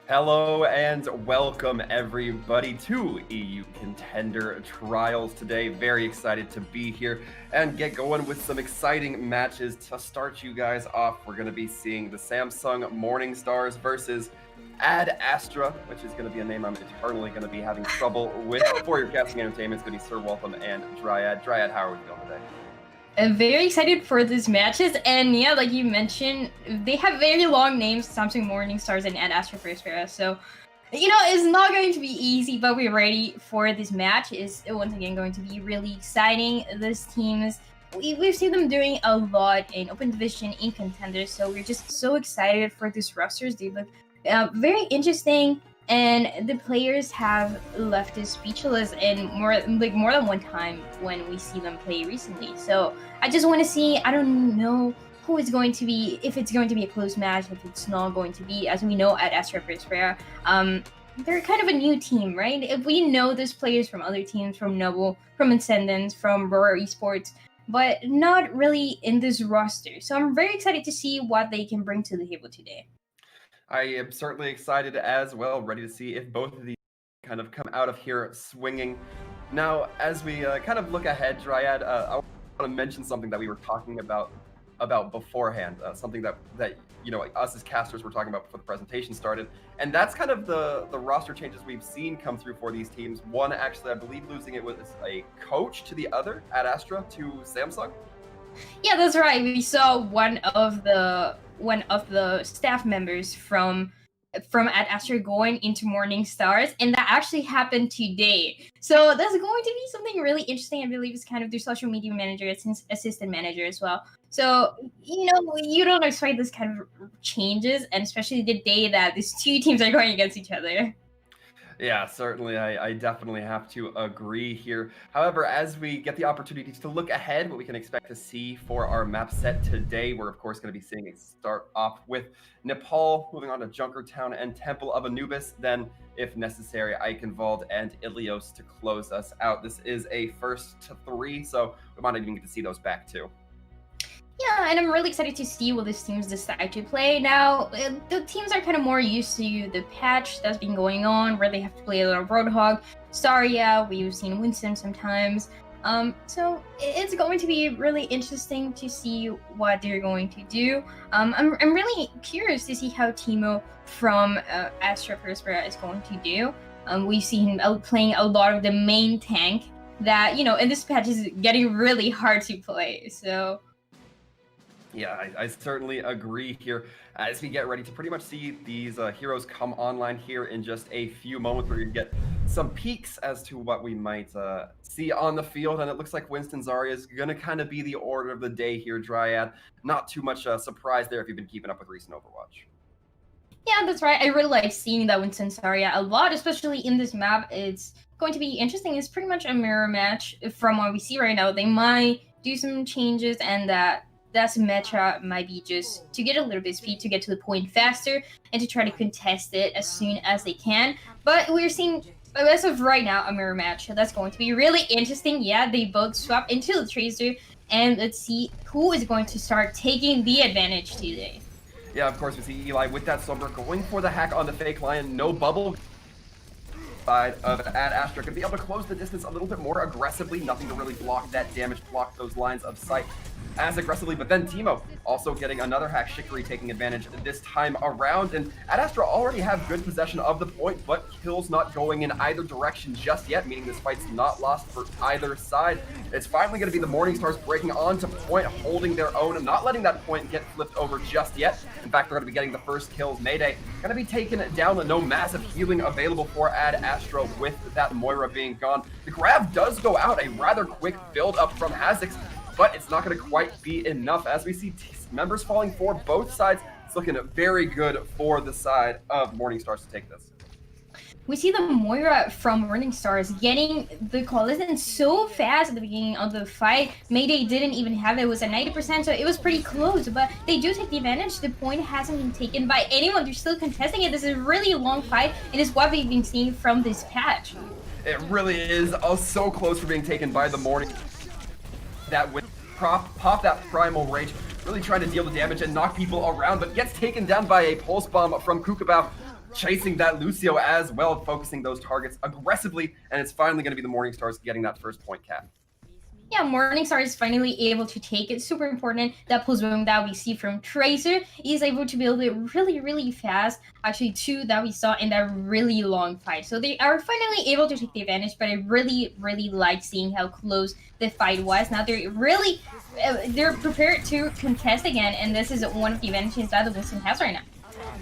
Hello and welcome everybody to EU Contender Trials today. Very excited to be here and get going with some exciting matches. To start you guys off, we're going to be seeing the Samsung Morning Stars versus Astra, which is going to be a name I'm eternally going to be having trouble with. For your casting entertainment, it's going to be Sir Waltham and Dryad. Dryad, how are we feeling today? I'm very excited for these matches, and yeah, like you mentioned, they have very long names, Samsung Morning Stars and Astra for Aspera, so it's not going to be easy, but we're ready for this match. It's once again going to be really exciting. These teams, we've seen them doing a lot in Open Division, in Contenders, so we're just so excited for these rosters. They look very interesting, and the players have left us speechless and more than one time when we see them play recently. So I just want to see, I don't know who is going to be, if it's going to be a close match, if it's not going to be. As we know at Astra for Aspera, they're kind of a new team, right? If we know those players from other teams, from Noble, from Ascendance, from Roar Esports, but not really in this roster. So I'm very excited to see what they can bring to the table today. I am certainly excited as well, ready to see if both of these kind of come out of here swinging. Now, as we kind of look ahead, Dryad, I want to mention something that we were talking about beforehand, something that us as casters were talking about before the presentation started, and that's kind of the roster changes we've seen come through for these teams. One, actually, I believe losing it was a coach to the other at Astra to Samsung. Yeah, that's right. We saw one of the staff members from at Astra going into Morning Stars, and that actually happened today. So that's going to be something really interesting. I believe it's kind of their social media manager, assistant manager as well. So you don't expect this kind of changes, and especially the day that these two teams are going against each other. Yeah, certainly. I definitely have to agree here. However, as we get the opportunity to look ahead, what we can expect to see for our map set today, we're of course going to be seeing it start off with Nepal, moving on to Junkertown and Temple of Anubis, then, if necessary, Eichenwald and Ilios to close us out. This is a 1st to 3, so we might not even get to see those back too. Yeah, and I'm really excited to see what these teams decide to play. Now, the teams are kind of more used to the patch that's been going on, where they have to play a lot of Roadhog, Staria, we've seen Winston sometimes. So it's going to be really interesting to see what they're going to do. I'm really curious to see how Timo from Astra for Aspera is going to do. We've seen him playing a lot of the main tank that, in this patch is getting really hard to play, so... Yeah, I certainly agree here. As we get ready to pretty much see these heroes come online here in just a few moments, where you get some peeks as to what we might see on the field. And it looks like Winston Zarya is going to kind of be the order of the day here, Dryad. Not too much surprise there if you've been keeping up with recent Overwatch. Yeah, that's right. I really like seeing that Winston Zarya a lot, especially in this map. It's going to be interesting. It's pretty much a mirror match from what we see right now. They might do some changes, and that's meta might be just to get a little bit of speed, to get to the point faster, and to try to contest it as soon as they can. But we're seeing, as of right now, a mirror match. That's going to be really interesting. Yeah, they both swap into the Tracer, and let's see who is going to start taking the advantage today. Yeah, of course, we see Eli with that Sombra going for the hack on the fake lion. No bubble side of Astra, going to be able to close the distance a little bit more aggressively. Nothing to really block that damage, block those lines of sight as aggressively. But then Timo also getting another hack, Shikari taking advantage this time around. And Astra already have good possession of the point, but kills not going in either direction just yet, meaning this fight's not lost for either side. It's finally going to be the Morning Stars breaking onto point, holding their own, and not letting that point get flipped over just yet. In fact, they're going to be getting the first kills. Mayday going to be taken down, no massive healing available for Astra with that Moira being gone. The grab does go out, a rather quick build up from Hazix, but it's not going to quite be enough as we see members falling for both sides. It's looking very good for the side of Morning Stars to take this. We see the Moira from Morning Stars getting the collision so fast at the beginning of the fight. Mayday didn't even have it. It was at 90%, so it was pretty close, but they do take the advantage. The point hasn't been taken by anyone. They're still contesting it. This is a really long fight, and it's what we've been seeing from this patch. It really is so close for being taken by the Morning. That would pop that primal rage, really trying to deal the damage and knock people around, but gets taken down by a pulse bomb from Kukabao. chasing that Lucio as well, focusing those targets aggressively, and it's finally going to be the Morning Stars getting that first point cap. Yeah, Morningstar is finally able to take it. Super important. That pulse boom that we see from Tracer is able to build it really, really fast. Actually, two that we saw in that really long fight. So they are finally able to take the advantage, but I really, really like seeing how close the fight was. Now they're really, they're prepared to contest again, and this is one of the advantages that the Wilson has right now.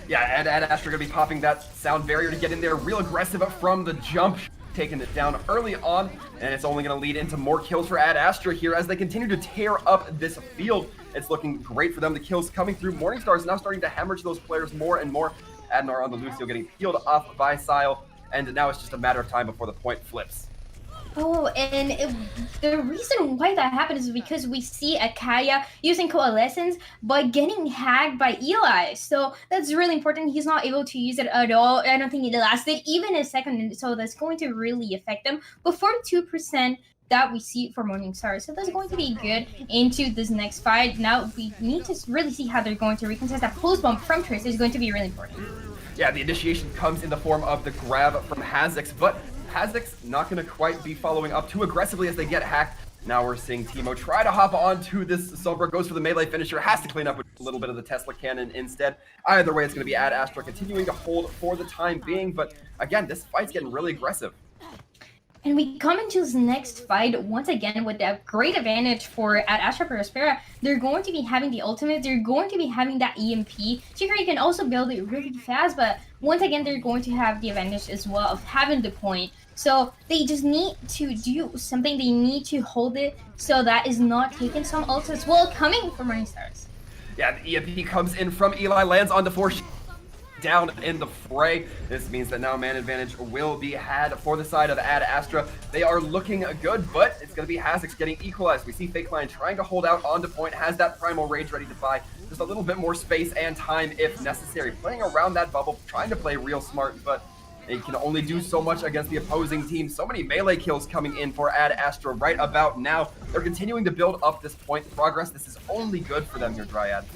Yeah, and Astra going to be popping that sound barrier to get in there real aggressive from the jump. Taking it down early on, and it's only going to lead into more kills for Astra here as they continue to tear up this field. It's looking great for them. The kills coming through. Morningstar's now starting to hemorrhage those players more and more. Adnar on the Lucio getting peeled off by Sile, and now it's just a matter of time before the point flips. Oh, and the reason why that happened is because we see Akaya using Coalescence, but getting hacked by Eli. So that's really important. He's not able to use it at all. I don't think it lasted even a second, so that's going to really affect them. But 42% that we see for Morningstar, so that's going to be good into this next fight. Now we need to really see how they're going to recontest. That pulse bump from Tracer is going to be really important. Yeah, the initiation comes in the form of the grab from Hazix, but Hazix not going to quite be following up too aggressively as they get hacked. Now we're seeing Teemo try to hop onto this Sombra, goes for the melee finisher, has to clean up with a little bit of the Tesla cannon instead. Either way, it's going to be Astra continuing to hold for the time being, but again, this fight's getting really aggressive. And we come into this next fight once again with that great advantage for Astra for Aspera. They're going to be having the ultimate. They're going to be having that EMP. Chicory can also build it really fast, but once again, they're going to have the advantage as well of having the point. So they just need to do something. They need to hold it so that is not taking some ults as well coming from Morningstars. Yeah, the EMP comes in from Eli, lands on the 4 down in the fray. This means that now man advantage will be had for the side of Astra. They are looking good, but it's going to be Hazix getting equalized. We see Fake Lion trying to hold out onto point, has that Primal Rage ready to buy just a little bit more space and time if necessary. Playing around that bubble, trying to play real smart, but they can only do so much against the opposing team. So many melee kills coming in for Astra right about now. They're continuing to build up this point progress. This is only good for them here, Dryad.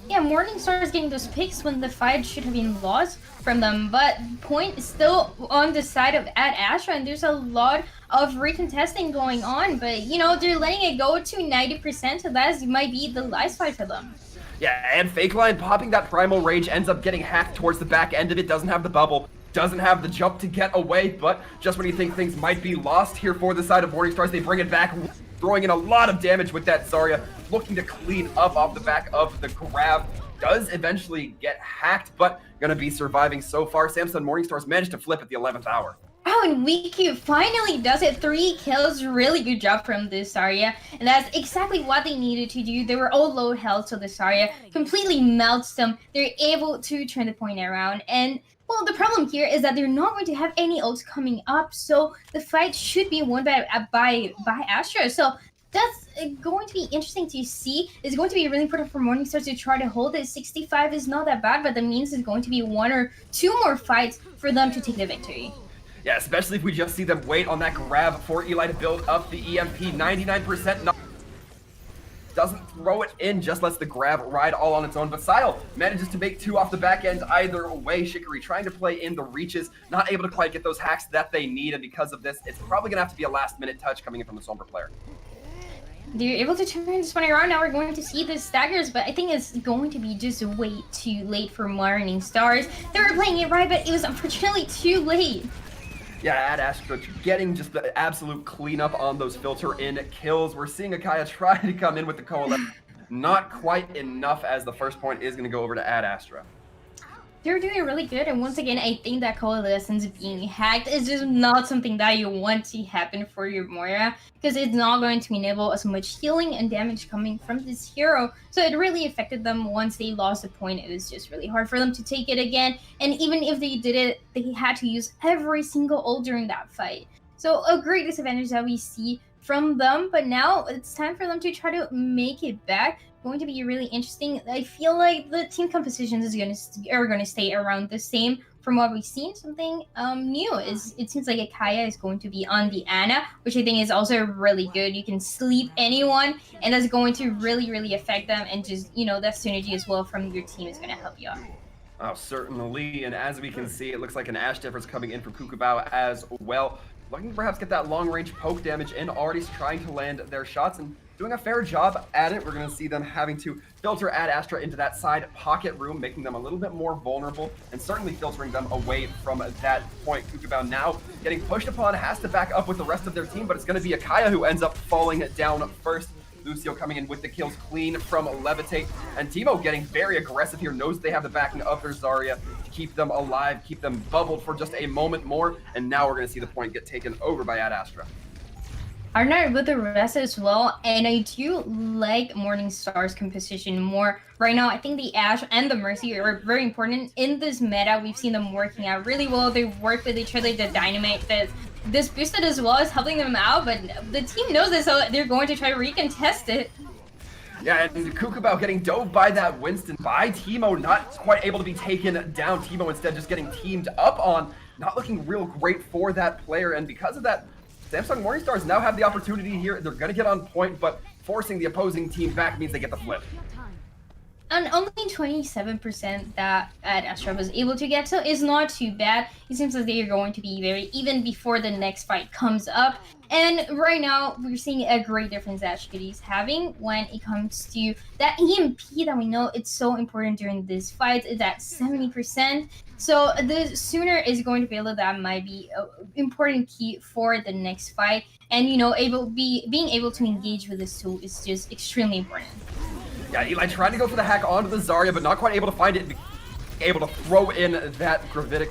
Yeah, Morningstar is getting those picks when the fight should have been lost from them, but point is still on the side of Astra, and there's a lot of recontesting going on, but you know, they're letting it go to 90%, so that might be the last fight for them. Yeah, and Fake Lion popping that Primal Rage ends up getting hacked towards the back end of it, doesn't have the bubble, doesn't have the jump to get away, but just when you think things might be lost here for the side of Morningstars, they bring it back, throwing in a lot of damage with that Zarya, looking to clean up off the back of the grab. Does eventually get hacked, but gonna be surviving so far. Samsung Morningstars managed to flip at the 11th hour. Oh, and Wiki finally does it. 3 kills, really good job from this Zarya, and that's exactly what they needed to do. They were all low health, so the Zarya completely melts them. They're able to turn the point around, and well, the problem here is that they're not going to have any ults coming up, so the fight should be won by Astra. So that's going to be interesting to see. It's going to be really important for Morningstar to try to hold it. 65 is not that bad, but that means it's going to be 1 or 2 more fights for them to take the victory. Yeah, especially if we just see them wait on that grab for Eli to build up the EMP. 99% not doesn't throw it in, just lets the grab ride all on its own. But Sile manages to make 2 off the back end either way. Chicory trying to play in the reaches, not able to quite get those hacks that they need, and because of this, it's probably going to have to be a last-minute touch coming in from the Sombra player. They're able to turn this one around. Now we're going to see the staggers, but I think it's going to be just way too late for Morningstars. They were playing it right, but it was unfortunately too late. Yeah, Astra getting just the absolute cleanup on those filter-in kills. We're seeing Akaya try to come in with the coalition. Not quite enough, as the first point is going to go over to Astra. They're doing really good, and once again, I think that Coalescence being hacked is just not something that you want to happen for your Moira, because it's not going to enable as much healing and damage coming from this hero. So it really affected them once they lost the point. It was just really hard for them to take it again, and even if they did it, they had to use every single ult during that fight. So a great disadvantage that we see from them, but now it's time for them to try to make it back. Going to be really interesting. I feel like the team compositions are going to stay around the same from what we've seen. Something new is it seems like Akaya is going to be on the Ana, which I think is also really good. You can sleep anyone, and that's going to really affect them, and just, you know, that synergy as well from your team is going to help you out. Oh, certainly. And as we can see, it looks like an Ash difference coming in from Kukubao as well. Looking to perhaps get that long-range poke damage in, already trying to land their shots and doing a fair job at it. We're going to see them having to filter Ad Astra into that side pocket room, making them a little bit more vulnerable and certainly filtering them away from that point. Kukubao now getting pushed upon, has to back up with the rest of their team, but it's going to be Akaya who ends up falling down first. Lucio coming in with the kills clean from Levitate, and Teemo getting very aggressive here, knows they have the backing of their Zarya to keep them alive, keep them bubbled for just a moment more, and now we're going to see the point get taken over by Ad Astra. Arnard with the rest as well, and I do like Morningstar's composition more. Right now, I think the Ashe and the Mercy are very important in this meta. We've seen them working out really well. They work with each other, the Dynamite, this boosted as well is helping them out, but the team knows this, so they're going to try to recontest it. Yeah, and Kukubao getting dove by that Winston, by Teemo, not quite able to be taken down. Teemo instead just getting teamed up on, not looking real great for that player, and because of that, Samsung Morningstars now have the opportunity here. They're going to get on point, but forcing the opposing team back means they get the flip. And only 27% that Ad Astra was able to get, so it's not too bad. It seems like they are going to be very even before the next fight comes up. And right now, we're seeing a great difference that Shiggy is having when it comes to that EMP that we know it's so important during this fight. It's at 70%. So the sooner is going to be able, that might be an important key for the next fight. And you know, being able to engage with this tool is just extremely important. Yeah, Eli trying to go for the hack onto the Zarya, but not quite able to find it. Able to throw in that the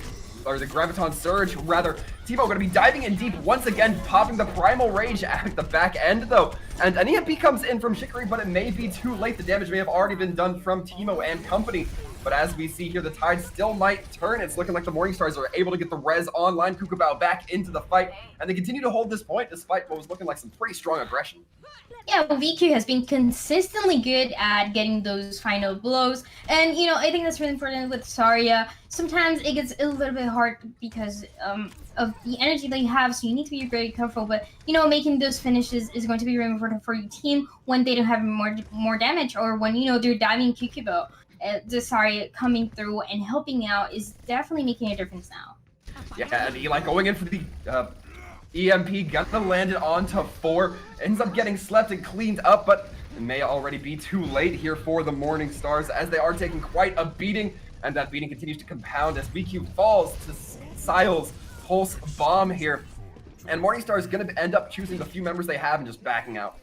Graviton Surge, rather. Teemo going to be diving in deep once again, popping the Primal Rage at the back end, though. And an EMP comes in from Shikari, but it may be too late. The damage may have already been done from Teemo and company. But as we see here, the tide still might turn. It's looking like the Morningstars are able to get the res online. Kukubao back into the fight, and they continue to hold this point despite what was looking like some pretty strong aggression. Yeah, VQ has been consistently good at getting those final blows, and you know, I think that's really important with Zarya. Sometimes it gets a little bit hard because of the energy that you have, so you need to be very careful, but you know, making those finishes is going to be really important for your team when they don't have more damage, or when, you know, they're diving Kukubao. The Zarya coming through and helping out is definitely making a difference now. Yeah, and Eli going in for the EMP, got to land it onto 4, ends up getting slept and cleaned up, but it may already be too late here for the Morningstars as they are taking quite a beating, and that beating continues to compound as VQ falls to Sile's Pulse Bomb here. And Morningstar is going to end up choosing the few members they have and just backing out.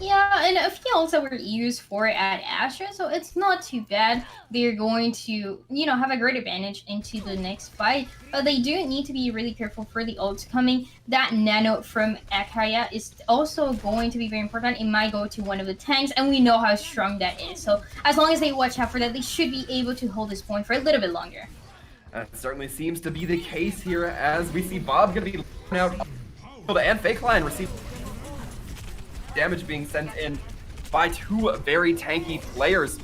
Yeah, and a few also were used for it at Astra, so it's not too bad. They're going to, you know, have a great advantage into the next fight, but they do need to be really careful for the ults coming. That nano from Akaya is also going to be very important. It might go to one of the tanks, and we know how strong that is. So as long as they watch out for that, they should be able to hold this point for a little bit longer. That certainly seems to be the case here as we see Bob going to be out, and Fake Line receive damage being sent in by 2 very tanky players.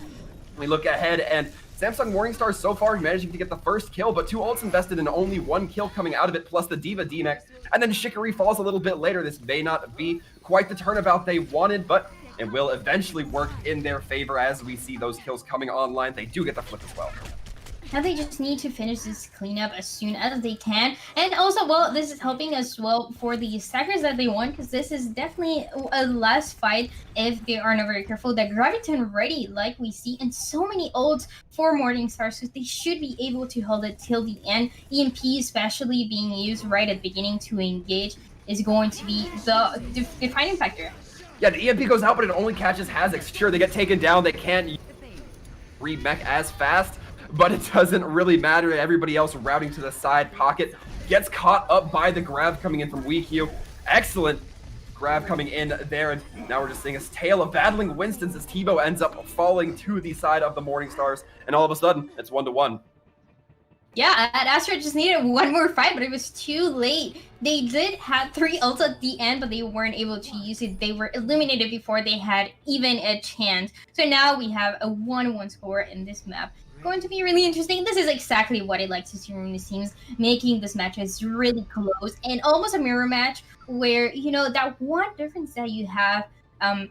We look ahead, and Samsung Morningstar so far managing to get the first kill, but 2 ults invested in only 1 kill coming out of it, plus the Diva D-Nex. And then Shikari falls a little bit later. This may not be quite the turnabout they wanted, but it will eventually work in their favor as we see those kills coming online. They do get the flip as well. Now they just need to finish this cleanup as soon as they can. And also, well, this is helping as well for the stackers that they want, because this is definitely a last fight if they are not very careful. The Graviton ready, like we see, and so many ults for Morningstar, so they should be able to hold it till the end. EMP especially being used right at the beginning to engage is going to be the defining factor. Yeah, the EMP goes out, but it only catches Hazix. Sure, they get taken down. They can't re-mech as fast, but it doesn't really matter. Everybody else routing to the side pocket gets caught up by the grab coming in from WeQ. Excellent grab coming in there, and now we're just seeing a tale of battling Winstons as Teemo ends up falling to the side of the Morningstars, and all of a sudden, it's 1-1. Yeah, Astra just needed one more fight, but it was too late. They did have 3 ults at the end, but they weren't able to use it. They were eliminated before they had even a chance. So now we have a 1-1 score in this map. Going to be really interesting. This is exactly what I like to see from these teams, making this match is really close and almost a mirror match where, you know, that one difference that you have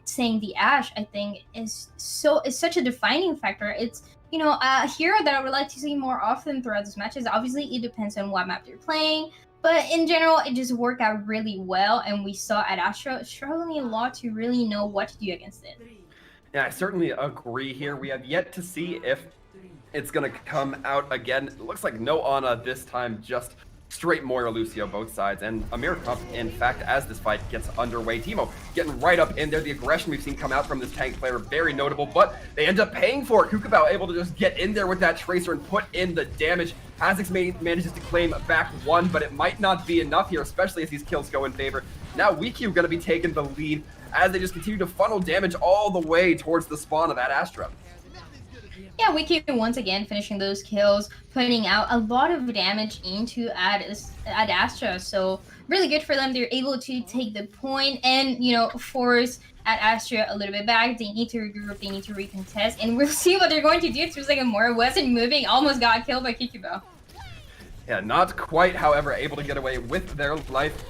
saying the Ashe, I think is such a defining factor. It's a hero that I would like to see more often throughout these matches. Obviously, it depends on what map they're playing, but in general, it just worked out really well, and we saw at Astra struggling a lot to really know what to do against it. Yeah, I certainly agree here. We have yet to see if it's going to come out again. It looks like no Ana this time, just straight Moira Lucio both sides. And a mirror pump, in fact, as this fight gets underway. Teemo getting right up in there. The aggression we've seen come out from this tank player, very notable, but they end up paying for it. Kukabao able to just get in there with that Tracer and put in the damage. Azix manages to claim back one, but it might not be enough here, especially as these kills go in favor. Now WeQ going to be taking the lead as they just continue to funnel damage all the way towards the spawn of Ad Astra. Yeah, WeQ once again finishing those kills, putting out a lot of damage into Ad Astra. So really good for them. They're able to take the point and, force Ad Astra a little bit back. They need to regroup, they need to recontest, and we'll see what they're going to do. It feels like Moira wasn't moving, almost got killed by Kikubo. Yeah, not quite, however, able to get away with their life.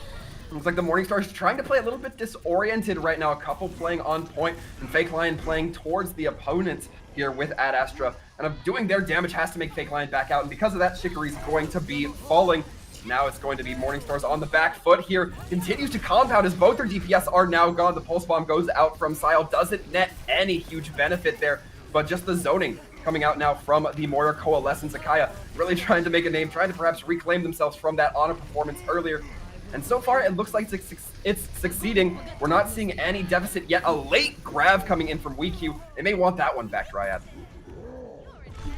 Looks like the Morningstars trying to play a little bit disoriented right now. A couple playing on point, and Fake Lion playing towards the opponent here with Ad Astra. And of doing their damage has to make Fake Lion back out, and because of that, Shikari's going to be falling. Now it's going to be Morningstars on the back foot here. Continues to compound as both their DPS are now gone. The Pulse Bomb goes out from Sile. Doesn't net any huge benefit there, but just the zoning coming out now from the Moira Coalescence. Akaya really trying to make a name, trying to perhaps reclaim themselves from that Ana performance earlier. And so far, it looks like it's succeeding. We're not seeing any deficit yet. A late grab coming in from WeQ. They may want that one back, Dryad.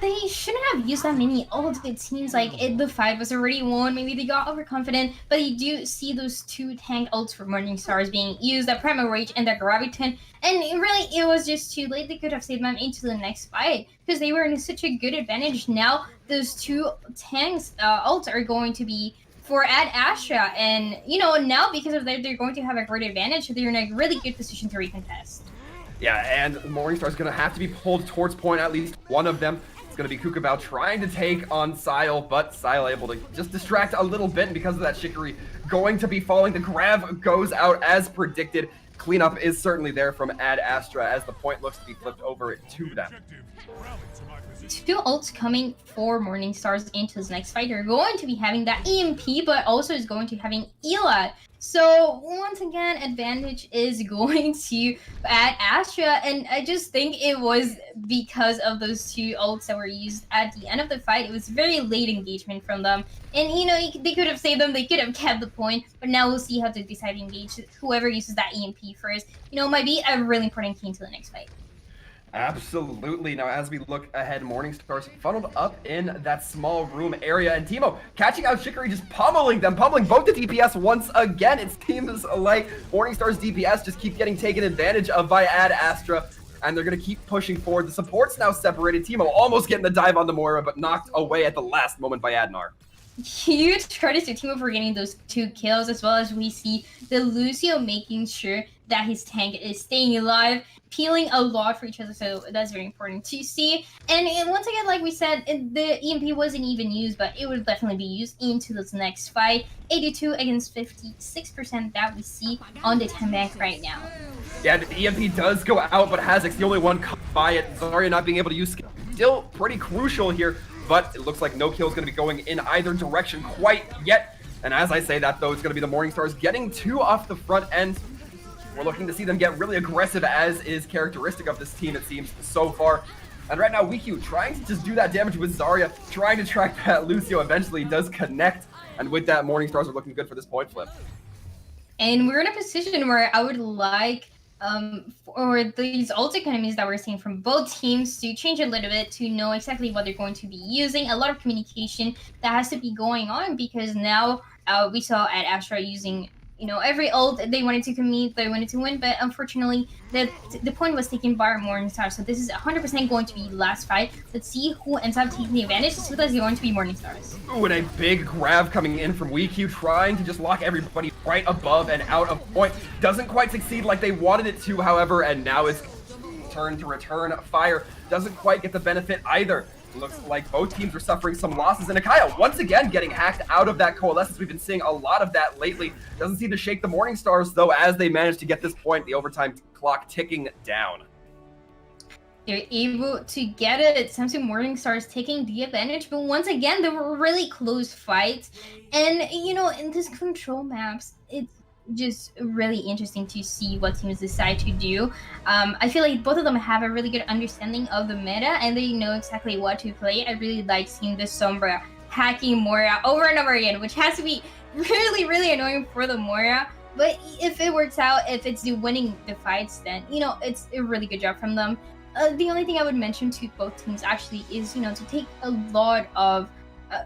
They shouldn't have used that many ults. It seems like the fight was already won. Maybe they got overconfident, but you do see those two tank ults for Morningstars being used, that Primal Rage and that Graviton, and it was just too late. They could have saved them into the next fight because they were in such a good advantage. Now those two tanks ults are going to be for Ad Astra, and now because of that, they're going to have a great advantage. So they're in a really good position to recontest. Yeah, and Morningstar's going to have to be pulled towards point, at least one of them. It's going to be Kukabao trying to take on Sile, but Sile able to just distract a little bit, and because of that, Shikari going to be falling. The grab goes out as predicted. Cleanup is certainly there from Ad Astra as the point looks to be flipped over to them. Two ults coming for Morningstars into this next fight. They're going to be having that EMP, but also is going to having Elat. So once again, advantage is going to Ad Astra, and I just think it was because of those two ults that were used at the end of the fight. It was very late engagement from them, and they could have saved them, they could have kept the point, but now we'll see how they decide to engage. Whoever uses that EMP first, might be a really important key into the next fight. Absolutely. Now, as we look ahead, Morningstars funneled up in that small room area, and Teemo catching out Shikari, just pummeling both the DPS once again. It seems like Morningstars DPS just keep getting taken advantage of by Ad Astra, and they're going to keep pushing forward. The support's now separated. Teemo almost getting the dive on the Moira, but knocked away at the last moment by Adnar. Huge credit to Teemo for getting those two kills, as well as we see the Lucio making sure that his tank is staying alive, peeling a lot for each other, so that's very important to see. And once again, like we said, the EMP wasn't even used, but it would definitely be used into this next fight. 82 against 56% that we see on the 10 bank right now. Yeah, the EMP does go out, but Hazik's the only one caught by it. Zarya not being able to use skill. Still pretty crucial here, but it looks like no kill is going to be going in either direction quite yet. And as I say that, though, it's going to be the Morningstars getting two off the front end. We're looking to see them get really aggressive, as is characteristic of this team, it seems, so far. And right now, WeQ trying to just do that damage with Zarya, trying to track that Lucio. Eventually does connect, and with that, Morningstars are looking good for this point flip. And we're in a position where I would like for these ult economies that we're seeing from both teams to change a little bit, to know exactly what they're going to be using. A lot of communication that has to be going on, because now we saw at Astra using every ult they wanted to commit, they wanted to win, but unfortunately the point was taken by Morningstar. So this is 100% going to be last fight. Let's see who ends up taking the advantage. This is going to be Morningstars. Ooh, and a big grab coming in from WeQ, trying to just lock everybody right above and out of point. Doesn't quite succeed like they wanted it to, however, and now it's turn to return fire. Doesn't quite get the benefit either. Looks like both teams are suffering some losses, and Akaya once again getting hacked out of that coalescence. We've been seeing a lot of that lately. Doesn't seem to shake the Morningstars, though, as they manage to get this point, the overtime clock ticking down. they're able to get it. Samsung Morningstar's taking the advantage, but once again, they were really close fights. And you know, in this control maps, it's just really interesting to see what teams decide to do. I feel like both of them have a really good understanding of the meta, and they know exactly what to play. I really like seeing the Sombra hacking Moira over and over again, which has to be really, really annoying for the Moira. But if it works out, if it's winning the fights, then you know it's a really good job from them. The only thing I would mention to both teams actually is, you know, to take a lot of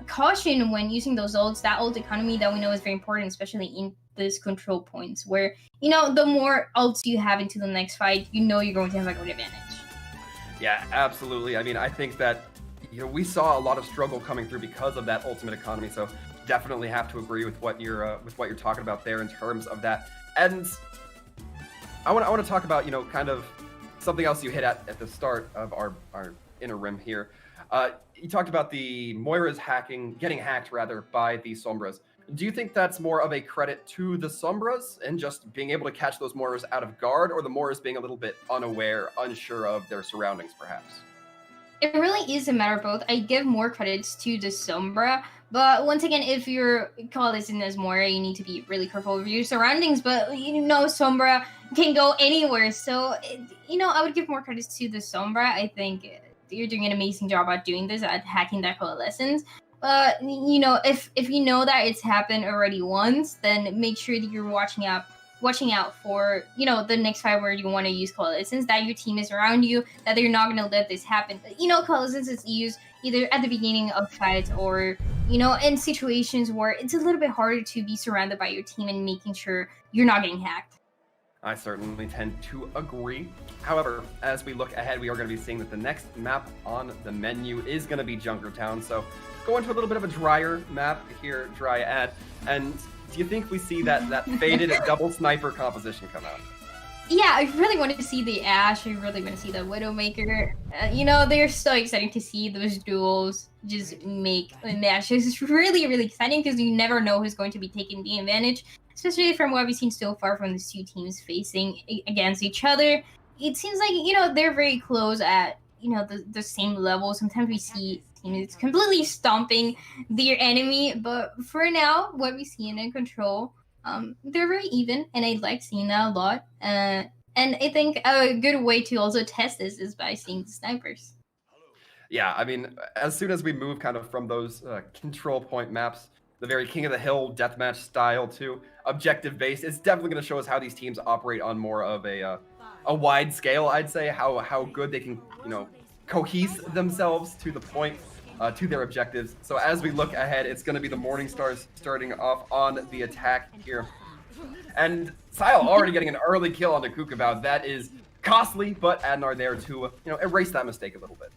caution when using those ults. That ult economy that we know is very important, especially in this control points, where, you know, the more ults you have into the next fight, you know you're going to have a good advantage. Yeah, absolutely. I mean, I think that, you know, we saw a lot of struggle coming through because of that ultimate economy. So definitely have to agree with what you're talking about there in terms of that. And I want to talk about, you know, kind of something else you hit at the start of our inner rim here. You talked about the Moira's getting hacked rather by the Sombras. Do you think that's more of a credit to the Sombras and just being able to catch those Moiras out of guard, or the Moiras being a little bit unaware, unsure of their surroundings, perhaps? It really is a matter of both. I give more credits to the Sombra, but once again, if you're coalescing as Moira, you need to be really careful of your surroundings. But you know, Sombra can go anywhere, so you know, I would give more credits to the Sombra. I think you're doing an amazing job at doing this, at hacking that coalescence. But you know, if you know that it's happened already once, then make sure that you're watching out for, you know, the next fight where you want to use coalescence, that your team is around you, that they're not going to let this happen. You know, coalescence is used either at the beginning of fights or, you know, in situations where it's a little bit harder to be surrounded by your team and making sure you're not getting hacked. I certainly tend to agree. However, as we look ahead, we are going to be seeing that the next map on the menu is going to be Junkertown. So go into a little bit of a drier map here, Dryad. And do you think we see that faded double sniper composition come out? Yeah, I really want to see the Ashe. I really want to see the Widowmaker. You know, they're so exciting to see those duels just make matches. It's really, really exciting because you never know who's going to be taking the advantage, especially from what we've seen so far from the two teams facing against each other. It seems like, you know, they're very close at, you know, the same level. Sometimes we see teams completely stomping their enemy, but for now, what we see in Control, they're very even, and I like seeing that a lot. And I think a good way to also test this is by seeing the snipers. Yeah, I mean, as soon as we move kind of from those control point maps, the very King of the Hill deathmatch style to objective based, it's definitely going to show us how these teams operate on more of a wide scale, I'd say, how good they can, you know, cohese themselves to the point, to their objectives. So as we look ahead, it's going to be the Morningstars starting off on the attack here. And Sile already getting an early kill on the Kukabao. That is costly, but Adnar there to, you know, erase that mistake a little bit.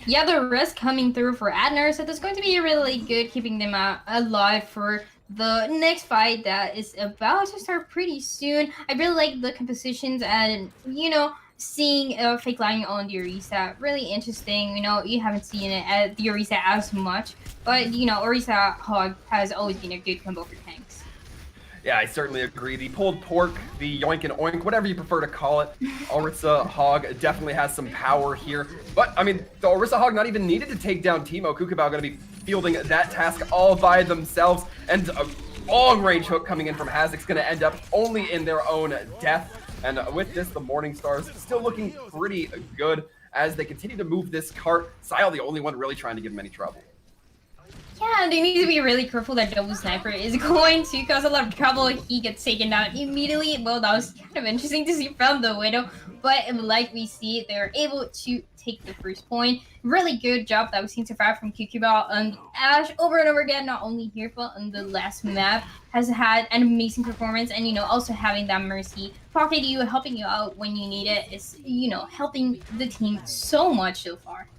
Yeah, the risk coming through for Adnar, so that's going to be really good, keeping them alive for the next fight that is about to start pretty soon. I really like the compositions and, you know, seeing Fake Lion on the Orisa, really interesting. You know, you haven't seen it at the Orisa as much, but, you know, Orisa Hog has always been a good combo for tanks. Yeah, I certainly agree. The pulled pork, the yoink and oink, whatever you prefer to call it, Orisa Hog definitely has some power here. But, I mean, the Orisa Hog not even needed to take down Teemo. Kukabao going to be fielding that task all by themselves. And a long-range hook coming in from Hazik's going to end up only in their own death. And with this, the Morningstars still looking pretty good as they continue to move this cart. Sile, the only one really trying to give him any trouble. Yeah, they need to be really careful that Double Sniper is going to cause a lot of trouble. He gets taken down immediately. Well, that was kind of interesting to see from the Widow. But like we see, they're able to take the first point. Really good job that we've seen so far from Kukabao and Ashe over and over again. Not only here, but on the last map has had an amazing performance. And, you know, also having that Mercy pocket you, helping you out when you need it is, you know, helping the team so much so far.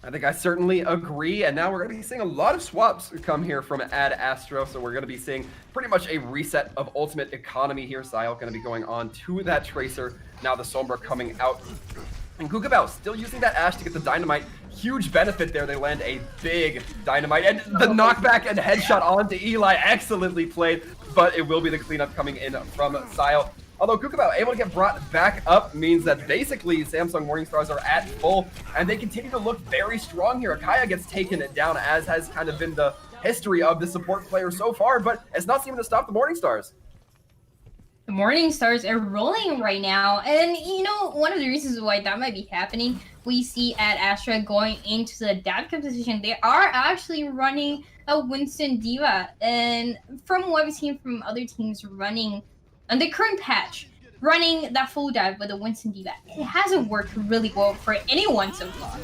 I think I certainly agree, and now we're going to be seeing a lot of swaps come here from Ad Astra, so we're going to be seeing pretty much a reset of ultimate economy here. Sile going to be going on to that Tracer, now the Sombra coming out. And Kukabao still using that Ashe to get the Dynamite. Huge benefit there, they land a big Dynamite, and the knockback and headshot onto Eli, excellently played, but it will be the cleanup coming in from Sile. Although Kukabao able to get brought back up means that basically Samsung Morningstars are at full, and they continue to look very strong here. Akaya gets taken down, as has kind of been the history of the support player so far, but it's not seeming to stop the Morningstars. The Morningstars are rolling right now, and you know, one of the reasons why that might be happening, we see at Astra going into the dive competition, they are actually running a Winston Diva, and from what we've seen from other teams running on the current patch, running that full dive with a Winston Diva, it hasn't worked really well for anyone so far.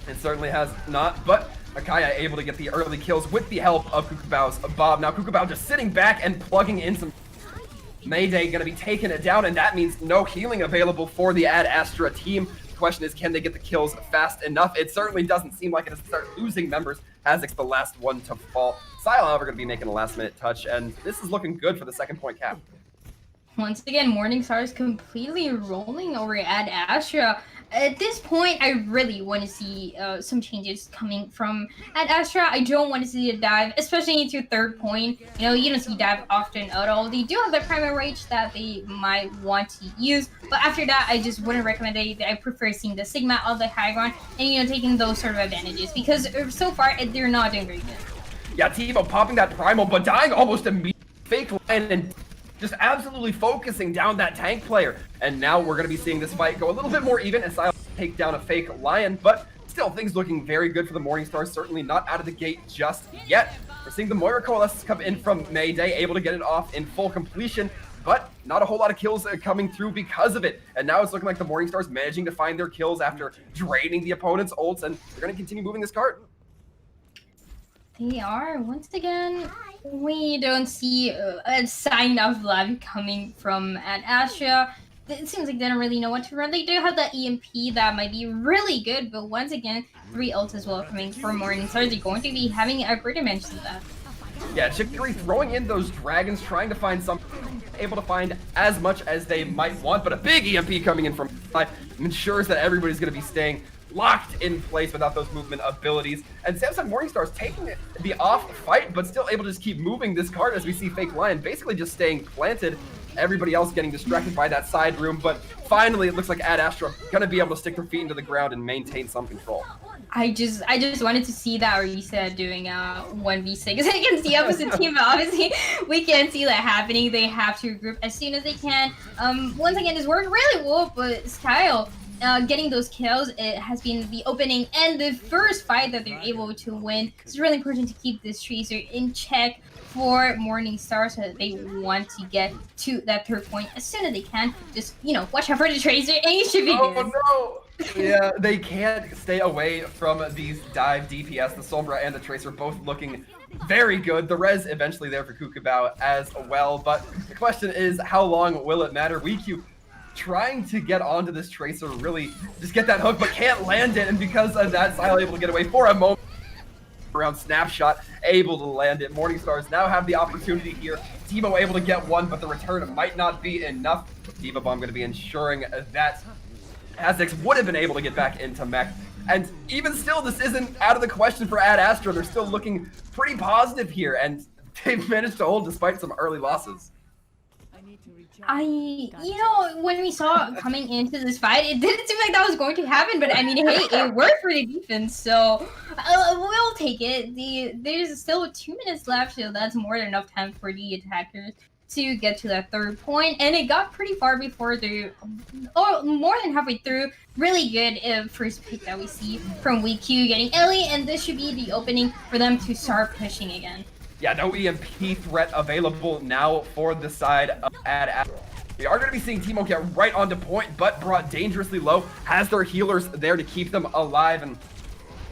It certainly has not, but Akaya able to get the early kills with the help of Kukabao's Bob. Now Kukabao just sitting back and plugging in some. Mayday gonna be taking it down, and that means no healing available for the Ad Astra team. The question is, can they get the kills fast enough? It certainly doesn't seem like it has start losing members. Hazik's the last one to fall. Sile, however, gonna be making a last-minute touch, and this is looking good for the 2-point cap. Once again, Morningstars completely rolling over at Astra. At this point, I really want to see some changes coming from at Astra. I don't want to see a dive, especially into 3rd point. You know, you don't see dive often at all. They do have the primary rage that they might want to use, but after that, I just wouldn't recommend it. I prefer seeing the Sigma of the high ground and, you know, taking those sort of advantages, because so far, they're not doing very good. Yeah, Tivo popping that primal, but dying almost immediately. Fake line and just absolutely focusing down that tank player. And now we're going to be seeing this fight go a little bit more even as Silence take down a fake lion, but still things looking very good for the Morningstars, certainly not out of the gate just yet. We're seeing the Moira Coalescence come in from Mayday, able to get it off in full completion, but not a whole lot of kills coming through because of it. And now it's looking like the Morningstars managing to find their kills after draining the opponent's ults, and they're going to continue moving this cart. They are. Once again, we don't see a sign of love coming from at Astra. It seems like they don't really know what to run. They do have the EMP that might be really good, but once again, 3 ults as well coming from Morningstars. They're going to be having a great advantage to that. Yeah, Chicory throwing in those dragons, trying to find something, able to find as much as they might want, but a big EMP coming in from ensures that everybody's going to be staying locked in place without those movement abilities. And Samsung Morningstars taking the off fight, but still able to just keep moving this card as we see Fake Lion basically just staying planted. Everybody else getting distracted by that side room, but finally it looks like Ad Astra gonna be able to stick their feet into the ground and maintain some control. I just wanted to see that Orisa doing 1v6 against the opposite team, but obviously we can't see that happening. They have to regroup as soon as they can. Once again, this worked really well, but Style getting those kills, it has been the opening and the first fight that they're able to win. It's really important to keep this Tracer in check for Morningstar so that they want to get to that 3rd point as soon as they can. Just, you know, watch out for the Tracer and you should be good. Oh no! Yeah, they can't stay away from these dive DPS. The Sombra and the Tracer both looking very good. The res eventually there for Kukabao as well, but the question is, how long will it matter? WeQ trying to get onto this Tracer, really just get that hook, but can't land it, and because of that, Sile able to get away for a moment around Snapshot, able to land it. Morningstars now have the opportunity here. Timo able to get one, but the return might not be enough. Diva Bomb going to be ensuring that Aztecs would have been able to get back into mech. And even still, this isn't out of the question for Ad Astra. They're still looking pretty positive here, and they've managed to hold despite some early losses. You know, when we saw coming into this fight, it didn't seem like that was going to happen, but I mean, hey, it worked for the defense, so we'll take it. There's still 2 minutes left, so that's more than enough time for the attackers to get to that 3rd point, and it got pretty far before more than halfway through. Really good first pick that we see from WeQ getting Ellie, and this should be the opening for them to start pushing again. Yeah, no EMP threat available now for the side of Ad Astra. We are going to be seeing Timo get right onto point, but brought dangerously low. Has their healers there to keep them alive, and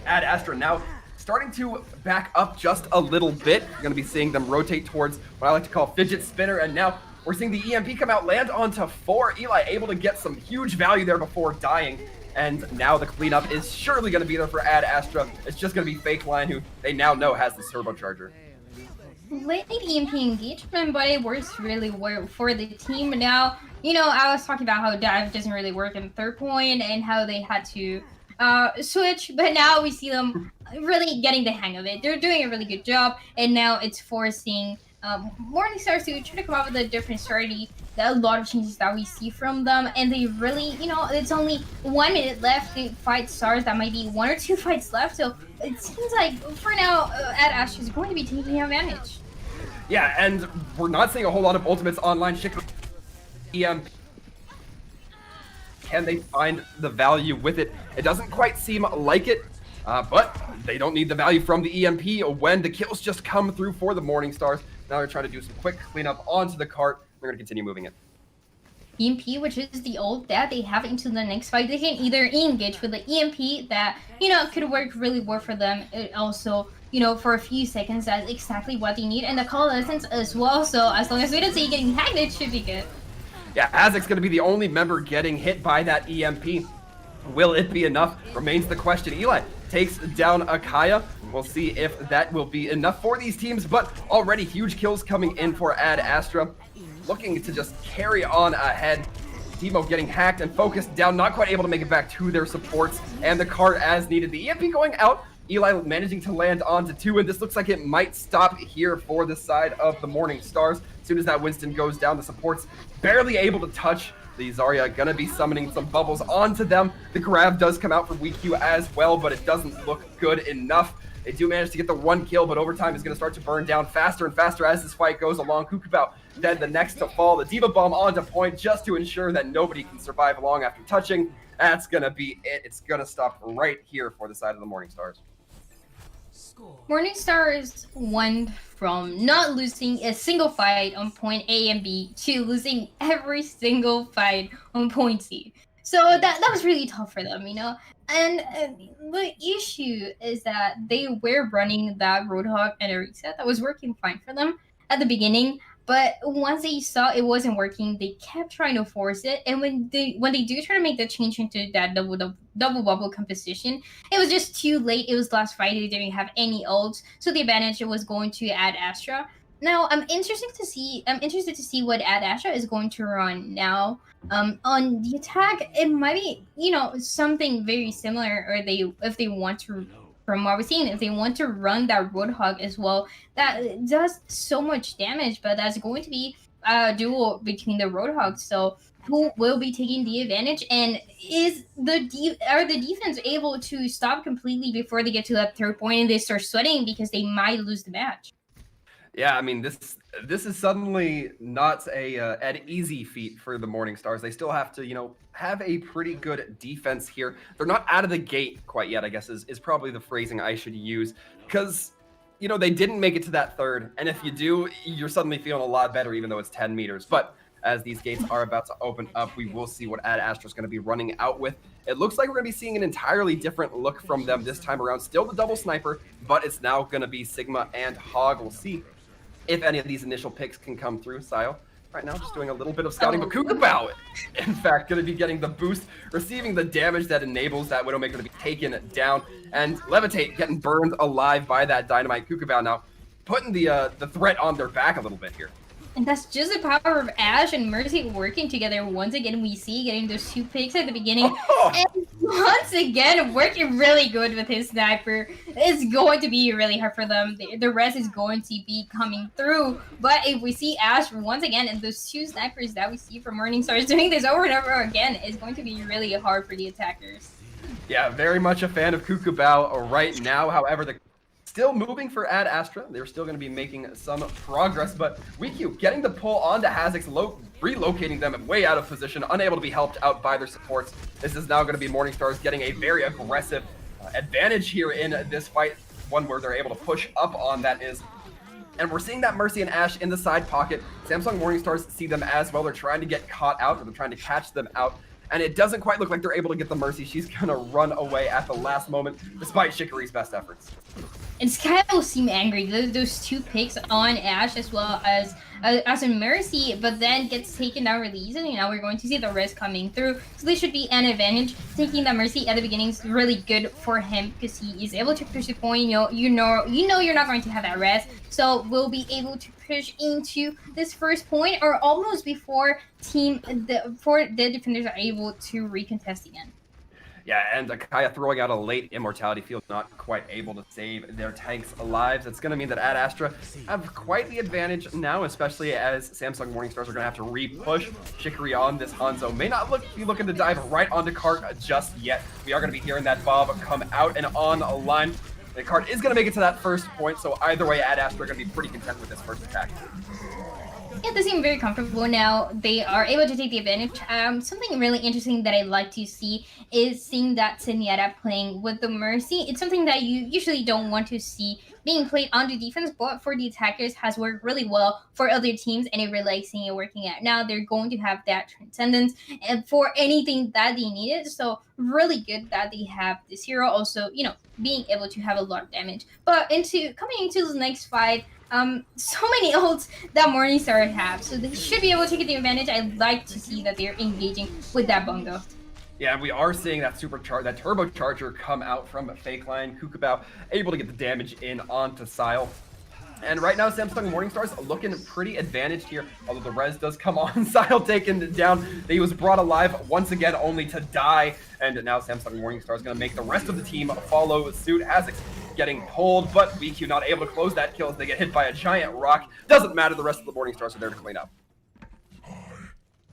Ad Astra now starting to back up just a little bit. We're going to be seeing them rotate towards what I like to call fidget spinner, and now we're seeing the EMP come out, land onto 4. Eli able to get some huge value there before dying. And now the cleanup is surely going to be there for Ad Astra. It's just going to be Fake Line, who they now know has the turbocharger. Late EMP engagement, but it works really well for the team. Now, you know, I was talking about how dive doesn't really work in 3rd point and how they had to switch, but now we see them really getting the hang of it. They're doing a really good job, and now it's forcing Morningstars to try to come up with a different strategy a lot of changes that we see from them, and they really, you know, it's only 1 minute left to fight stars. That might be 1 or 2 fights left, so it seems like for now, Ad Astra is going to be taking advantage. Yeah, and we're not seeing a whole lot of ultimates online. EMP. Can they find the value with it? It doesn't quite seem like it, but they don't need the value from the EMP when the kills just come through for the Morning Stars. Now they're trying to do some quick cleanup onto the cart. They're going to continue moving it. EMP, which is the ult that they have into the next fight. They can either engage with the EMP that, you know, could work really well for them. It also, you know, for a few seconds, that's exactly what they need. And the coalescence as well, so as long as we don't see getting hacked, it should be good. Yeah, Azek's going to be the only member getting hit by that EMP. Will it be enough? Remains the question. Eli takes down Akaya. We'll see if that will be enough for these teams, but already huge kills coming in for Ad Astra. Looking to just carry on ahead. Timo getting hacked and focused down, not quite able to make it back to their supports, and the cart as needed. The EMP going out. Eli managing to land onto 2, and this looks like it might stop here for the side of the Morning Stars. As soon as that Winston goes down, the supports barely able to touch. The Zarya gonna be summoning some bubbles onto them. The grab does come out from WeQ as well, but it doesn't look good enough. They do manage to get the 1 kill, but overtime is gonna start to burn down faster and faster as this fight goes along. Kukabao then the next to fall. The Diva Bomb onto point just to ensure that nobody can survive long after touching. That's gonna be it. It's gonna stop right here for the side of the Morning Stars. Morning Stars went from not losing a single fight on point A and B to losing every single fight on point C. So that was really tough for them, you know? And the issue is that they were running that Roadhog and a reset that was working fine for them at the beginning. But once they saw it wasn't working, they kept trying to force it. And when they do try to make the change into that double bubble composition, it was just too late. It was last fight. They didn't have any ults, so the advantage was going to Ad Astra. Now I'm interested to see what Ad Astra is going to run now. On the attack, it might be, you know, something very similar, or if they want to. From what we're seeing, if they want to run that Roadhog as well, that does so much damage, but that's going to be a duel between the Roadhogs. So who will be taking the advantage, and are the defense able to stop completely before they get to that 3rd point and they start sweating because they might lose the match? Yeah, I mean, this is suddenly not an easy feat for the Morning Stars. They still have to, you know, have a pretty good defense here. They're not out of the gate quite yet, I guess, is probably the phrasing I should use. Because, you know, they didn't make it to that 3rd. And if you do, you're suddenly feeling a lot better, even though it's 10 meters. But as these gates are about to open up, we will see what Ad Astra is going to be running out with. It looks like we're going to be seeing an entirely different look from them this time around. Still the double sniper, but it's now going to be Sigma and Hog. We'll see if any of these initial picks can come through. Sile, right now, just doing a little bit of scouting, but Kukabao, in fact, going to be getting the boost, receiving the damage that enables that Widowmaker to be taken down, and Levitate getting burned alive by that Dynamite. Kukabao now putting the threat on their back a little bit here. And that's just the power of Ash and Mercy working together. Once again, we see getting those 2 picks at the beginning. Oh. And once again, working really good with his sniper. It's going to be really hard for them. The rest is going to be coming through. But if we see Ash once again, and those 2 snipers that we see from Morning Stars doing this over and over again, it's going to be really hard for the attackers. Yeah, very much a fan of Kukabao right now. However, still moving for Ad Astra. They're still going to be making some progress, but WeQ getting the pull onto Hazix, relocating them way out of position, unable to be helped out by their supports. This is now going to be Morning Stars getting a very aggressive advantage here in this fight, one where they're able to push up on that is. And we're seeing that Mercy and Ash in the side pocket. Samsung Morning Stars see them as well. They're trying to get caught out, or they're trying to catch them out. And it doesn't quite look like they're able to get the Mercy. She's going to run away at the last moment, despite Shikari's best efforts. And Sky seem angry. Those 2 picks on Ash as well as a Mercy, but then gets taken down really easily. Now we're going to see the rest coming through. So this should be an advantage. Taking that Mercy at the beginning is really good for him because he is able to push the point. You know you're not going to have that rest. So we'll be able to push into this first point, or almost before the defenders are able to recontest again. Yeah, and Akaya throwing out a late Immortality Field, not quite able to save their tanks' lives. It's going to mean that at Astra have quite the advantage now, especially as Samsung Morningstars are going to have to re-push Shikari on this Hanzo. May not be looking to dive right onto Cart just yet. We are going to be hearing that Bob come out and on a line. The Cart is going to make it to that first point, so either way, at Astra are going to be pretty content with this first attack. Yeah, they seem very comfortable now. They are able to take the advantage. Something really interesting that I like to see is seeing that Zenyatta playing with the Mercy. It's something that you usually don't want to see being played on the defense, but for the attackers has worked really well for other teams, and I really like seeing it working out. Now they're going to have that transcendence and for anything that they needed. So really good that they have this hero also, you know, being able to have a lot of damage. But coming into the next fight, so many ults that Morningstar have, so they should be able to get the advantage. I like to see that they're engaging with that bongo. Yeah, we are seeing that turbocharger come out from Fake Line. Kukabao able to get the damage in onto Sile. And right now, Samsung Morningstar's looking pretty advantaged here, although the res does come on. Sile taken down. He was brought alive once again, only to die. And now Samsung Morningstar is going to make the rest of the team follow suit. Azix getting pulled, but BQ not able to close that kill as they get hit by a giant rock. Doesn't matter, the rest of the Morningstars are there to clean up.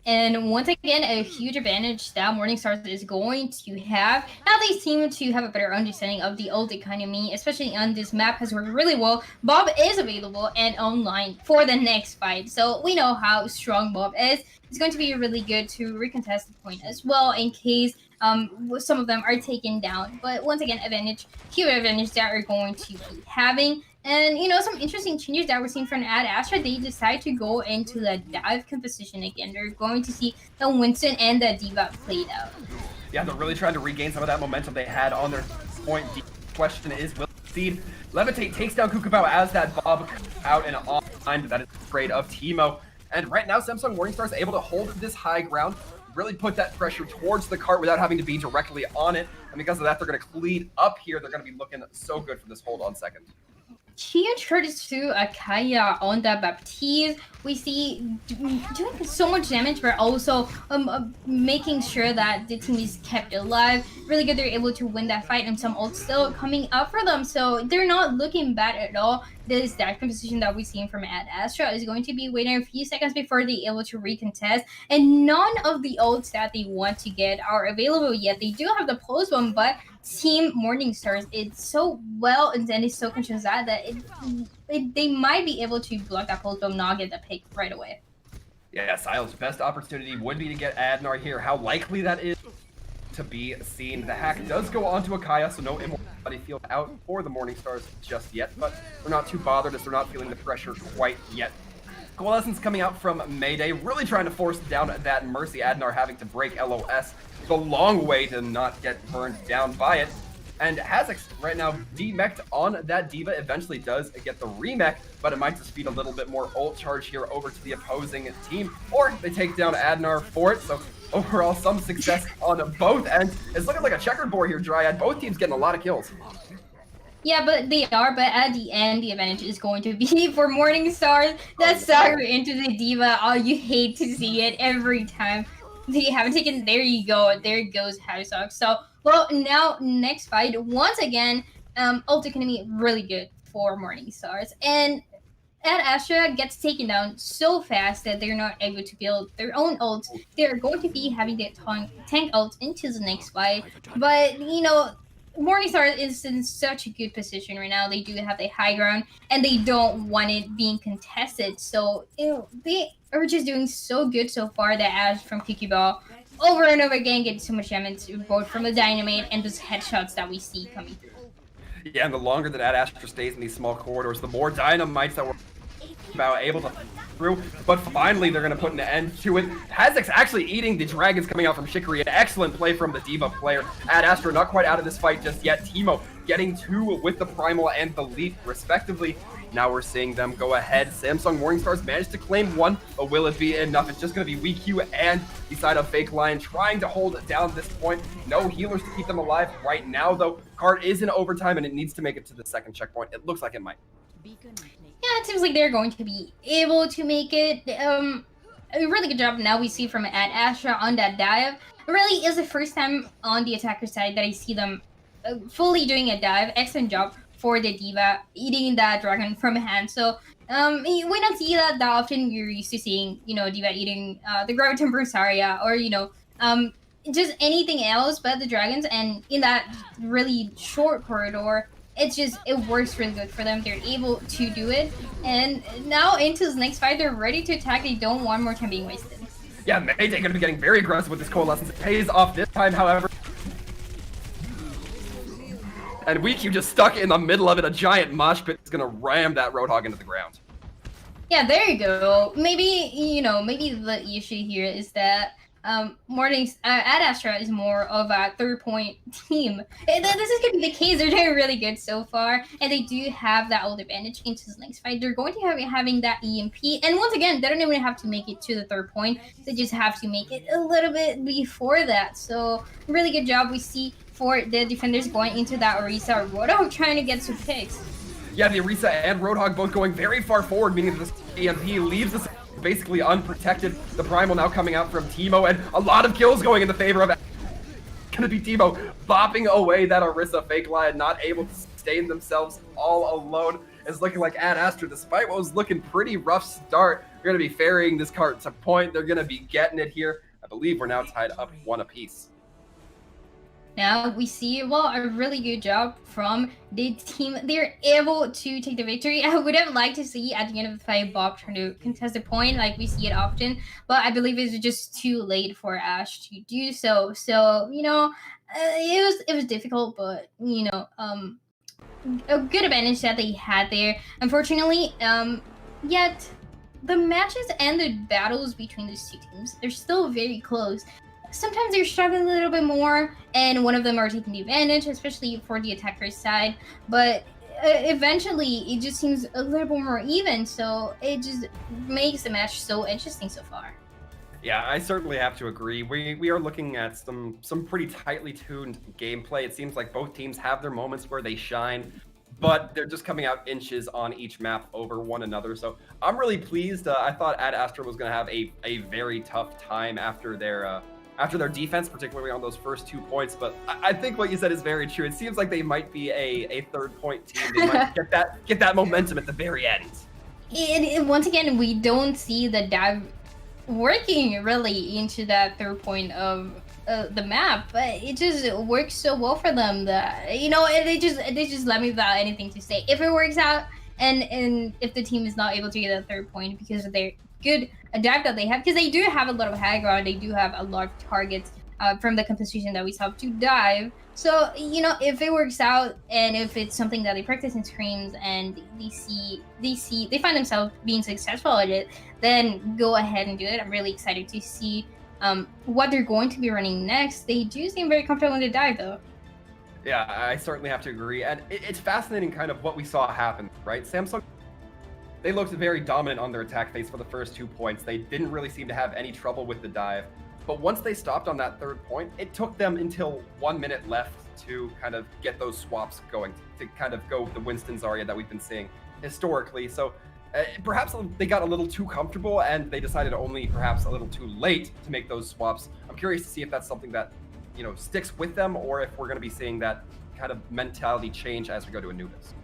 And once again, a huge advantage that Morningstar is going to have. Now they seem to have a better understanding of the ult economy, especially on this map has worked really well. Bob is available and online for the next fight. So we know how strong Bob is. It's going to be really good to recontest the point as well in case some of them are taken down. But once again, huge advantage that we're going to be having. And, you know, some interesting changes that we're seeing from Ad Astra, they decide to go into the dive composition again. They're going to see the Winston and the D.Va played out. Yeah, they're really trying to regain some of that momentum they had on their point. The question is, will Seed Levitate takes down Kukabao as that Bob out and online that is afraid of Teemo. And right now, Samsung Morningstar is able to hold this high ground, really put that pressure towards the cart without having to be directly on it. And because of that, they're going to lead up here. They're going to be looking so good for this hold on second. Huge credit to Akaya on the Baptiste. We see doing so much damage, but also making sure that the team is kept alive. Really good, they're able to win that fight, and some ults still coming up for them, so they're not looking bad at all. This dive composition that we've seen from Ad Astra is going to be waiting a few seconds before they're able to recontest, and none of the ults that they want to get are available yet. They do have the pulse one, but Team Morningstars, it's so well and then it's so conscious that they might be able to block that pulse bomb, not get the pick right away. Yeah, Sile's best opportunity would be to get Adnar here. How likely that is to be seen. The hack does go onto Akaya, so no Immortality Field out for the Morningstars just yet, but they're not too bothered as they're not feeling the pressure quite yet. Coalescence coming out from Mayday, really trying to force down that Mercy. Adnar having to break LOS the long way to not get burned down by it. And Hazix right now demeched on that D.Va, eventually does get the remech, but it might just feed a little bit more ult charge here over to the opposing team, or they take down Adnar for it. So overall, some success on both ends. It's looking like a checkerboard here, Dryad. Both teams getting a lot of kills. Yeah, but they are, but at the end, the advantage is going to be for Morningstar. That stagger into the D.Va, oh, you hate to see it every time. They haven't taken, there you go, there goes Hazix. So, well, now, next fight, once again, ult economy really good for Morningstars. And Ad Astra gets taken down so fast that they're not able to build their own ults. They're going to be having their tank ult into the next fight. But, you know, Morningstar is in such a good position right now. They do have the high ground, and they don't want it being contested. So, you know, they are just doing so good so far that Ash from Kukabao over and over again getting so much damage, both from the dynamite and those headshots that we see coming through. Yeah, and the longer that Ad Astra stays in these small corridors, the more dynamites that we're able to through, but finally they're going to put an end to it. Hazix actually eating the dragons coming out from Shikari. An excellent play from the D.Va player. Ad Astra not quite out of this fight just yet. Teemo getting two with the Primal and the Leaf respectively. Now we're seeing them go ahead. Samsung Morningstars managed to claim one, but will it be enough? It's just going to be WeQ and the side of Fake Lion trying to hold down this point. No healers to keep them alive right now, though. Card is in overtime, and it needs to make it to the second checkpoint. It looks like it might. Yeah, it seems like they're going to be able to make it. a really good job now we see from Ad Astra on that dive. Really is the first time on the attacker side that I see them fully doing a dive. Excellent job for the D.Va, eating that dragon from hand. So we don't see that often. You're used to seeing, you know, D.Va eating the Graviton Bersaria or, you know, just anything else but the dragons. And in that really short corridor, it works really good for them. They're able to do it. And now into this next fight, they're ready to attack. They don't want more time being wasted. Yeah, Mayday gonna be getting very aggressive with this Coalescence. It pays off this time, however. And WeQ just stuck in the middle of it. A giant mosh pit is gonna ram that Roadhog into the ground. Yeah, there you go. Maybe, you know, maybe the issue here is that Ad Astra is more of a 3-point team. This is going to be the case. They're doing really good so far, and they do have that old advantage into this next fight. They're going to have having that EMP, and once again, they don't even have to make it to the 3rd point. They just have to make it a little bit before that. So, really good job we see for the defenders going into that Orisa. Roadhog trying to get some picks. Yeah, the Orisa and Roadhog both going very far forward, meaning that this EMP leaves us basically unprotected. The Primal now coming out from Teemo, and a lot of kills going in the favor of gonna be Teemo bopping away that Orisa fake line, not able to sustain themselves all alone. It's looking like Ad Astra, despite what was looking pretty rough start, they're gonna be ferrying this cart to point. They're gonna be getting it here. I believe we're now tied up 1 apiece. Now we see, well, a really good job from the team. They're able to take the victory. I would have liked to see at the end of the fight Bob trying to contest the point like we see it often, but I believe it's just too late for Ash to do so. So, you know, it was difficult, but, you know, a good advantage that they had there. Unfortunately, yet the matches and the battles between these two teams, they're still very close. Sometimes they're struggling a little bit more, and one of them are taking the advantage, especially for the attacker's side. But eventually, it just seems a little bit more even, so it just makes the match so interesting so far. Yeah, I certainly have to agree. We are looking at some pretty tightly tuned gameplay. It seems like both teams have their moments where they shine, but they're just coming out inches on each map over one another. So I'm really pleased. I thought Ad Astra was going to have a very tough time after their defense, particularly on those first 2 points. But I think what you said is very true. It seems like they might be a 3rd-point team. They might get that momentum at the very end. And once again, we don't see the dive working really into that 3rd point of the map, but it just works so well for them that, you know, they just let me without anything to say. If it works out, and if the team is not able to get a 3rd point because of their good dive that they have, because they do have a lot of high ground, they do have a lot of targets from the composition that we saw to dive. So, you know, if it works out and if it's something that they practice in scrims and they find themselves being successful at it, then go ahead and do it. I'm really excited to see what they're going to be running next. They do seem very comfortable in the dive, though. Yeah, I certainly have to agree. And it's fascinating kind of what we saw happen, right? Samsung, they looked very dominant on their attack phase for the first 2 points. They didn't really seem to have any trouble with the dive. But once they stopped on that 3rd point, it took them until 1 minute left to kind of get those swaps going, to kind of go with the Winston Zarya that we've been seeing historically. So perhaps they got a little too comfortable and they decided only perhaps a little too late to make those swaps. I'm curious to see if that's something that, you know, sticks with them, or if we're going to be seeing that kind of mentality change as we go to Anubis.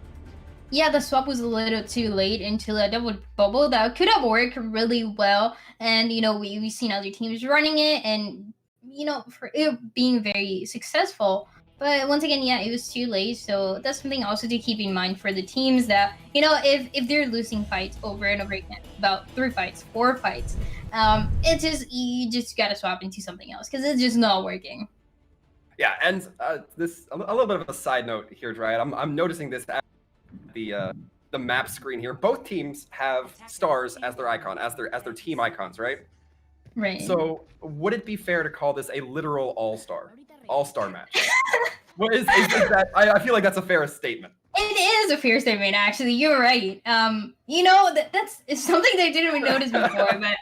Yeah, the swap was a little too late into a double bubble that could have worked really well. And, you know, we've seen other teams running it and, you know, for it being very successful. But once again, yeah, it was too late. So that's something also to keep in mind for the teams that, you know, if they're losing fights over and over again, about 3 fights, 4 fights, you just got to swap into something else because it's just not working. Yeah, and this a little bit of a side note here, Dryad. I'm noticing this at the map screen here. Both teams have stars as their icon, as their team icons, right? Right. So would it be fair to call this a literal all-star match? What is that? I feel like that's a fair statement. It is a fair statement, actually. You're right. You know, that's something that I didn't even notice before, but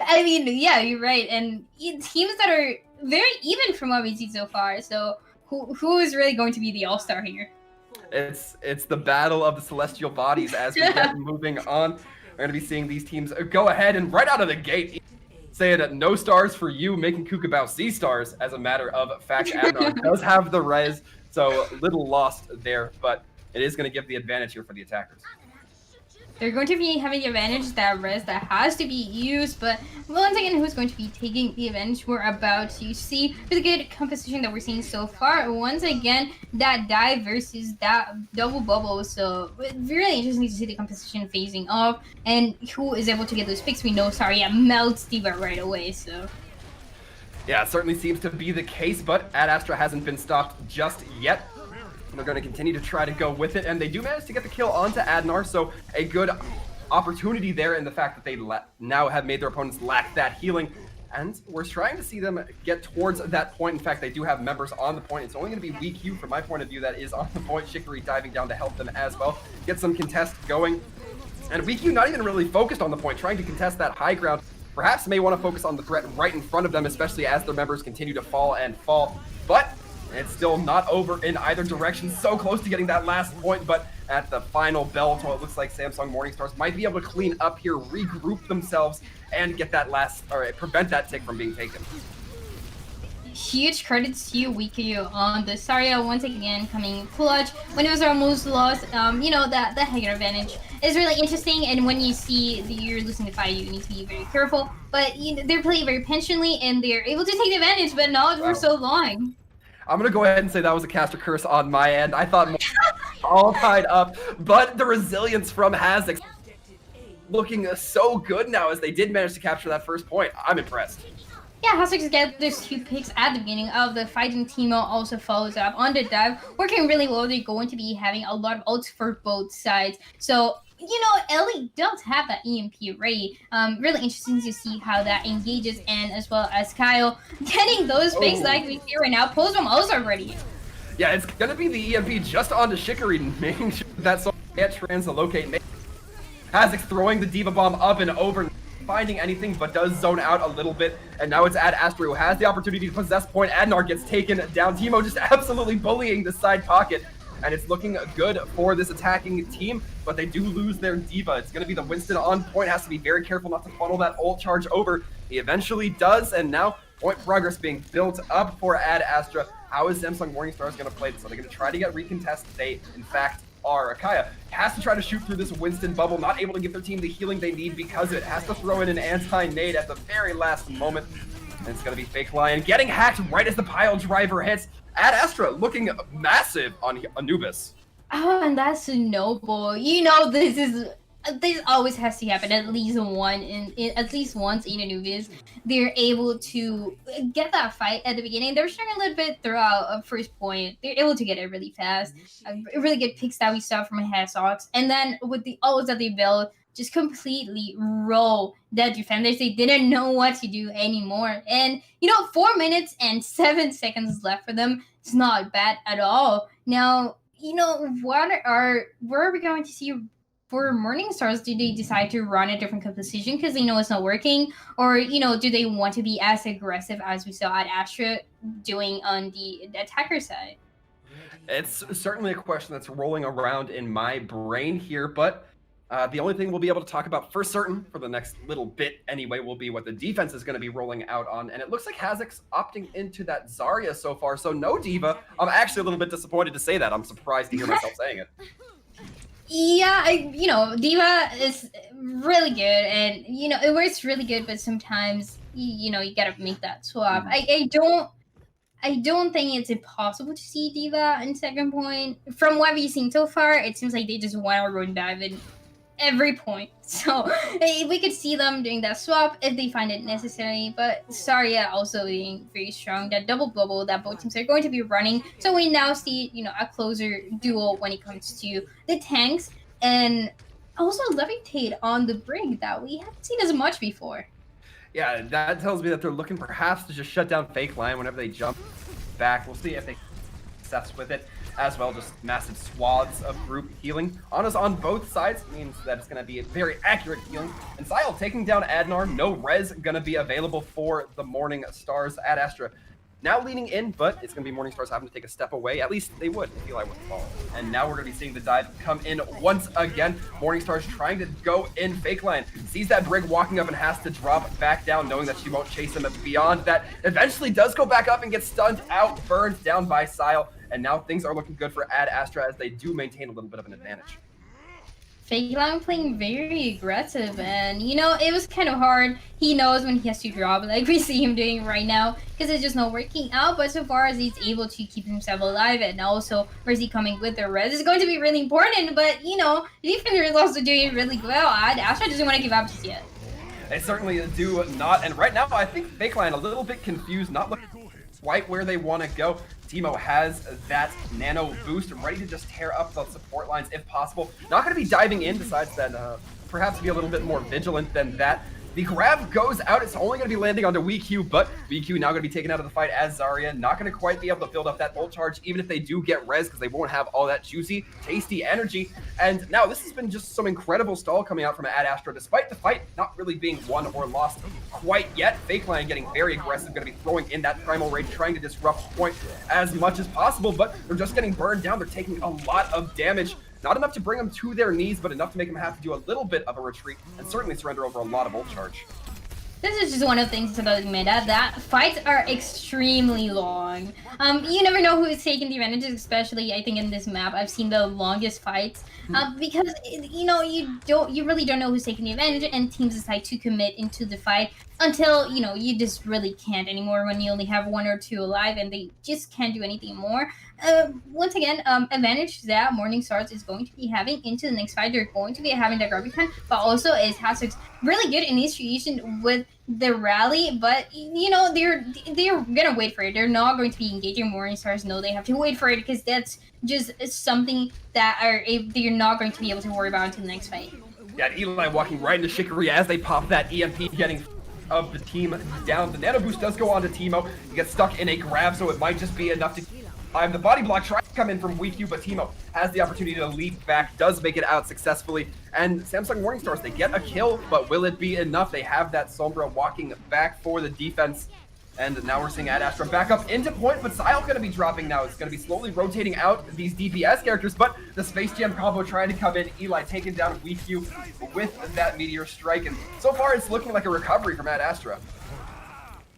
I mean, yeah, you're right. And teams that are very even from what we've seen so far. So who is really going to be the all-star here? It's the battle of the celestial bodies as we get moving on. We're going to be seeing these teams go ahead and right out of the gate saying no stars for you, making Kookabout C stars. As a matter of fact, Adnar does have the res, so little lost there, but it is going to give the advantage here for the attackers. They're going to be having the advantage, that res that has to be used, but once again, who's going to be taking the advantage we're about to see with the good composition that we're seeing so far. Once again, that dive versus that double bubble, so really interesting to see the composition phasing off, and who is able to get those picks. We know Saria melts D.Va right away, so... Yeah, it certainly seems to be the case, but Astra hasn't been stopped just yet. They're going to continue to try to go with it, and they do manage to get the kill onto Adnar, so a good opportunity there in the fact that they now have made their opponents lack that healing, and we're trying to see them get towards that point. In fact, they do have members on the point. It's only going to be WeQ from my point of view that is on the point. Shikari diving down to help them as well. Get some contest going, and WeQ not even really focused on the point, trying to contest that high ground. Perhaps may want to focus on the threat right in front of them, especially as their members continue to fall and fall, but it's still not over in either direction. So close to getting that last point, but at the final bell, so it looks like Samsung Morningstars might be able to clean up here, regroup themselves, and get that last, or prevent that tick from being taken. Huge credits to you, WeQ, on the Saria once again coming clutch when it was almost lost. You know, that Hager advantage is really interesting, and when you see that you're losing the fight, you need to be very careful. But you know, they're playing very patiently, and they're able to take the advantage, but not for so long. I'm going to go ahead and say that was a caster curse on my end. I thought all tied up, but the resilience from Hazix looking so good now as they did manage to capture that first point. I'm impressed. Yeah, Hazix get those 2 picks at the beginning of the fight, and Timo also follows up on the dive, working really well. They're going to be having a lot of ults for both sides. So, you know, Ellie does have that EMP ready. Really interesting to see how that engages, and as well as Kyle getting those picks like we see right now. Postbomb also ready. Yeah, it's going to be the EMP just onto Shikari, making sure that someone can't translocate. Hazix throwing the D.Va bomb up and over, finding anything, but does zone out a little bit, and now it's Astra who has the opportunity to possess point. Adnar gets taken down. Timo just absolutely bullying the side pocket, and it's looking good for this attacking team, but they do lose their D.Va. It's going to be the Winston on point, has to be very careful not to funnel that ult charge over. He eventually does, and now point progress being built up for Astra. How is Samsung Morningstars going to play this? Are they going to try to get recontest? They, in fact, are. Akaya has to try to shoot through this Winston bubble, not able to give their team the healing they need because of it. Has to throw in an anti-nade at the very last moment. And it's going to be Fake Lion getting hacked right as the pile driver hits. Astra looking massive on Anubis. Oh, and that's noble. You know, this always has to happen at least once in Anubis. They're able to get that fight at the beginning. They were struggling a little bit throughout first point. They're able to get it really fast. Really good picks that we saw from Hazox. And then with the ults that they built, just completely roll the defenders. They didn't know what to do anymore. And, you know, 4 minutes and 7 seconds left for them. It's not bad at all. Now, you know, where are we going to see for Morningstars? Do they decide to run a different composition because they know it's not working? Or, you know, do they want to be as aggressive as we saw at Astra doing on the attacker side? It's certainly a question that's rolling around in my brain here, but the only thing we'll be able to talk about for certain for the next little bit anyway will be what the defense is going to be rolling out on. And it looks like Hazix opting into that Zarya so far, so no D.Va. I'm actually a little bit disappointed to say that. I'm surprised to hear myself saying it. Yeah, you know, D.Va is really good, and, you know, it works really good, but sometimes, you know, you gotta make that swap. I don't think it's impossible to see D.Va in second point. From what we've seen so far, it seems like they just want to run dive in every point. So we could see them doing that swap if they find it necessary. But Zarya also being very strong. That double bubble that both teams are going to be running. So we now see, you know, a closer duel when it comes to the tanks. And also Levitate on the brink that we haven't seen as much before. Yeah, that tells me that they're looking perhaps to just shut down Fake Lion whenever they jump back. We'll see if they success with it as well. Just massive swaths of group healing on both sides means that it's going to be a very accurate healing. And Sile taking down Adnar, no res going to be available for the Morning Stars at Astra. now leaning in, but it's going to be Morningstars having to take a step away. At least they would if Eli wouldn't fall. And now we're going to be seeing the dive come in once again. Morningstars trying to go in fake line. Sees that Brig walking up and has to drop back down, knowing that she won't chase him beyond that. Eventually does go back up and gets stunned out, burned down by Sile. And now things are looking good for Ad Astra as they do maintain a little bit of an advantage. Fake line playing very aggressive, and you know, it was kind of hard. He knows when he has to drop, like we see him doing right now, because it's just not working out. But so far as he's able to keep himself alive, and also where's he coming with the res is going to be really important. But you know, the defender is also doing really well. Astra doesn't want to give up just yet. They certainly do not, and right now I think Fake Line a little bit confused, not looking quite where they want to go. Teemo has that nano boost ready to just tear up the support lines if possible. Not going to be diving in, besides that perhaps be a little bit more vigilant than that. The grab goes out. It's only going to be landing onto WeQ, but WeQ now going to be taken out of the fight as Zarya. Not going to quite be able to build up that ult charge, even if they do get res, because they won't have all that juicy, tasty energy. And now this has been just some incredible stall coming out from Ad Astra, despite the fight not really being won or lost quite yet. Fake Line getting very aggressive, going to be throwing in that Primal Rage, trying to disrupt point as much as possible, but they're just getting burned down. They're taking a lot of damage. Not enough to bring them to their knees, but enough to make them have to do a little bit of a retreat and certainly surrender over a lot of ult charge. This is just one of the things about meta, that fights are extremely long. You never know who is taking the advantages, especially I think in this map. I've seen the longest fights because you know, you really don't know who's taking the advantage, and teams decide to commit into the fight until you know you just really can't anymore when you only have one or two alive and they just can't do anything more. Once again, advantage that Morningstars is going to be having into the next fight. They're going to be having the Graviton, but also is Hazard's really good initiation with the rally, but you know they're gonna wait for it. They're not going to be engaging Morningstars. No, they have to wait for it because that's just something that they're not going to be able to worry about until the next fight. Yeah, Eli walking right into Shikari as they pop that EMP, getting of the team down. The nano boost does go on to Teemo. He gets stuck in a grab, so it might just be enough to the body block trying to come in from WeQ, but Teemo has the opportunity to leap back, does make it out successfully. And Samsung Morningstars, they get a kill, but will it be enough? They have that Sombra walking back for the defense. And now we're seeing Ad Astra back up into point, but Sile's going to be dropping now. It's going to be slowly rotating out these DPS characters, but the Space Jam combo trying to come in. Eli taking down WeQ with that Meteor Strike, and so far it's looking like a recovery from Ad Astra.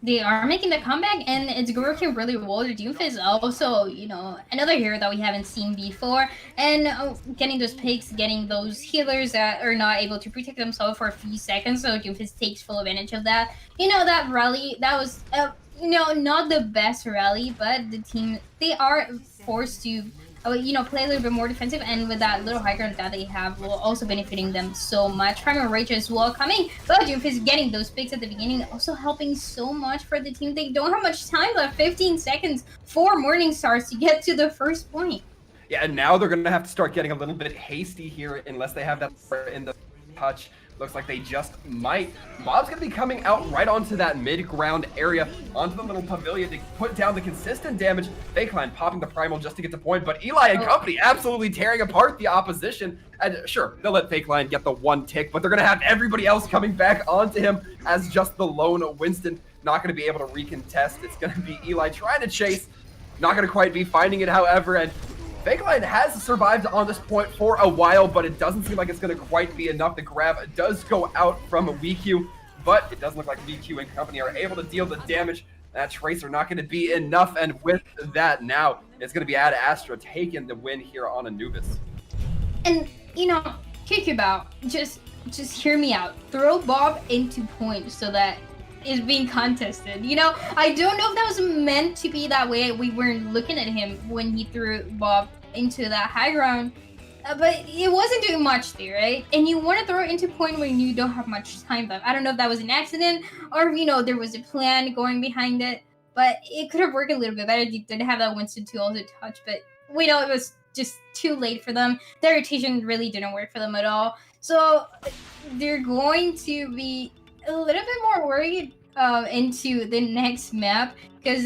They are making the comeback, and it's working really well. The Doomfist is also, you know, another hero that we haven't seen before, and getting those picks, getting those healers that are not able to protect themselves for a few seconds, so Doomfist takes full advantage of that. You know, that rally, that was, you know, not the best rally, but the team, they are forced to you know, play a little bit more defensive, and with that little high ground that they have will also benefiting them so much. Primal Rage as well coming, but Doomfist getting those picks at the beginning also helping so much for the team. They don't have much time left, 15 seconds for Morningstars to get to the first point. Yeah, and now they're going to have to start getting a little bit hasty here unless they have that in the touch. Looks like they just might. Bob's going to be coming out right onto that mid-ground area, onto the little pavilion to put down the consistent damage. Fake Line popping the Primal just to get the point, but Eli and company absolutely tearing apart the opposition. And sure, they'll let Fake Line get the one tick, but they're going to have everybody else coming back onto him as just the lone Winston. Not going to be able to recontest. It's going to be Eli trying to chase. Not going to quite be finding it, however, and Fake Line has survived on this point for a while, but it doesn't seem like it's going to quite be enough. The grab does go out from WeQ, but it doesn't look like WeQ and company are able to deal the damage. That Tracer not going to be enough, and with that now, it's going to be Ad Astra taking the win here on Anubis. And, you know, Kikubao, just hear me out. Throw Bob into point so that is being contested. You know, I don't know if that was meant to be that way. We weren't looking at him when he threw Bob into that high ground, but it wasn't doing much there, right? And you want to throw it into point when you don't have much time left. I don't know if that was an accident or, you know, there was a plan going behind it, but it could have worked a little bit better. They did have that Winston to also touch, but we know it was just too late for them. Their rotation really didn't work for them at all. So they're going to be a little bit more worried into the next map because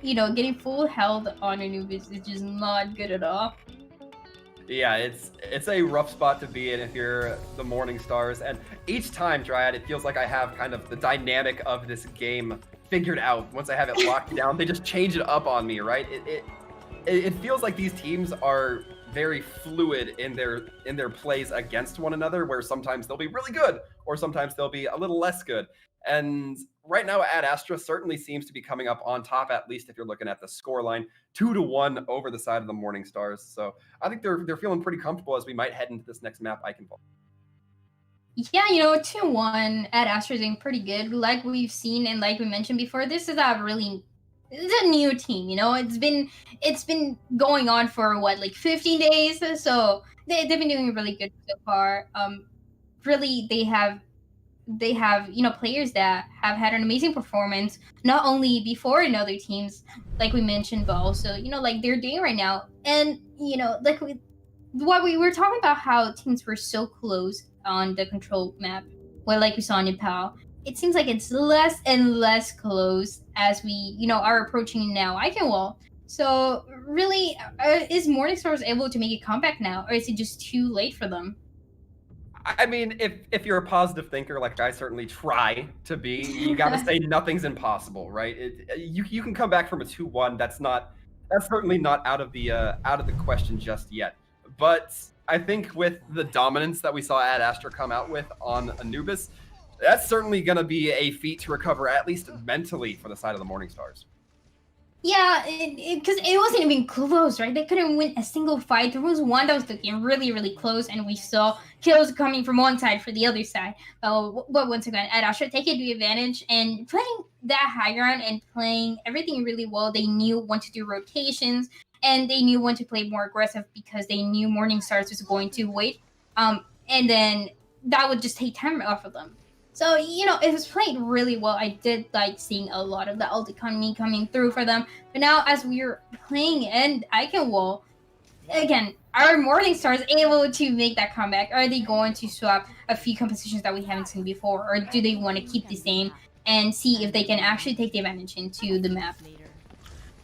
you know, getting full health on Anubis is just not good at all. Yeah, it's a rough spot to be in if you're the Morningstars, and each time, Dryad, it feels like I have kind of the dynamic of this game figured out, once I have it locked down, they just change it up on me, right? It feels like these teams are very fluid in their plays against one another, where sometimes they'll be really good or sometimes they'll be a little less good. And right now, Ad Astra certainly seems to be coming up on top, at least if you're looking at the score line, 2-1 over the side of the Morning Stars. So I think they're feeling pretty comfortable as we might head into this next map, Eichenwald. Yeah, 2-1 at Astra doing pretty good. Like we've seen and like we mentioned before, this is it's a new team. It's been going on for what, like 15 days. So they've been doing really good so far. Really, they have players that have had an amazing performance, not only before in other teams, like we mentioned, but also like they're doing right now. And like what we were talking about, how teams were so close on the control map, well, like we saw in Nepal, it seems like it's less and less close as we are approaching now Eichenwald. So really, is Morningstars able to make a comeback now, or is it just too late for them? I mean, if you're a positive thinker, like I certainly try to be, you got to say nothing's impossible, right? You can come back from a 2-1. That's certainly not out of the question just yet. But I think with the dominance that we saw Ad Astra come out with on Anubis, that's certainly going to be a feat to recover, at least mentally, for the side of the Morning Stars. Yeah, because it wasn't even close, right? They couldn't win a single fight. There was one that was looking really, really close, and we saw kills coming from one side for the other side. But once again, Ad Astra taking the advantage and playing that high ground and playing everything really well. They knew when to do rotations, and they knew when to play more aggressive because they knew Morning Stars was going to wait. And then that would just take time off of them. So, it was played really well. I did like seeing a lot of the ult economy coming through for them. But now, as we're playing in Eichenwald, again, are Morning Stars able to make that comeback? Are they going to swap a few compositions that we haven't seen before? Or do they want to keep the same and see if they can actually take the advantage into the map?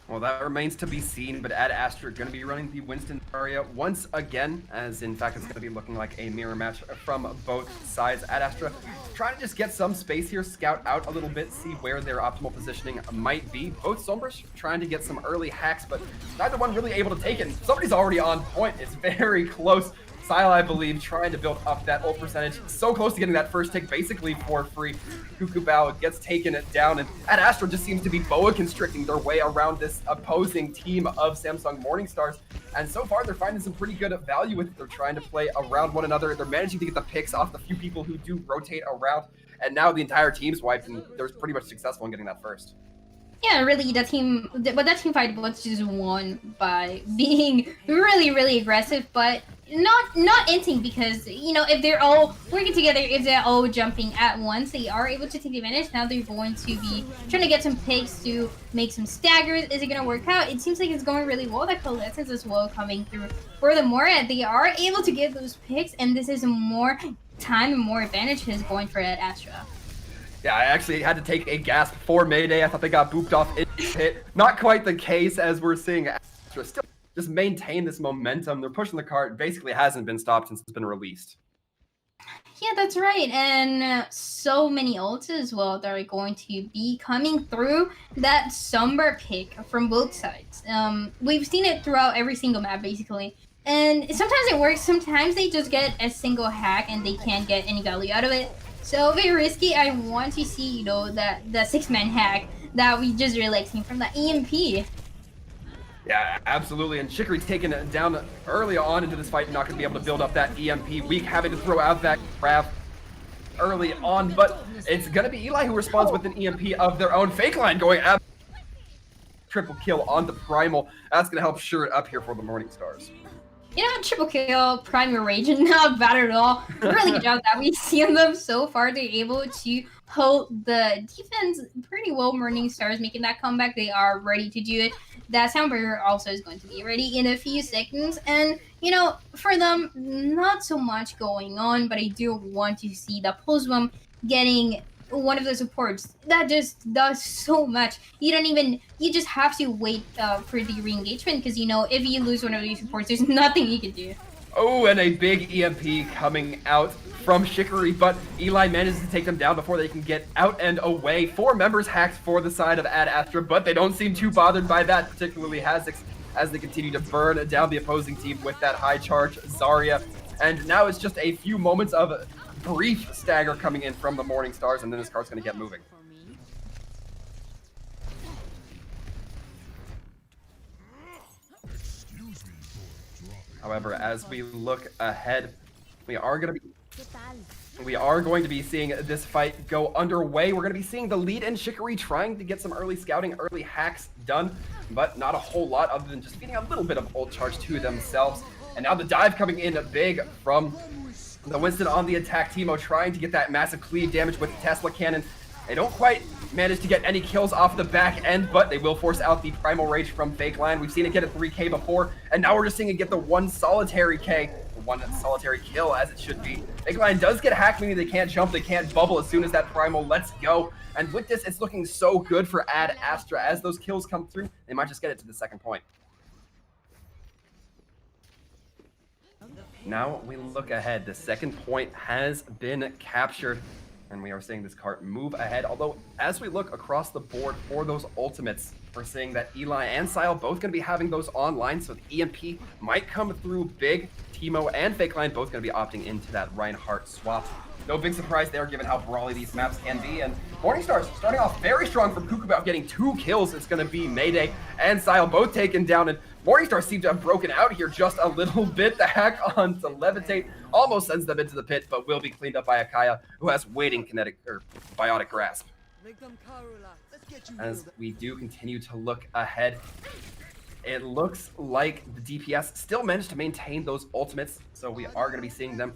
Well, that remains to be seen, but Ad Astra going to be running the Winston area once again, as in fact it's going to be looking like a mirror match from both sides. Ad Astra trying to just get some space here, scout out a little bit, see where their optimal positioning might be. Both Sombras trying to get some early hacks, but neither one really able to take it. Somebody's already on point. It's very close. Sile, I believe, trying to build up that ult percentage. So close to getting that first take basically for free. Cuckoo Bao gets taken down, and Ad Astra just seems to be boa constricting their way around this opposing team of Samsung Morning Stars. And so far, they're finding some pretty good value with it. They're trying to play around one another. They're managing to get the picks off the few people who do rotate around. And now the entire team's wiped, and they're pretty much successful in getting that first. Yeah, really, that team fight was just won by being really, really aggressive, but not inting, because if they're all working together, if they're all jumping at once, they are able to take advantage. Now they're going to be trying to get some picks to make some staggers. Is it going to work out? It seems like it's going really well. That Coalescence as well coming through. Furthermore, they are able to get those picks, and this is more time and more advantages going for Ad Astra. Yeah, I actually had to take a gasp for Mayday. I thought they got booped off in hit. Not quite the case, as we're seeing Astra still just maintain this momentum. They're pushing the cart. Basically hasn't been stopped since it's been released. Yeah, that's right. And so many ults as well that are going to be coming through that Sombra pick from both sides. We've seen it throughout every single map, basically. And sometimes it works. Sometimes they just get a single hack and they can't get any value out of it. So very risky. I want to see, that the 6-man hack that we just really seen from the EMP. Yeah, absolutely. And Chicory taken it down early on into this fight, not going to be able to build up that EMP. Weak having to throw out that grab early on, but it's going to be Eli who responds with an EMP of their own. Fake line going up. Triple kill on the Primal. That's going to help sure it up here for the Morning Stars. Triple kill, Primal Rage, not bad at all. Really good job that we've seen them so far. They're able to hold the defense pretty well. Morning Stars making that comeback. They are ready to do it. That Soundburger also is going to be ready in a few seconds. And, for them, not so much going on, but I do want to see the Pulsebomb getting one of the supports. That just does so much. You just have to wait for the re-engagement, because if you lose one of these supports, there's nothing you can do. Oh, and a big EMP coming out from Chicory, but Eli manages to take them down before they can get out and away. 4 members hacked for the side of Ad Astra, but they don't seem too bothered by that, particularly Hazix, as they continue to burn down the opposing team with that high charge Zarya. And now it's just a few moments of brief stagger coming in from the Morning Stars, and then this card's going to get moving. However, as we look ahead, we are going to be seeing this fight go underway. We're going to be seeing the lead and Chicory trying to get some early scouting, early hacks done, but not a whole lot other than just feeding a little bit of ult charge to themselves. And now the dive coming in big from the Winston on the attack. Teemo trying to get that massive cleave damage with the Tesla cannon. They don't quite manage to get any kills off the back end, but they will force out the Primal Rage from Fake Line. We've seen it get a 3K before, and now we're just seeing it get the one solitary kill as it should be. Fake Line does get hacked, meaning they can't jump, they can't bubble as soon as that Primal lets go. And with this, it's looking so good for Ad Astra. As those kills come through, they might just get it to the second point. Now we look ahead. The second point has been captured, and we are seeing this cart move ahead. Although, as we look across the board for those ultimates, we're seeing that Eli and Sile both going to be having those online, so the EMP might come through big. Teemo and Fake Line both going to be opting into that Reinhardt swap. No big surprise there, given how brawly these maps can be. And Morningstar's starting off very strong from Kukubao, getting 2 kills. It's going to be Mayday and Sile both taken down, and Morningstar seemed to have broken out here just a little bit. The hack on to Levitate almost sends them into the pit, but will be cleaned up by Akaya, who has waiting kinetic or biotic grasp. As we do continue to look ahead, it looks like the DPS still managed to maintain those ultimates, so we are going to be seeing them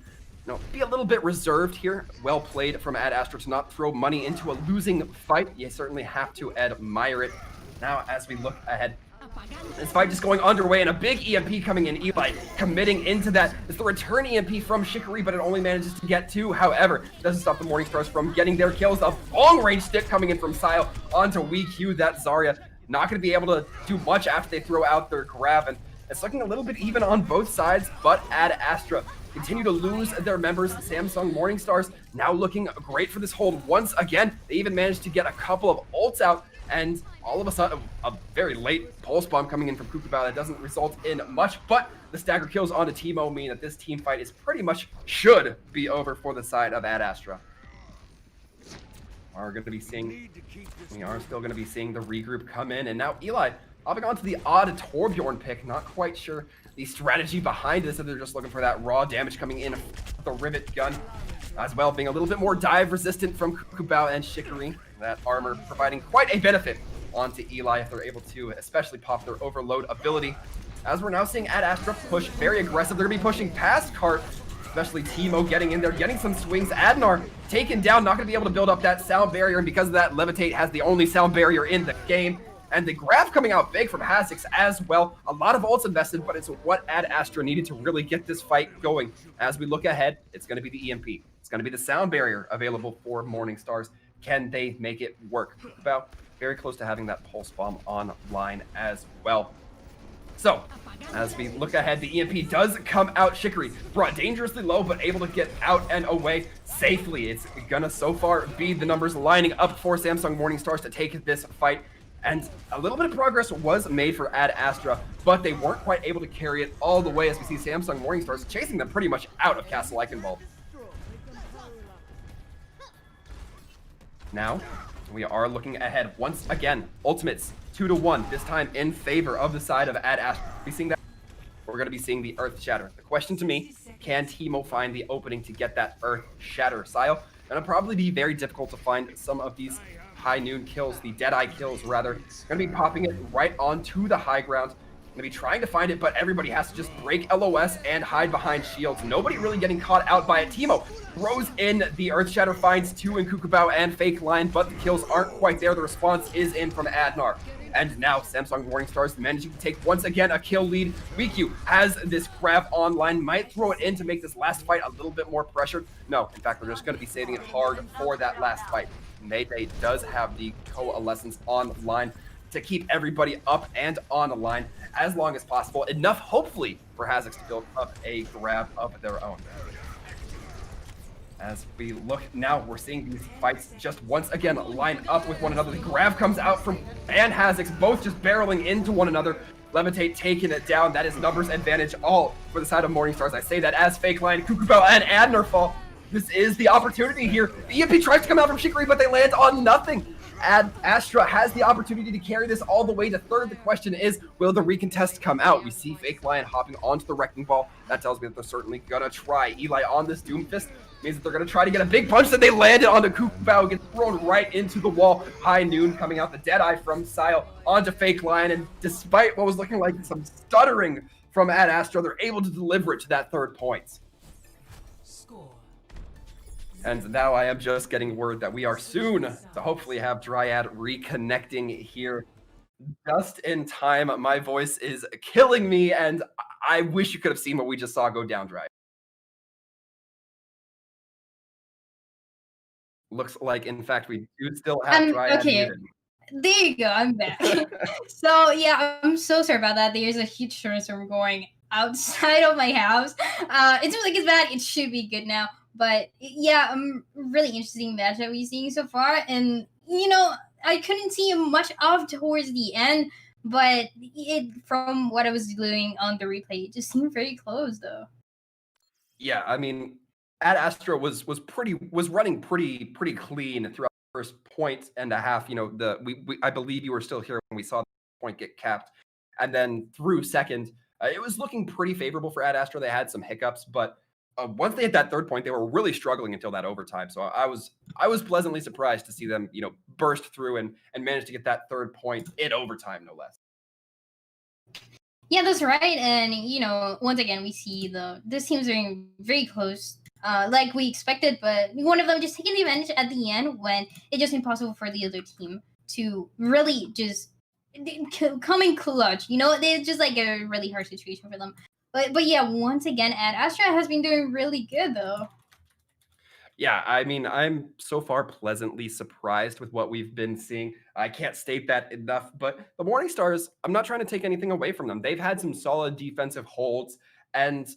be a little bit reserved here. Well played from Ad Astra to not throw money into a losing fight. You certainly have to admire it. Now, as we look ahead, this fight just going underway, and a big EMP coming in. Eli committing into that. It's the return EMP from Chicory, but it only manages to get 2. However, doesn't stop the Morningstars from getting their kills. A long-range stick coming in from Sile onto WeQ. That Zarya not going to be able to do much after they throw out their grab, and it's looking a little bit even on both sides, but Ad Astra continue to lose their members. Samsung Morningstars now looking great for this hold once again. They even managed to get a couple of ults out, and all of a sudden, a very late pulse bomb coming in from Kukubao that doesn't result in much, but the stagger kills onto Teemo mean that this team fight is pretty much should be over for the side of Ad Astra. We are still going to be seeing the regroup come in, and now Eli hopping onto the odd Torbjorn pick. Not quite sure the strategy behind this, if they're just looking for that raw damage coming in with the rivet gun, as well being a little bit more dive resistant from Kukubao and Chicory. That armor providing quite a benefit onto Eli if they're able to especially pop their overload ability. As we're now seeing Ad Astra push very aggressive. They're going to be pushing past Cart, especially Teemo getting in there, getting some swings. Adnar taken down, not going to be able to build up that sound barrier, and because of that, Levitate has the only sound barrier in the game. And the grab coming out big from Hazix as well. A lot of ults invested, but it's what Ad Astra needed to really get this fight going. As we look ahead, it's going to be the EMP. It's going to be the sound barrier available for Morningstars. Can they make it work? About very close to having that pulse bomb online as well. So, as we look ahead, the EMP does come out. Chicory brought dangerously low, but able to get out and away safely. It's gonna so far be the numbers lining up for Samsung Morningstars to take this fight. And a little bit of progress was made for Ad Astra, but they weren't quite able to carry it all the way, as we see Samsung Morningstars chasing them pretty much out of Castle Eichenwald. Now, we are looking ahead once again. Ultimates 2-1, this time in favor of the side of Ad Astra. We're going to be seeing the Earth Shatter. The question to me, can Teemo find the opening to get that Earth Shatter? Sile, it'll probably be very difficult to find some of these high noon kills, the Deadeye kills rather. Going to be popping it right onto the high ground. Going to be trying to find it, but everybody has to just break LOS and hide behind shields. Nobody really getting caught out by it. Teemo throws in the Earth Shatter, finds 2 in Kukubao and Fake Line, but the kills aren't quite there. The response is in from Adnar. And now Samsung Morningstars managing to take once again a kill lead. WeQ has this grab online, might throw it in to make this last fight a little bit more pressured. No, in fact, we're just going to be saving it hard for that last fight. Mayday does have the Coalescence online. to keep everybody up and on the line as long as possible. Enough, hopefully, for Hazix to build up a grab of their own. As we look now, we're seeing these fights just once again line up with one another. The grab comes out from and Hazix, both just barreling into one another. Levitate taking it down. That is numbers advantage all for the side of Morningstars. I say that as Fake Lion, Kukupao, and Adner fall. This is the opportunity here. The EMP tries to come out from Shikari, but they land on nothing. Astra has the opportunity to carry this all the way to third. The question is, will the recontest come out? We see Fake Lion hopping onto the Wrecking Ball. That tells me that they're certainly gonna try. Eli on this Doomfist means that they're gonna try to get a big punch that they landed onto Kukupao, gets thrown right into the wall. High Noon coming out the Deadeye from Sile onto Fake Lion, and despite what was looking like some stuttering from Astra, they're able to deliver it to that third point. And now I am just getting word that we are soon to hopefully have Dryad reconnecting here just in time. My voice is killing me, and I wish you could have seen what we just saw go down, Dryad. Looks like, in fact, we do still have Dryad muted. There you go, I'm back. So, yeah, I'm so sorry about that. There's a huge thunderstorm going outside of my house. It seems like it's bad. It should be good now. But yeah, really interesting match that we're seeing so far. And, you know, I couldn't see much of towards the end, but from what I was doing on the replay, it just seemed very close, though. Yeah, I mean, Astra was running pretty clean throughout the first point and a half. You know, I believe you were still here when we saw the point get capped, and then through second, it was looking pretty favorable for Astra. They had some hiccups, but once they hit that third point, they were really struggling until that overtime. So I was pleasantly surprised to see them, you know, burst through and manage to get that third point in overtime, no less. Yeah, that's right. And, you know, once again, we see this team's doing very close, like we expected, but one of them just taking the advantage at the end when it's just impossible for the other team to really just come in clutch. You know, it's just like a really hard situation for them. But yeah, once again, Astra has been doing really good, though. Yeah, I mean, I'm so far pleasantly surprised with what we've been seeing. I can't state that enough, but the Morningstars, I'm not trying to take anything away from them. They've had some solid defensive holds, and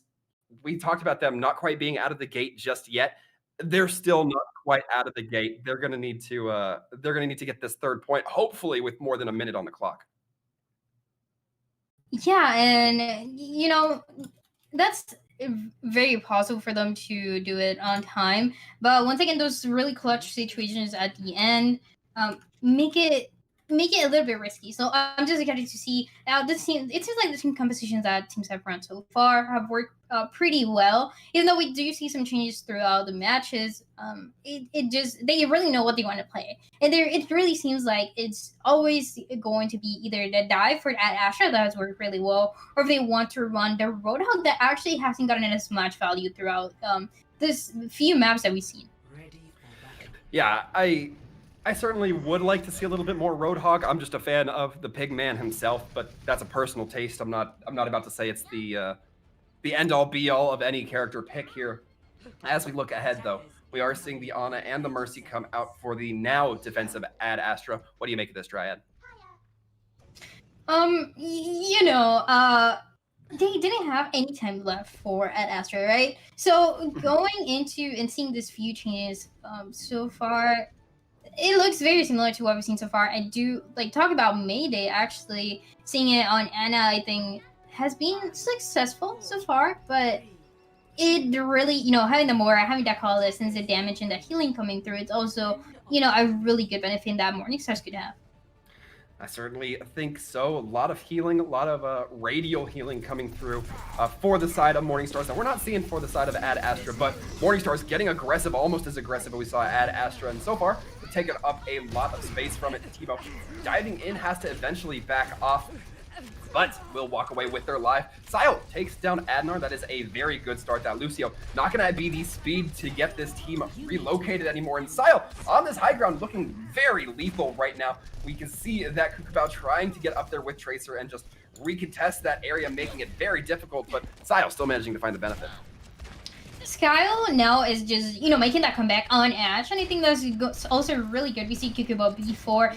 we talked about them not quite being out of the gate just yet. They're still not quite out of the gate. They're going to need to get this third point, hopefully with more than a minute on the clock. Yeah, and, you know, that's very possible for them to do it on time. But once again, those really clutch situations at the end make it a little bit risky. So I'm just excited to see this team. It seems like the team compositions that teams have run so far have worked pretty well. Even though we do see some changes throughout the matches, they really know what they want to play, and it really seems like it's always going to be either the dive for Astra that has worked really well, or if they want to run the Roadhog that actually hasn't gotten as much value throughout this few maps that we've seen. Yeah, I certainly would like to see a little bit more Roadhog. I'm just a fan of the Pigman himself, but that's a personal taste. I'm not about to say it's the end-all be-all of any character pick here. As we look ahead, though, we are seeing the Ana and the Mercy come out for the now defensive Astra. What do you make of this, Dryad? You know, they didn't have any time left for Astra, right? So going into and seeing this few changes so far, it looks very similar to what we've seen so far. I do talk about Mayday. Actually, seeing it on Ana, I think, has been successful so far, but it really, you know, having the Mora, having that call distance, the damage and the healing coming through, it's also, you know, a really good benefit that Morningstars could have. I certainly think so. A lot of healing, a lot of radial healing coming through for the side of Morningstars. Now, we're not seeing for the side of Astra, but Morningstars getting aggressive, almost as aggressive as we saw Astra, and so far, they've taken up a lot of space from it. Tebow diving in has to eventually back off, but will walk away with their life. Sile takes down Adnar. That is a very good start. That Lucio not going to be the speed to get this team relocated anymore. And Sile on this high ground looking very lethal right now. We can see that Kukupao trying to get up there with Tracer and just recontest that area, making it very difficult, but Sile still managing to find the benefit. Skyle now is just, making that comeback on Ash, and I think that's also really good. We see Kukubo before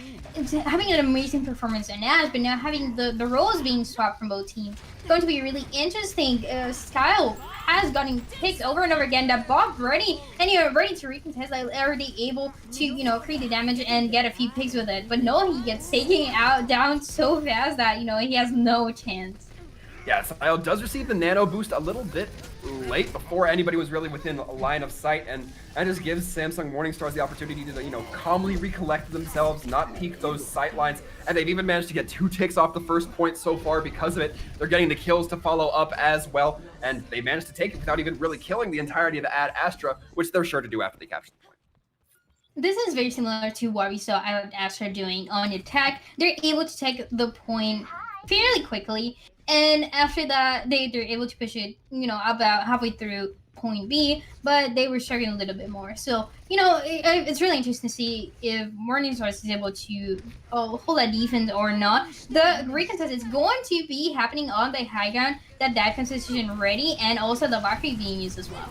having an amazing performance on Ash, but now having the roles being swapped from both teams. It's going to be really interesting. Skyle has gotten picked over and over again. That Bob ready, and ready to recontest, like already able to, create the damage and get a few picks with it. But no, he gets taken down so fast that, he has no chance. Yeah, Skyle does receive the nano boost a little bit late before anybody was really within a line of sight, and that just gives Samsung Morningstars the opportunity to, calmly recollect themselves, not peek those sight lines, and they've even managed to get 2 ticks off the first point so far because of it. They're getting the kills to follow up as well, and they managed to take it without even really killing the entirety of Ad Astra, which they're sure to do after they capture the point. This is very similar to what we saw Astra doing on attack. They're able to take the point fairly quickly, and after that, they're able to push it, about halfway through point B, but they were struggling a little bit more. So, it's really interesting to see if Morningstars is able to hold that defense or not. The recontest is going to be happening on the high ground, that contestation ready, and also the Valkyrie being used as well.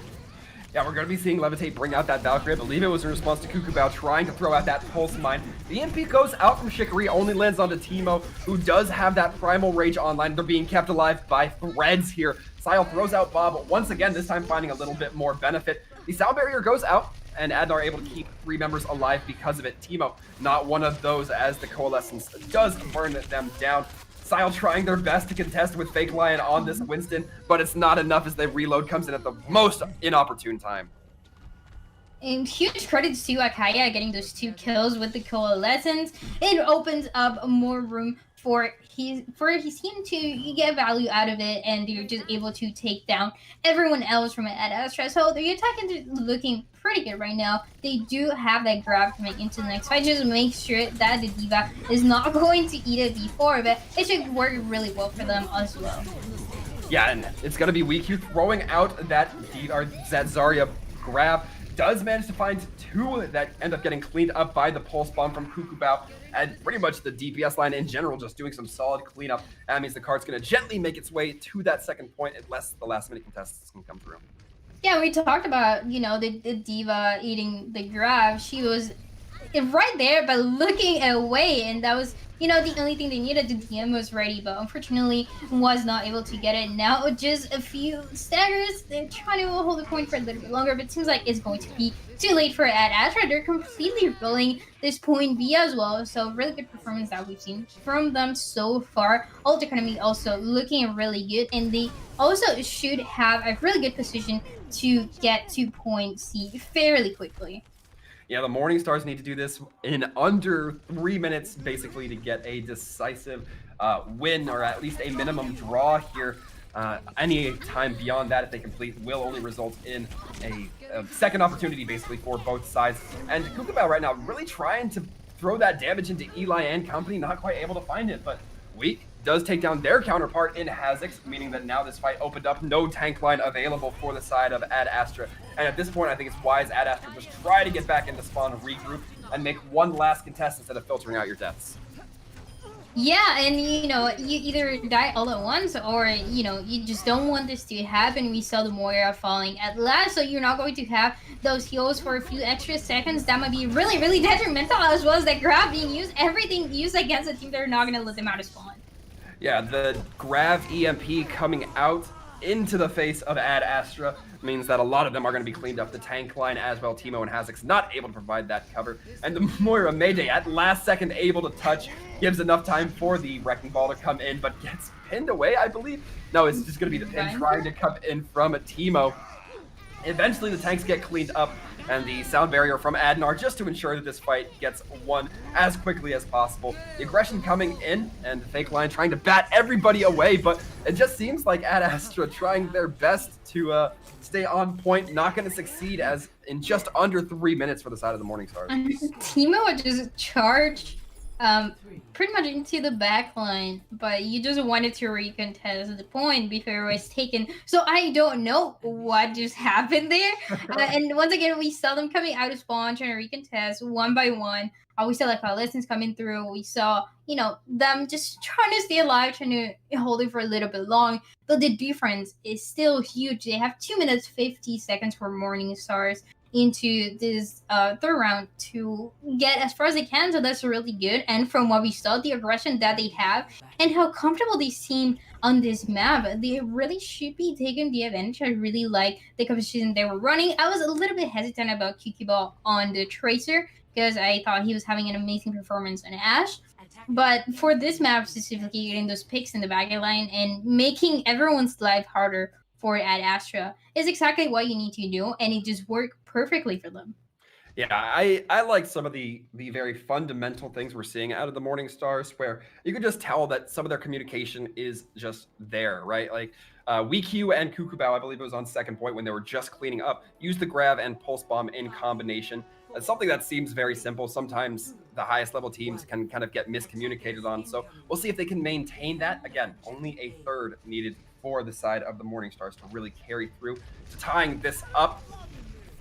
Yeah, we're going to be seeing Levitate bring out that Valkyrie. I believe it was in response to Kukubao trying to throw out that Pulse Mine. The EMP goes out from Shikari, only lands onto Teemo, who does have that Primal Rage online. They're being kept alive by threads here. Sile throws out Bob once again, this time finding a little bit more benefit. The sound barrier goes out, and Adnar are able to keep 3 members alive because of it. Teemo, not one of those, as the Coalescence does burn them down. Sile trying their best to contest with Fake Lion on this Winston, but it's not enough as the reload comes in at the most inopportune time. And huge credits to Akaya getting those 2 kills with the Coalescence. It opens up more room for his team to get value out of it, and they're just able to take down everyone else from Ad Astra. So the attack is looking pretty good right now. They do have that grab coming into the next fight. Just make sure that the D.Va is not going to eat it before, but it should work really well for them as well. Yeah, and it's going to be weak. Throwing out that Zarya grab. Does manage to find 2 that end up getting cleaned up by the Pulse Bomb from Kukubao, and pretty much the DPS line in general just doing some solid cleanup. That means the card's going to gently make its way to that second point unless the last minute contestants can come through. Yeah, we talked about, the D.Va eating the grab. She was right there, but looking away, and that was, the only thing they needed. The DM was ready, but unfortunately was not able to get it. Now just a few staggers. They're trying to hold the point for a little bit longer, but it seems like it's going to be too late for Ad Astra. They're completely rolling this point B as well, so really good performance that we've seen from them so far. Ult Economy also looking really good, and they also should have a really good position to get to point C fairly quickly. Yeah, the Morningstars need to do this in under 3 minutes, basically, to get a decisive win, or at least a minimum draw here. Any time beyond that, if they complete, will only result in a second opportunity, basically, for both sides. And Kukubao right now really trying to throw that damage into Eli and company, not quite able to find it, but Weak does take down their counterpart in Hazix, meaning that now this fight opened up, no tank line available for the side of Ad Astra. And at this point, I think it's wise Ad Astra just try to get back into spawn, regroup, and make one last contest instead of filtering out your deaths. Yeah, and you either die all at once, or you just don't want this to happen. We saw the Moira falling at last, so you're not going to have those heals for a few extra seconds. That might be really, really detrimental, as well as that grab being used. Everything used against a team, they're not going to let them out of spawn. Yeah, the Grav EMP coming out into the face of Ad Astra means that a lot of them are going to be cleaned up. The tank line as well, Teemo and Hazix not able to provide that cover. And the Moira Mayday at last second able to touch, gives enough time for the Wrecking Ball to come in, but gets pinned away, I believe. No, it's just going to be the pin trying to come in from Teemo. Eventually the tanks get cleaned up, and the sound barrier from Adnar just to ensure that this fight gets won as quickly as possible. The aggression coming in, and the Fake Line trying to bat everybody away, but it just seems like Ad Astra trying their best to stay on point, not going to succeed, as in just under 3 minutes for the side of the Morningstars. Teemo would just charge pretty much into the back line, but you just wanted to recontest the point before it was taken. So I don't know what just happened there. And once again, we saw them coming out of spawn, trying to recontest one by one. We saw like our lessons coming through. We saw, them just trying to stay alive, trying to hold it for a little bit long. But the difference is still huge. They have 2 minutes 50 seconds for Morning Stars into this third round to get as far as they can, so that's really good. And from what we saw, the aggression that they have and how comfortable they seem on this map, they really should be taking the advantage. I really like the competition they were running. I was a little bit hesitant about Kukiball on the Tracer because I thought he was having an amazing performance on Ash. But for this map specifically, getting those picks in the back line and making everyone's life harder for at Astra is exactly what you need to do, and it just worked perfectly for them. Yeah, I like some of the very fundamental things we're seeing out of the Morning Stars, where you can just tell that some of their communication is just there, right? Like WeQ and Kukubao, I believe it was on second point when they were just cleaning up, use the Grav and Pulse Bomb in combination. It's something that seems very simple. Sometimes the highest level teams can kind of get miscommunicated on. So we'll see if they can maintain that. Again, only a third needed for the side of the Morning Stars to really carry through to tying this up.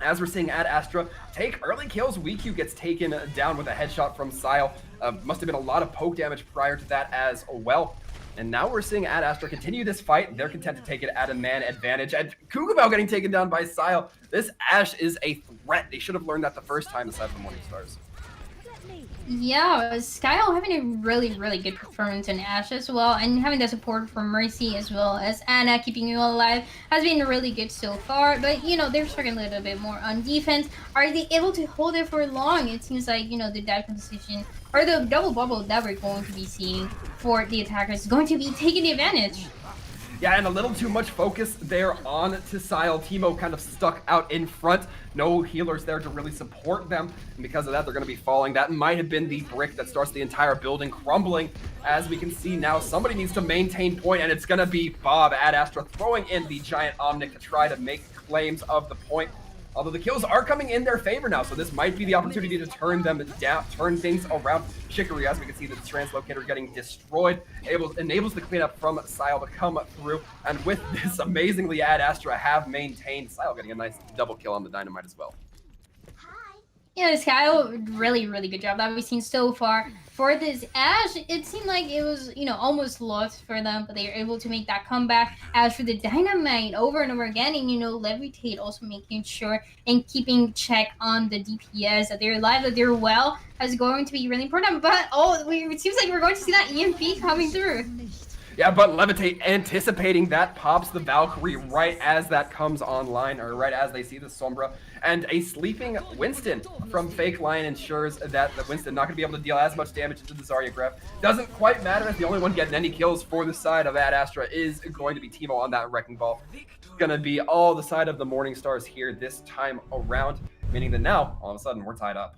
As we're seeing at Astra take early kills, WeQ gets taken down with a headshot from Sile. Must have been a lot of poke damage prior to that as well. And now we're seeing at Astra continue this fight. They're content to take it at a man advantage. And Kukubao getting taken down by Sile. This Ashe is a threat. They should have learned that the first time aside from Morning Stars. Yeah, Skyle having a really, really good performance in Ashe as well, and having the support from Mercy as well as Anna keeping you alive has been really good so far. But, they're struggling a little bit more on defense. Are they able to hold it for long? It seems like, the dive composition or the double bubble that we're going to be seeing for the attackers is going to be taking the advantage. Yeah, and a little too much focus there on to Sile. Teemo kind of stuck out in front. No healers there to really support them. And because of that, they're going to be falling. That might have been the brick that starts the entire building crumbling. As we can see now, somebody needs to maintain point, and it's going to be Bob at Astra throwing in the giant Omnic to try to make claims of the point. Although the kills are coming in their favor now, so this might be the opportunity to turn them down, turn things around. Chicory, as we can see, the translocator getting destroyed, enables the cleanup from Sile to come through. And with this, amazingly, Ad Astra have maintained. Sile getting a nice double kill on the Dynamite as well. Yeah, Skyle, really, really good job that we've seen so far. For this Ashe, it seemed like it was, almost lost for them, but they were able to make that comeback. As for the Dynamite, over and over again, and, Levitate also making sure and keeping check on the DPS, that they're alive, that they're well, is going to be really important. But, it seems like we're going to see that EMP coming through. Yeah, but Levitate anticipating that pops the Valkyrie right as that comes online, or right as they see the Sombra. And a sleeping Winston from Fake Lion ensures that the Winston not going to be able to deal as much damage into the Zarya Grab. Doesn't quite matter as the only one getting any kills for the side of Ad Astra is going to be Teemo on that Wrecking Ball. Going to be all the side of the Morning Stars here this time around, meaning that now, all of a sudden, we're tied up.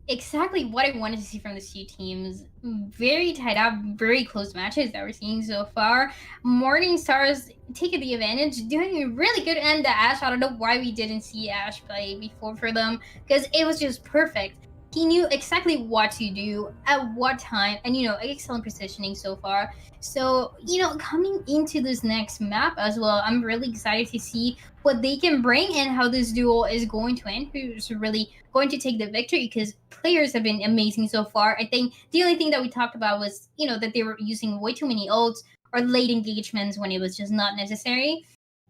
Exactly what I wanted to see from the two teams. Very tied up, very close matches that we're seeing so far. Morning Stars taking the advantage, doing really good. And the Ashe, I don't know why we didn't see Ashe play before for them, because it was just perfect. He knew exactly what to do at what time, and excellent positioning so far. So coming into this next map as well, I'm really excited to see what they can bring and how this duel is going to end, who's really going to take the victory, because players have been amazing so far. I think the only thing that we talked about was that they were using way too many ults or late engagements when it was just not necessary,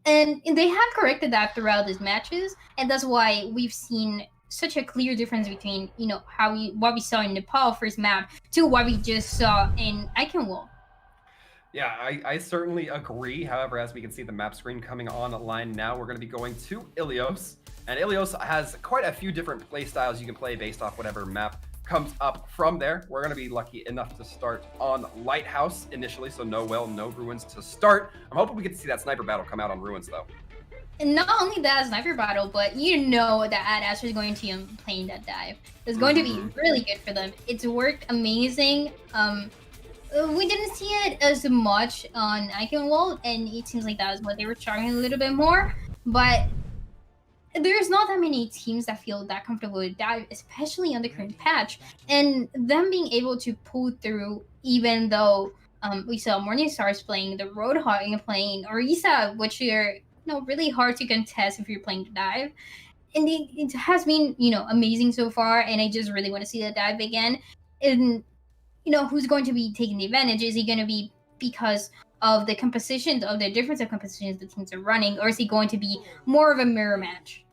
and they have corrected that throughout these matches, and that's why we've seen such a clear difference between what we saw in Nepal first map to what we just saw in Iconwall. Yeah, I certainly agree. However, as we can see the map screen coming online now, we're going to be going to Ilios. And Ilios has quite a few different play styles you can play based off whatever map comes up from there. We're going to be lucky enough to start on Lighthouse initially, so no well, no Ruins to start. I'm hoping we get to see that sniper battle come out on Ruins, though. And not only that sniper battle, but that Ad Astra is going to be playing that dive. It's going to be really good for them. It's worked amazing. We didn't see it as much on Iconwall, and it seems like that was what they were struggling a little bit more. But there's not that many teams that feel that comfortable with dive, especially on the current patch, and them being able to pull through, even though we saw Morningstars playing the Roadhog and playing Orisa, which are really hard to contest if you're playing the dive. And it has been amazing so far, and I just really want to see the dive again. And who's going to be taking the advantage? Is he going to be because of the composition, of the difference of compositions the teams are running, or is he going to be more of a mirror match?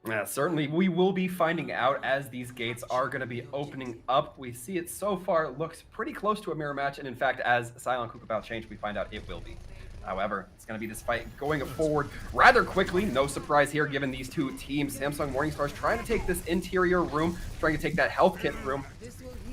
Yeah, certainly we will be finding out as these gates are going to be opening up. We see it so far looks pretty close to a mirror match, and in fact, as Silent Kukabao change, we find out it will be. However, it's going to be this fight going forward rather quickly. No surprise here, given these two teams. Samsung Morningstars trying to take this interior room, trying to take that health kit room.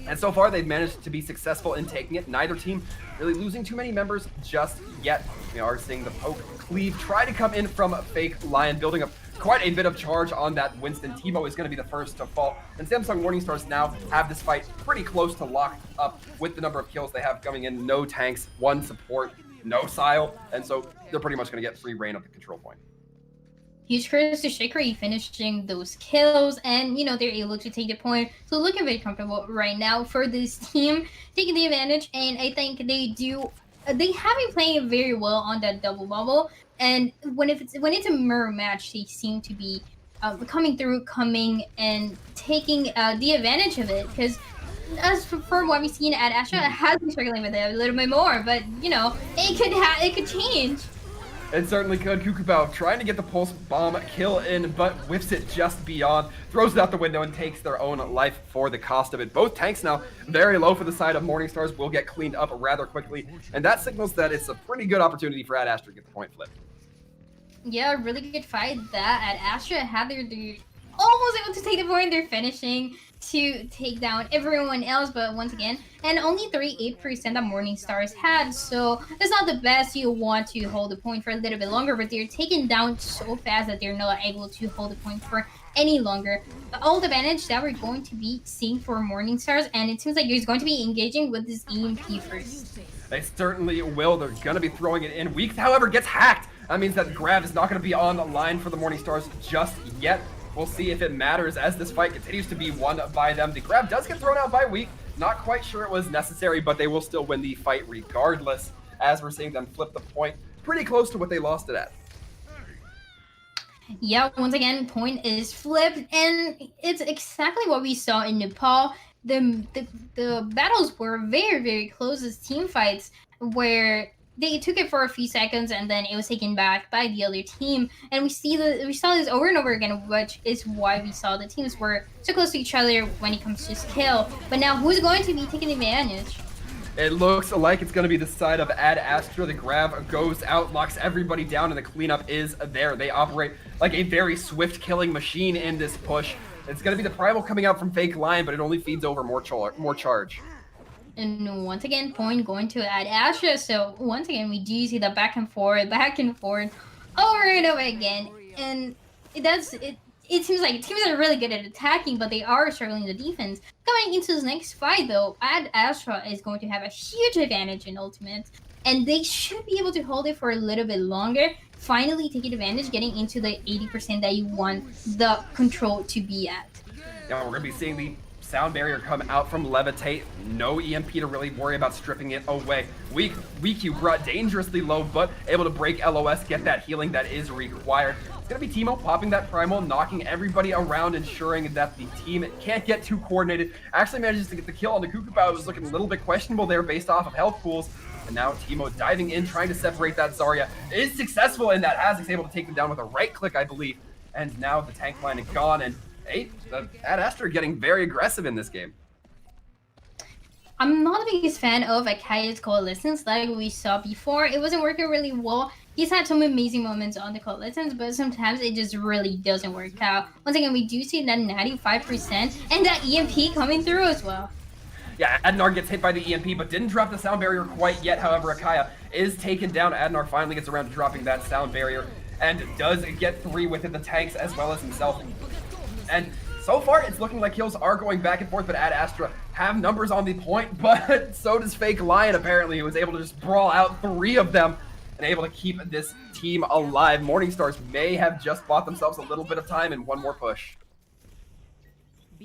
And so far, they've managed to be successful in taking it. Neither team really losing too many members just yet. We are seeing the poke cleave try to come in from Fake Lion, building up quite a bit of charge on that Winston. Teemo is going to be the first to fall. And Samsung Morningstars now have this fight pretty close to locked up with the number of kills they have coming in. No tanks, one support, no Sile. And so they're pretty much going to get free reign of the control point. Huge credits to Shikari finishing those kills, and they're able to take the point. So looking very comfortable right now for this team, taking the advantage, and I think they have been playing very well on that double bubble. And when it's a mirror match, they seem to be coming and taking the advantage of it. Because as for what we've seen at Astra, it has been struggling with it a little bit more, but it could change. It certainly could. Kukabao trying to get the pulse bomb kill in, but whiffs it just beyond, throws it out the window, and takes their own life for the cost of it. Both tanks now very low for the side of Morningstars, will get cleaned up rather quickly, and that signals that it's a pretty good opportunity for Astra to get the point flipped. Yeah, really good fight that at Astra had they're almost able to take the point. They're finishing to take down everyone else, but once again, and only 38% that Morningstars had, so that's not the best. You want to hold the point for a little bit longer, but they're taken down so fast that they're not able to hold the point for any longer. But all the advantage that we're going to be seeing for Morningstars, and it seems like he's going to be engaging with this EMP first. They certainly will. They're going to be throwing it in. Weak, however, gets hacked. That means that Grav is not going to be on the line for the Morningstars just yet. We'll see if it matters as this fight continues to be won by them. The grab does get thrown out by Weak. Not quite sure it was necessary, but they will still win the fight regardless, as we're seeing them flip the point pretty close to what they lost it at. Yeah, once again, point is flipped, and it's exactly what we saw in Nepal. The battles were very, very close as team fights, where they took it for a few seconds and then it was taken back by the other team, and we saw this over and over again, which is why we saw the teams were so close to each other when it comes to skill. But now who's going to be taking advantage? It looks like it's going to be the side of Ad Astra. The grab goes out, locks everybody down, and the cleanup is there. They operate like a very swift killing machine in this push. It's going to be the Primal coming out from Fake Lion, but it only feeds over more charge. And once again, point going to Ad Astra. So once again, we do see the back and forth, over and over again. And it seems like teams are really good at attacking, but they are struggling the defense. Coming into this next fight, though, Ad Astra is going to have a huge advantage in Ultimate, and they should be able to hold it for a little bit longer. Finally taking advantage, getting into the 80% that you want the control to be at. Yeah, we're going to be seeing the sound barrier come out from Levitate. No EMP to really worry about stripping it away. Weak you brought dangerously low, but able to break LOS, get that healing that is required. It's going to be Teemo popping that Primal, knocking everybody around, ensuring that the team can't get too coordinated. Actually manages to get the kill on the Kukabao. It was looking a little bit questionable there based off of health pools. And now Teemo diving in, trying to separate that Zarya. Is successful in that. Az is able to take them down with a right click, I believe. And now the tank line is gone, and Ad Astra getting very aggressive in this game. I'm not the biggest fan of Akaya's coalescence like we saw before. It wasn't working really well. He's had some amazing moments on the coalescence, but sometimes it just really doesn't work out. Once again, we do see that 95% and that EMP coming through as well. Yeah, Adnar gets hit by the EMP, but didn't drop the sound barrier quite yet. However, Akaya is taken down. Adnar finally gets around to dropping that sound barrier and does get 3 within the tanks as well as himself. And so far, it's looking like kills are going back and forth, but Ad Astra have numbers on the point, but so does Fake Lion, apparently, who was able to just brawl out 3 of them. and able to keep this team alive. Morningstars may have just bought themselves a little bit of time and one more push.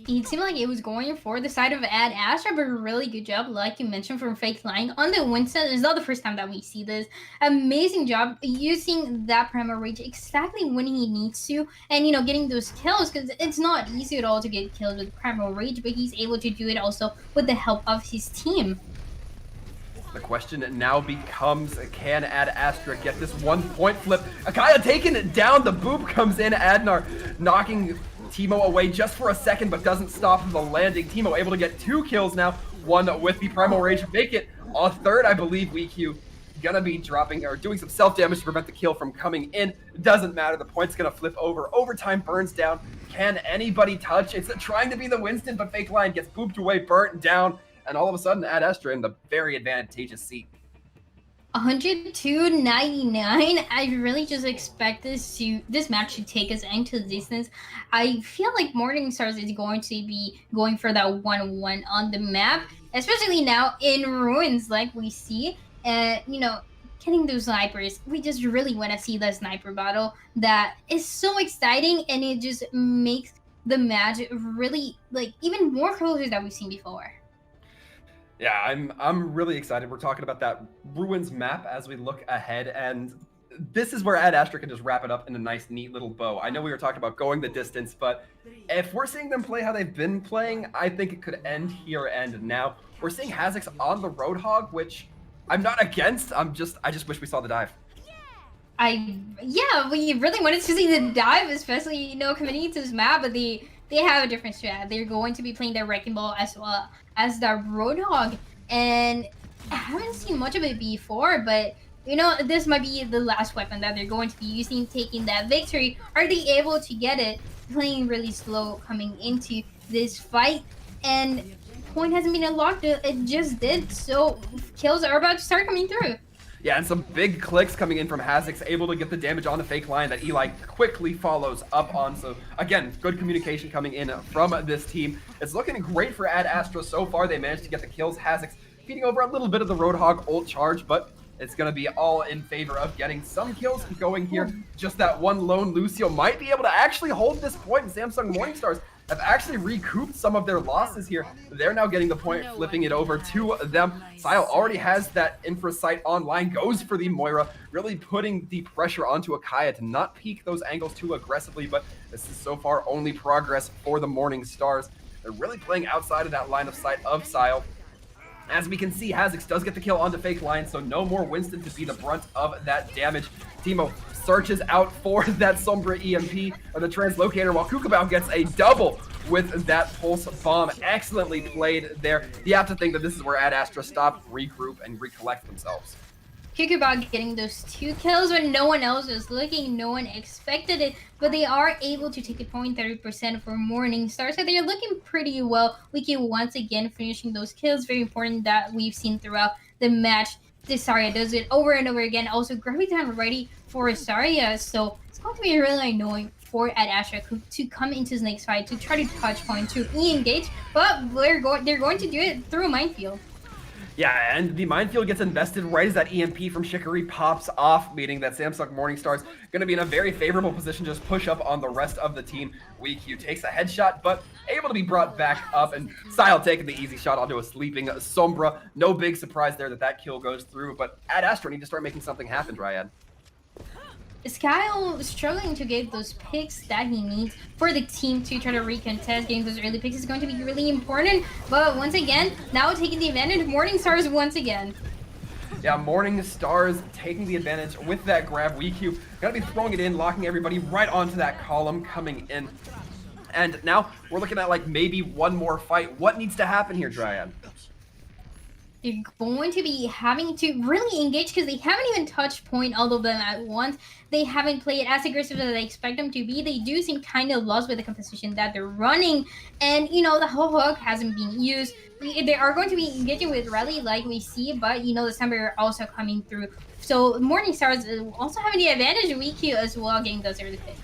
It seemed like it was going for the side of Ad Astra, but really good job, like you mentioned, from Fake Line on the Winston. It's not the first time that we see this. Amazing job using that Primal Rage exactly when he needs to, and you know, getting those kills, because it's not easy at all to get kills with Primal Rage, but he's able to do it also with the help of his team. The question now becomes, can Ad Astra get this 1 point flip? Akaya taking it down, the boop comes in, Adnar knocking Teemo away just for a second, but doesn't stop the landing. Teemo able to get 2 kills now, 1 with the Primal Rage, make it a third, I believe. WeQ gonna be dropping or doing some self-damage to prevent the kill from coming in. Doesn't matter, the point's gonna flip over. Overtime burns down. Can anybody touch? It's trying to be the Winston, but Fake Line gets booped away, burnt down, and all of a sudden Ad Astra in the very advantageous seat. 102.99. I really just expect this match to take us into the distance. I feel like Morningstars is going to be going for that 1-1 on the map, especially now in Ruins, like we see. You know, getting those snipers. We just really want to see the sniper battle. That is so exciting, and it just makes the match really like even more closer than we've seen before. Yeah, I'm really excited. We're talking about that Ruins map as we look ahead, and this is where Ad Astra can just wrap it up in a nice, neat little bow. I know we were talking about going the distance, but if we're seeing them play how they've been playing, I think it could end here and now. We're seeing Hazix on the Roadhog, which I'm not against. I just wish we saw the dive. Yeah, we really wanted to see the dive, especially, you know, coming into this map, but they have a different strat. They're going to be playing their Wrecking Ball as well as the Roadhog, and I haven't seen much of it before, but you know, this might be the last weapon that they're going to be using, taking that victory. Are they able to get it? Playing really slow coming into this fight, and point hasn't been unlocked. It just did, so kills are about to start coming through. Yeah, and some big clicks coming in from Hazix, able to get the damage on the Fake Line that Eli quickly follows up on. So again, good communication coming in from this team. It's looking great for Ad Astra so far. They managed to get the kills. Hazix feeding over a little bit of the Roadhog ult charge, but it's going to be all in favor of getting some kills going here. Just that one lone Lucio might be able to actually hold this point, and Samsung Morningstars have actually recouped some of their losses here. They're now getting the point, flipping it over to them. Sile already has that infra sight online, goes for the Moira, really putting the pressure onto Akaya to not peek those angles too aggressively, but this is so far only progress for the Morningstars. They're really playing outside of that line of sight of Sile. As we can see, Hazix does get the kill onto Fake Line, so no more Winston to be the brunt of that damage. Teemo searches out for that Sombra EMP, or the Translocator, while Kukabao gets a double with that Pulse Bomb. Excellently played there. You have to think that this is where Ad Astra stop, regroup, and recollect themselves. Kukabao getting those 2 kills when no one else was looking, no one expected it, but they are able to take a point 30% for Morningstar, so they're looking pretty well. WeQ once again finishing those kills, very important that we've seen throughout the match. Saria does it over and over again. Also, Graviton ready for Saria, so it's going to be really annoying for Ad Astra to come into this next fight to try to touch point to e-engage, but they're going to do it through a minefield. Yeah, and the minefield gets invested right as that EMP from Shikari pops off, meaning that Samsung Morningstar's going to be in a very favorable position to just push up on the rest of the team. WeQ takes a headshot, but able to be brought back up, and Sile taking the easy shot onto a sleeping Sombra. No big surprise there that kill goes through, but Ad Astra need to start making something happen, Dryad. Skyle struggling to get those picks that he needs for the team to try to recontest. Getting those early picks is going to be really important, but once again, now taking the advantage, Morningstars once again. Yeah, Morningstars taking the advantage with that grab. WeQ gonna be throwing it in, locking everybody right onto that column coming in. And now we're looking at like maybe one more fight. What needs to happen here, Dryad? They're going to be having to really engage because they haven't even touched point, all of them at once. They haven't played as aggressive as I expect them to be. They do seem kind of lost with the composition that they're running. And, you know, the whole hook hasn't been used. They are going to be engaging with Rally like we see, but, you know, the Summer are also coming through. So Morningstars also having the advantage of WeQ as well, getting those early picks.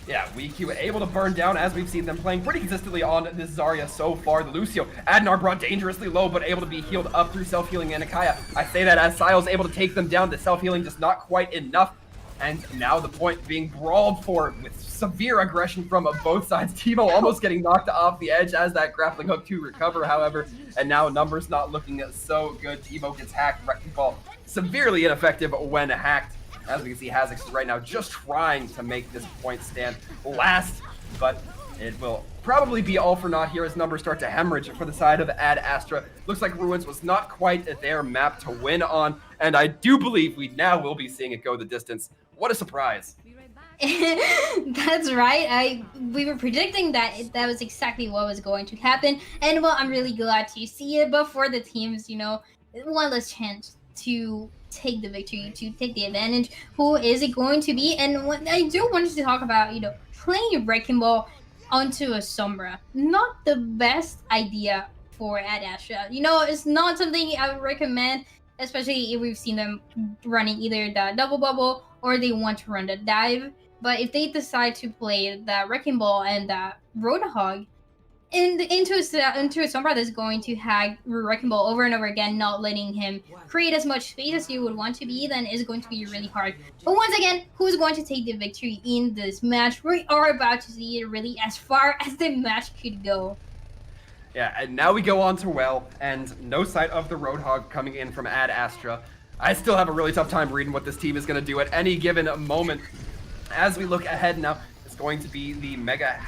Yeah, WeQ able to burn down as we've seen them playing pretty consistently on this Zarya so far. The Lucio, Adnar brought dangerously low, but able to be healed up through self-healing and Akaya. I say that as Sile's able to take them down, the self-healing just not quite enough. And now the point being brawled for with severe aggression from both sides. Teemo almost getting knocked off the edge as that grappling hook to recover, however. And now numbers not looking so good. Teemo gets hacked. Wrecking Ball severely ineffective when hacked. As we can see, Hazix is right now just trying to make this point stand last, but it will probably be all for naught here as numbers start to hemorrhage for the side of Ad Astra. Looks like Ruins was not quite their map to win on, and I do believe we now will be seeing it go the distance. What a surprise. That's right. We were predicting that that was exactly what was going to happen, and well, I'm really glad to see it, but for the teams, you know, one less chance to take the victory, to take the advantage. Who is it going to be? And what I do want to talk about, you know, playing Wrecking Ball onto a Sombra. Not the best idea for Ad Astra. You know, it's not something I would recommend, especially if we've seen them running either the double bubble or they want to run the dive. But if they decide to play the Wrecking Ball and the Roadhog, into a Sombra that's going to hack Wrecking Ball over and over again, not letting him create as much space as you would want to be, then is going to be really hard. But once again, who's going to take the victory in this match? We are about to see it really as far as the match could go. Yeah, and now we go on to Well, and no sight of the Roadhog coming in from Ad Astra. I still have a really tough time reading what this team is going to do at any given moment. As we look ahead now, going to be the Mega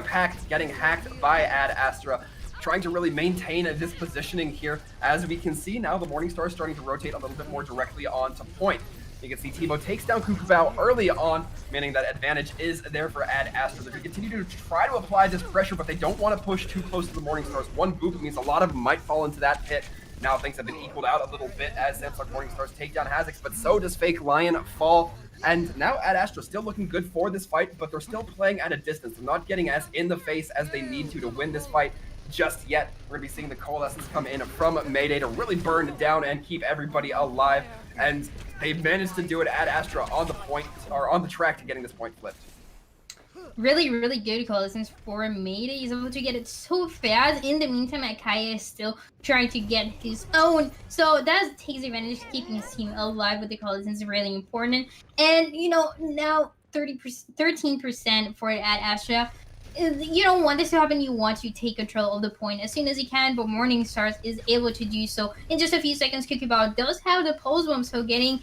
Pact getting hacked by Ad Astra, trying to really maintain this positioning here. As we can see now, the Morningstar is starting to rotate a little bit more directly onto point. You can see Teemo takes down Kukubao early on, meaning that advantage is there for Ad Astra. They're going to continue to try to apply this pressure, but they don't want to push too close to the Morningstars. One boop means a lot of them might fall into that pit. Now things have been equaled out a little bit as Samsung Morningstars take down Hazix, but so does Fake Lion fall. And now Ad Astra still looking good for this fight, but they're still playing at a distance. They're not getting as in the face as they need to win this fight just yet. We're going to be seeing the Coalescence come in from Mayday to really burn down and keep everybody alive. And they've managed to do it. Ad Astra on the point, or on the track to getting this point flipped. Really, really good Coalescence for Mayday. He's able to get it so fast. In the meantime, Akaya is still trying to get his own. So that takes advantage, keeping his team alive with the Coalescence is really important. And, you know, now 13% for Ad Astra. You don't want this to happen. You want to take control of the point as soon as you can, but Morningstars is able to do so in just a few seconds. Kukubao does have the pulse bomb, so getting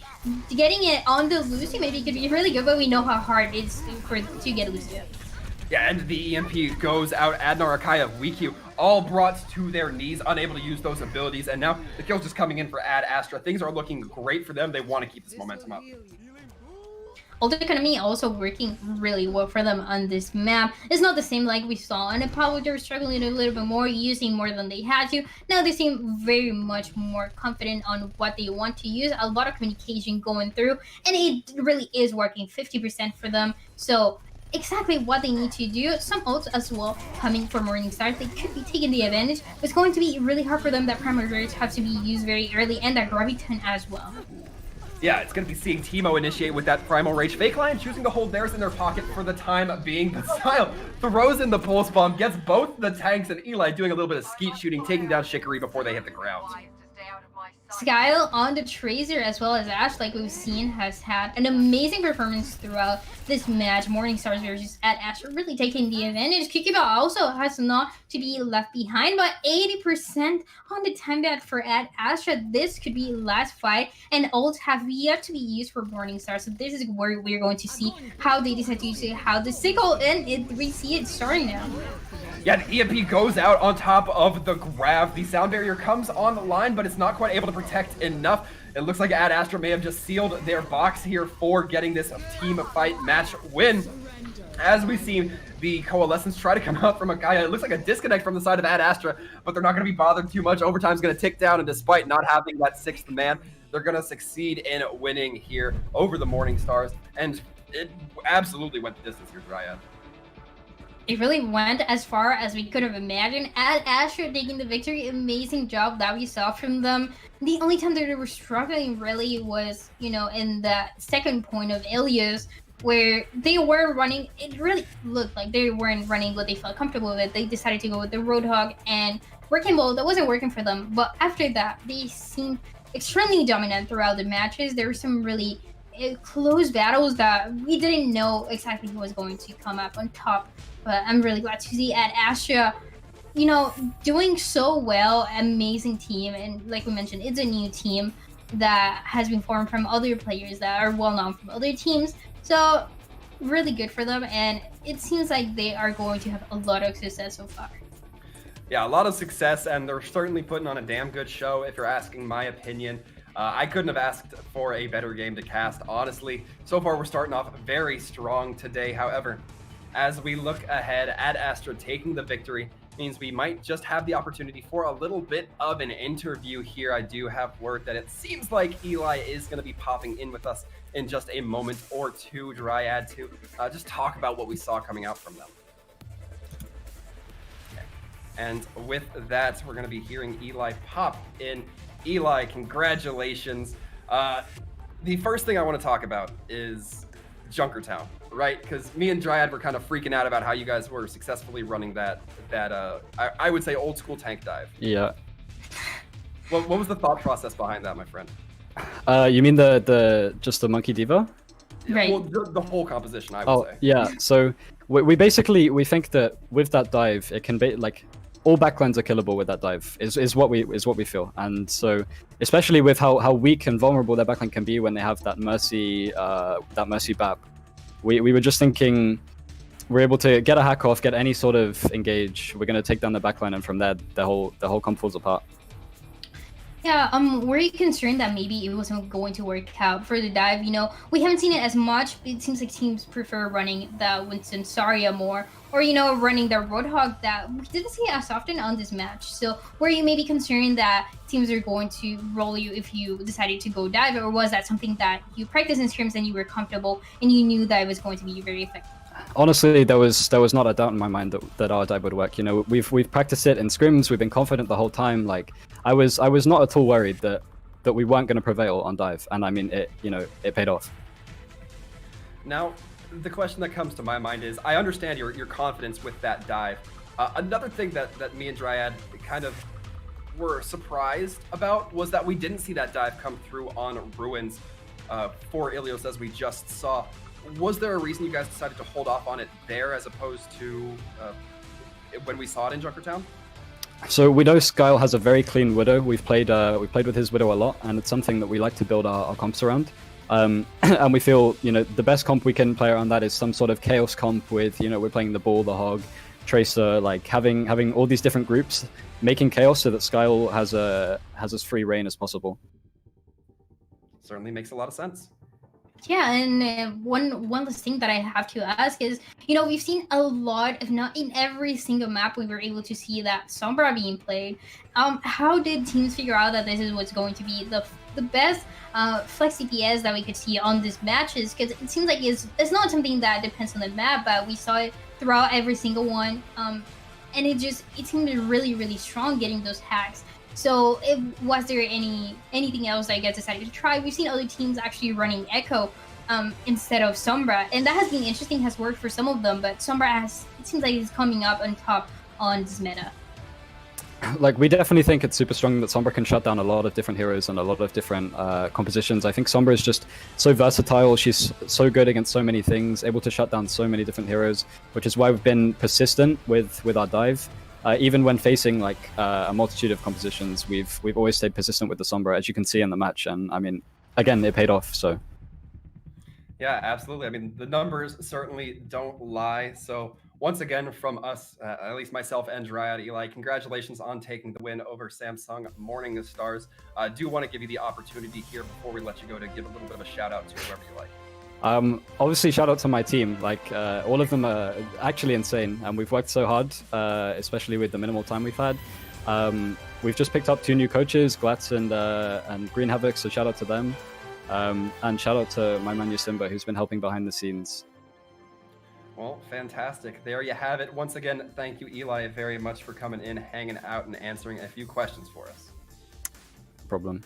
it on the Lucio maybe could be really good, but we know how hard it is to get Lucio. Yeah, and the EMP goes out. Adnar, Akaya, WeQ, all brought to their knees, unable to use those abilities, and now the kill's just coming in for Ad Astra. Things are looking great for them. They want to keep this momentum up. Ult economy also working really well for them on this map. It's not the same like we saw on Apollo. They were struggling a little bit more, using more than they had to. Now they seem very much more confident on what they want to use. A lot of communication going through, and it really is working 50% for them. So exactly what they need to do. Some ults as well coming for Morningstar. They could be taking the advantage. It's going to be really hard for them. That primary rage have to be used very early, and that Graviton as well. Yeah, it's going to be seeing Teemo initiate with that Primal Rage. Fake Lion choosing to hold theirs in their pocket for the time being, but Style throws in the Pulse Bomb, gets both the tanks, and Eli doing a little bit of skeet shooting, taking down Shikari before they hit the ground. Skyle on the Tracer as well as Ash, like we've seen, has had an amazing performance throughout this match. Morningstars versus Ad Astra really taking the advantage. Kukubao also has not to be left behind, but 80% on the time bat for Ad Astra. This could be last fight, and ults have yet to be used for Morningstar. So this is where we're going to see how they decide to use it, how the sickle, and we see it starting now. Yeah, the EMP goes out on top of the Grav. The sound barrier comes on the line, but it's not quite able to protect enough. It looks like Ad Astra may have just sealed their box here for getting this team fight match win. As we see the Coalescence try to come out from Akaya, it looks like a disconnect from the side of Ad Astra, but they're not going to be bothered too much. Overtime's going to tick down, and despite not having that sixth man, they're going to succeed in winning here over the Morningstars. And it absolutely went the distance here, Dryad. It really went as far as we could have imagined. Ad Astra taking the victory, amazing job that we saw from them. The only time that they were struggling really was, you know, in the second point of Ilias, where they were running. It really looked like they weren't running what they felt comfortable with. They decided to go with the Roadhog and Wrecking Ball. That wasn't working for them. But after that, they seemed extremely dominant throughout the matches. There were some really close battles that we didn't know exactly who was going to come up on top. But I'm really glad to see at Astra, you know, doing so well. Amazing team, and like we mentioned, it's a new team that has been formed from other players that are well known from other teams. So really good for them, and it seems like they are going to have a lot of success so far. Yeah, a lot of success, and they're certainly putting on a damn good show, if you're asking my opinion. I couldn't have asked for a better game to cast, honestly. So far, we're starting off very strong today. However, as we look ahead at Astra taking the victory, means we might just have the opportunity for a little bit of an interview here. I do have word that it seems like Eli is going to be popping in with us in just a moment or two, Dryad, to just talk about what we saw coming out from them. Okay. And with that, we're going to be hearing Eli pop in. Eli, congratulations. The first thing I want to talk about is Junkertown, right? Because me and Dryad were kind of freaking out about how you guys were successfully running that I would say old school tank dive. Yeah. What was the thought process behind that, my friend? You mean the just the Monkey Diva? Right. Well, the whole composition, I would say. Yeah. So we basically think that with that dive, it can be like all backlines are killable with that dive. Is what we feel, and so especially with how weak and vulnerable their backline can be when they have that mercy BAP. We were just thinking we're able to get a hack off, get any sort of engage. We're gonna take down the backline, and from there the whole comp falls apart. Yeah, were you concerned that maybe it wasn't going to work out for the dive? You know, we haven't seen it as much. It seems like teams prefer running the Winston Saria more, or, you know, running the Roadhog that we didn't see as often on this match. So were you maybe concerned that teams are going to roll you if you decided to go dive, or was that something that you practiced in scrims and you were comfortable and you knew that it was going to be very effective? Honestly, there was not a doubt in my mind that our dive would work. You know, we've practiced it in scrims. We've been confident the whole time. Like I was not at all worried that we weren't going to prevail on dive, and I mean it paid off. Now, the question that comes to my mind is, I understand your confidence with that dive. Another thing that me and Dryad kind of were surprised about was that we didn't see that dive come through on Ruins for Ilios as we just saw. Was there a reason you guys decided to hold off on it there as opposed to when we saw it in Junkertown? So we know Skyle has a very clean Widow. We've played with his Widow a lot, and it's something that we like to build our comps around. And we feel, you know, the best comp we can play around that is some sort of chaos comp with, you know, we're playing the Ball, the Hog, Tracer, like having all these different groups, making chaos so that Skyle has as free reign as possible. Certainly makes a lot of sense. Yeah, and one last thing that I have to ask is, you know, we've seen a lot, if not in every single map, we were able to see that Sombra being played. How did teams figure out that this is what's going to be the best flex CPS that we could see on these matches? Because it seems like it's not something that depends on the map, but we saw it throughout every single one, and it seemed really, really strong getting those hacks. So was there anything else that you guys decided to try? We've seen other teams actually running Echo instead of Sombra, and that has been interesting, has worked for some of them, but Sombra it seems like it's coming up on top on this meta. Like, we definitely think it's super strong that Sombra can shut down a lot of different heroes and a lot of different compositions. I think Sombra is just so versatile. She's so good against so many things, able to shut down so many different heroes, which is why we've been persistent with our dive. Even when facing like a multitude of compositions, we've always stayed persistent with the Sombra, as you can see in the match. And I mean, again, it paid off. So yeah, absolutely. I mean, the numbers certainly don't lie. So once again, from us, at least myself and Dryad, Eli, congratulations on taking the win over Samsung Morning Stars. I do want to give you the opportunity here before we let you go to give a little bit of a shout out to whoever you like. Obviously, shout out to my team. Like, all of them are actually insane, and we've worked so hard, especially with the minimal time we've had. We've just picked up 2 new coaches, Glatz and Green Havoc, so shout out to them. And shout out to my man Yusimba, who's been helping behind the scenes. Well, fantastic. There you have it. Once again, thank you, Eli, very much for coming in, hanging out, and answering a few questions for us. No problem.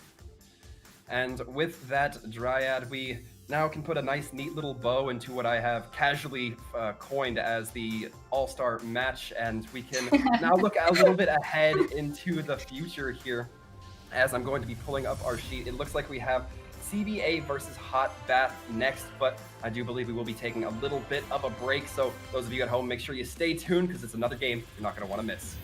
And with that, Dryad, we now can put a nice, neat little bow into what I have casually coined as the all-star match, and we can now look a little bit ahead into the future here. As I'm going to be pulling up our sheet, it looks like we have CBA versus Hot Bath next, but I do believe we will be taking a little bit of a break. So those of you at home, make sure you stay tuned because it's another game you're not going to want to miss.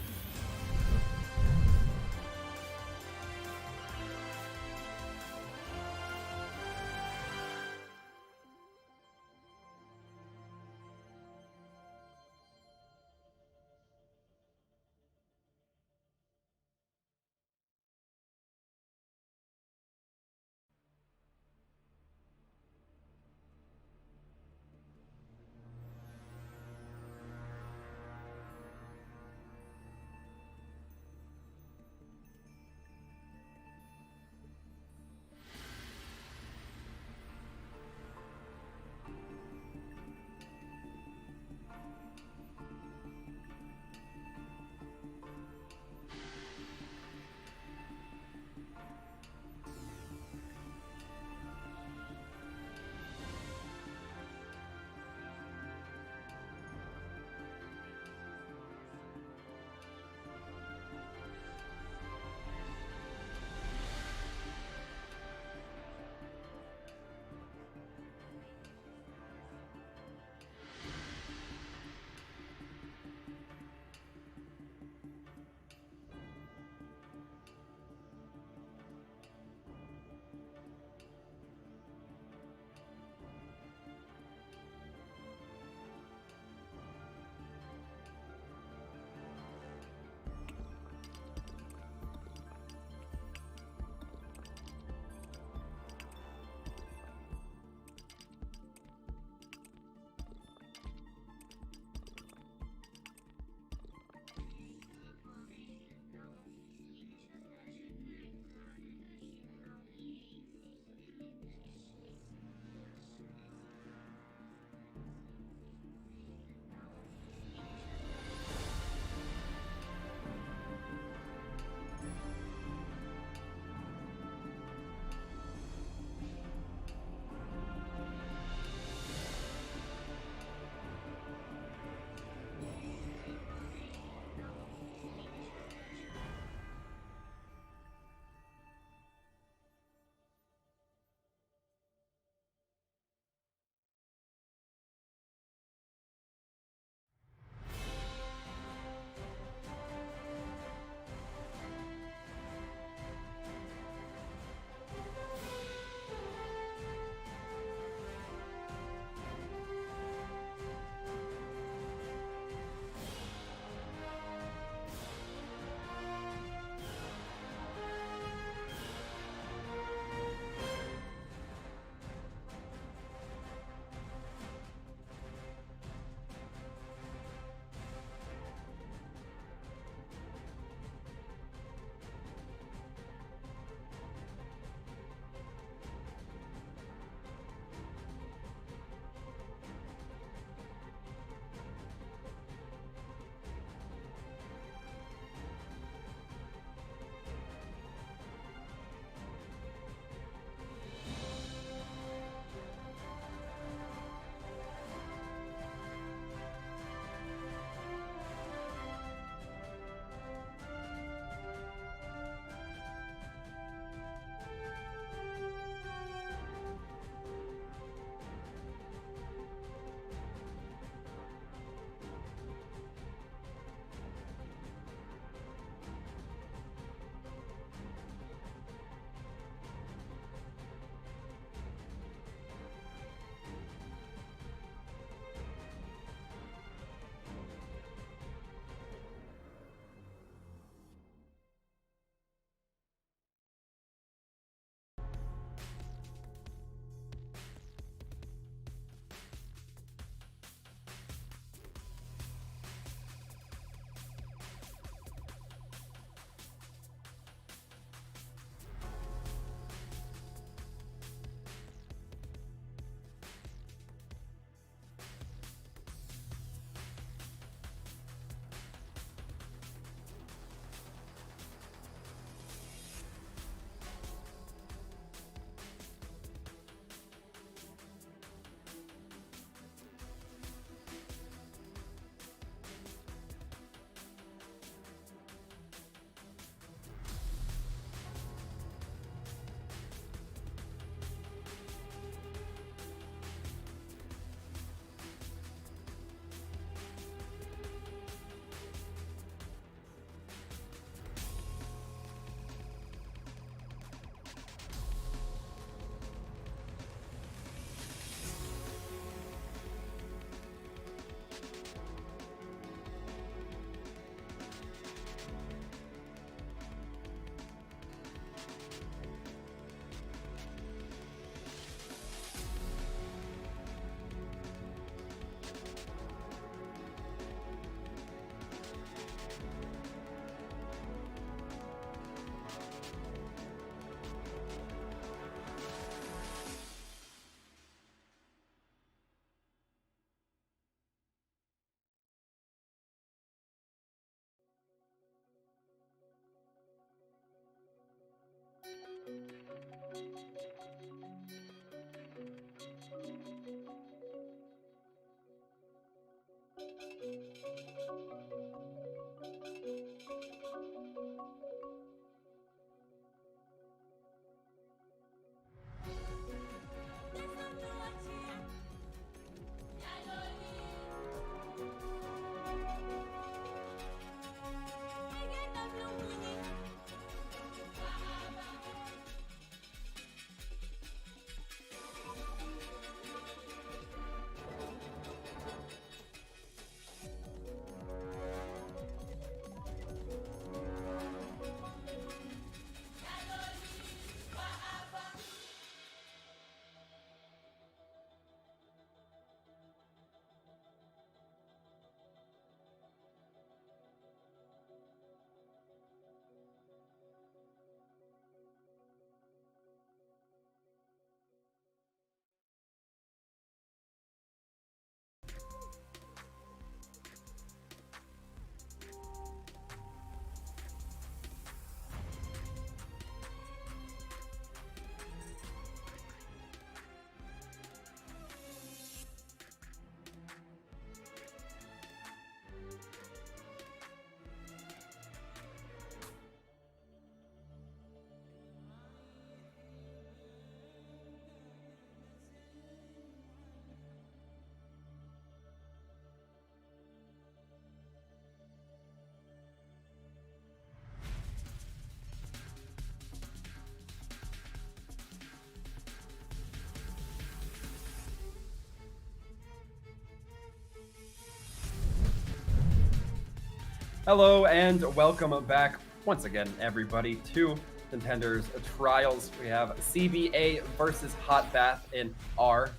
Hello and welcome back once again, everybody, to Contenders Trials. We have CBA versus Hot Bath in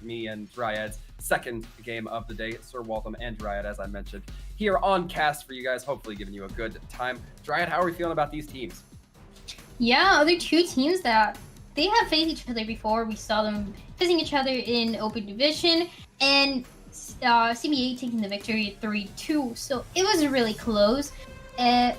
me and Dryad's second game of the day. Sir Waltham and Dryad, as I mentioned, here on cast for you guys, hopefully giving you a good time. Dryad, how are we feeling about these teams? Yeah, other two teams that they have faced each other before. We saw them facing each other in Open Division, and CBA taking the victory 3-2. So it was really close. It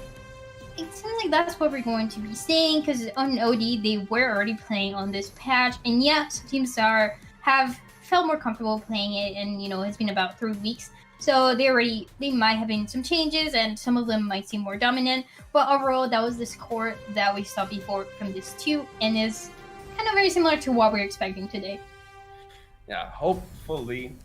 seems like that's what we're going to be seeing, because on OD they were already playing on this patch, and yes, teams have felt more comfortable playing it, and it's been about 3 weeks. So they might have been some changes, and some of them might seem more dominant. But overall, that was the score that we saw before from this two, and is kind of very similar to what we're expecting today. Yeah, hopefully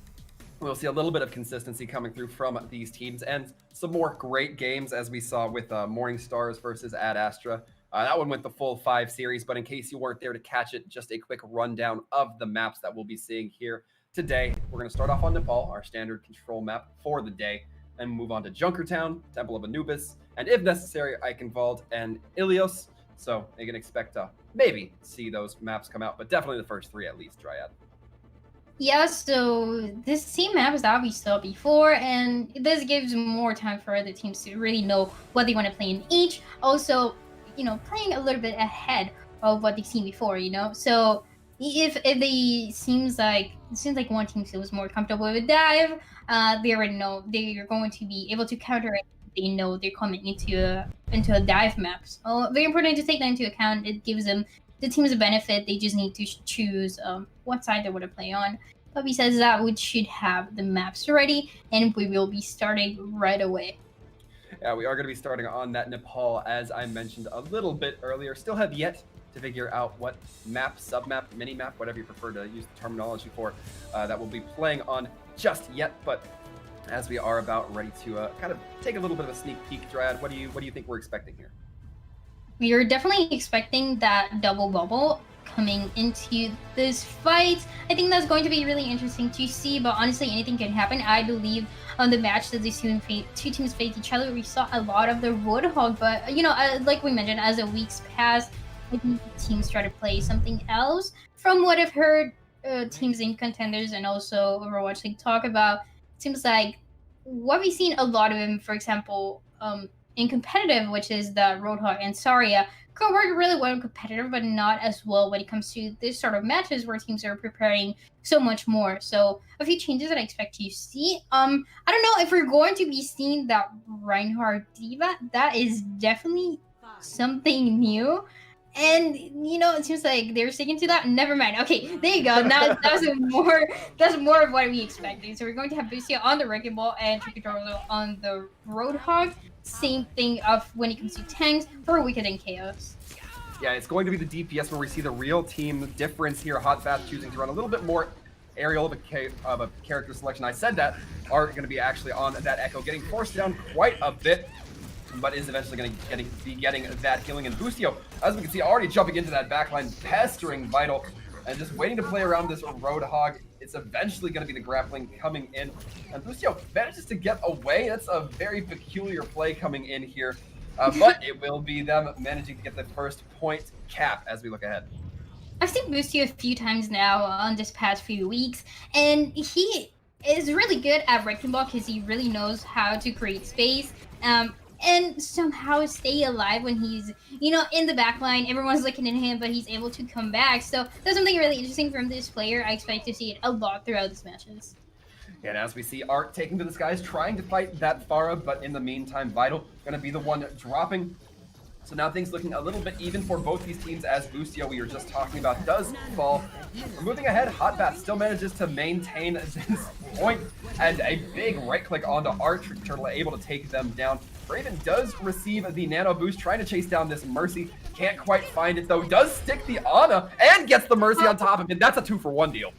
we'll see a little bit of consistency coming through from these teams, and some more great games as we saw with Morning Stars versus Astra. That one went the full 5 series, but in case you weren't there to catch it, just a quick rundown of the maps that we'll be seeing here today. We're going to start off on Nepal, our standard control map for the day, and move on to Junkertown, Temple of Anubis, and if necessary, Eichenwald and Ilios. So you can expect to maybe see those maps come out, but definitely the first 3 at least, Dryad. Yeah, so this same map is that we saw before, and this gives more time for other teams to really know what they want to play in each. Also, playing a little bit ahead of what they've seen before, So if they seems like one team feels more comfortable with dive, they already know they're going to be able to counter it. They know they're coming into a dive map. So very important to take that into account. It gives the teams a benefit. They just need to choose what side they want to play on. But besides that, we should have the maps ready, and we will be starting right away. Yeah, we are going to be starting on that Nepal, as I mentioned a little bit earlier. Still have yet to figure out what map, submap, mini-map, whatever you prefer to use the terminology for, that we'll be playing on just yet. But as we are about ready to kind of take a little bit of a sneak peek, Dryad, what do you think we're expecting here? We are definitely expecting that double bubble coming into this fight. I think that's going to be really interesting to see, but honestly, anything can happen. I believe on the match that these two teams faced each other, we saw a lot of the Roadhog, but like we mentioned, as the weeks passed, I think the teams try to play something else. From what I've heard, teams in Contenders and also Overwatch they talk about, it seems like what we've seen a lot of them, for example, in competitive, which is the Roadhog and Saria, could work really well in competitive, but not as well when it comes to this sort of matches where teams are preparing so much more. So a few changes that I expect to see. I don't know if we're going to be seeing that Reinhardt Diva. That is definitely something new. And it seems like they're sticking to that. Never mind. Okay, there you go. Now that's more of what we expected. So we're going to have Busio on the Wrecking Ball and Junkertown on the Roadhog. Same thing of when it comes to tanks for Wicked and Chaos. Yeah, it's going to be the DPS where we see the real team difference here. Hot Bath choosing to run a little bit more aerial of a character selection. I said that are going to be actually on that Echo, getting forced down quite a bit, but is eventually going to be getting that healing. And Busio, as we can see, already jumping into that backline, pestering Vital, and just waiting to play around this Roadhog. It's eventually going to be the grappling coming in. And Busio manages to get away. That's a very peculiar play coming in here. But it will be them managing to get the first point cap as we look ahead. I've seen Busio a few times now on this past few weeks, and he is really good at Wrecking Ball because he really knows how to create space. And somehow stay alive when he's, in the back line. Everyone's looking at him, but he's able to come back. So that's something really interesting from this player. I expect to see it a lot throughout these matches. And as we see Art taking to the skies, trying to fight that Pharah, but in the meantime, Vital going to be the one dropping. So now things looking a little bit even for both these teams, as Busio, we were just talking about, does fall. We're moving ahead. Hot Bath still manages to maintain this point, and a big right click onto Art. Turtle able to take them down. Raven does receive the nano boost, trying to chase down this Mercy. Can't quite find it though. Does stick the Ana and gets the Mercy on top of it. That's a 2-for-1 deal.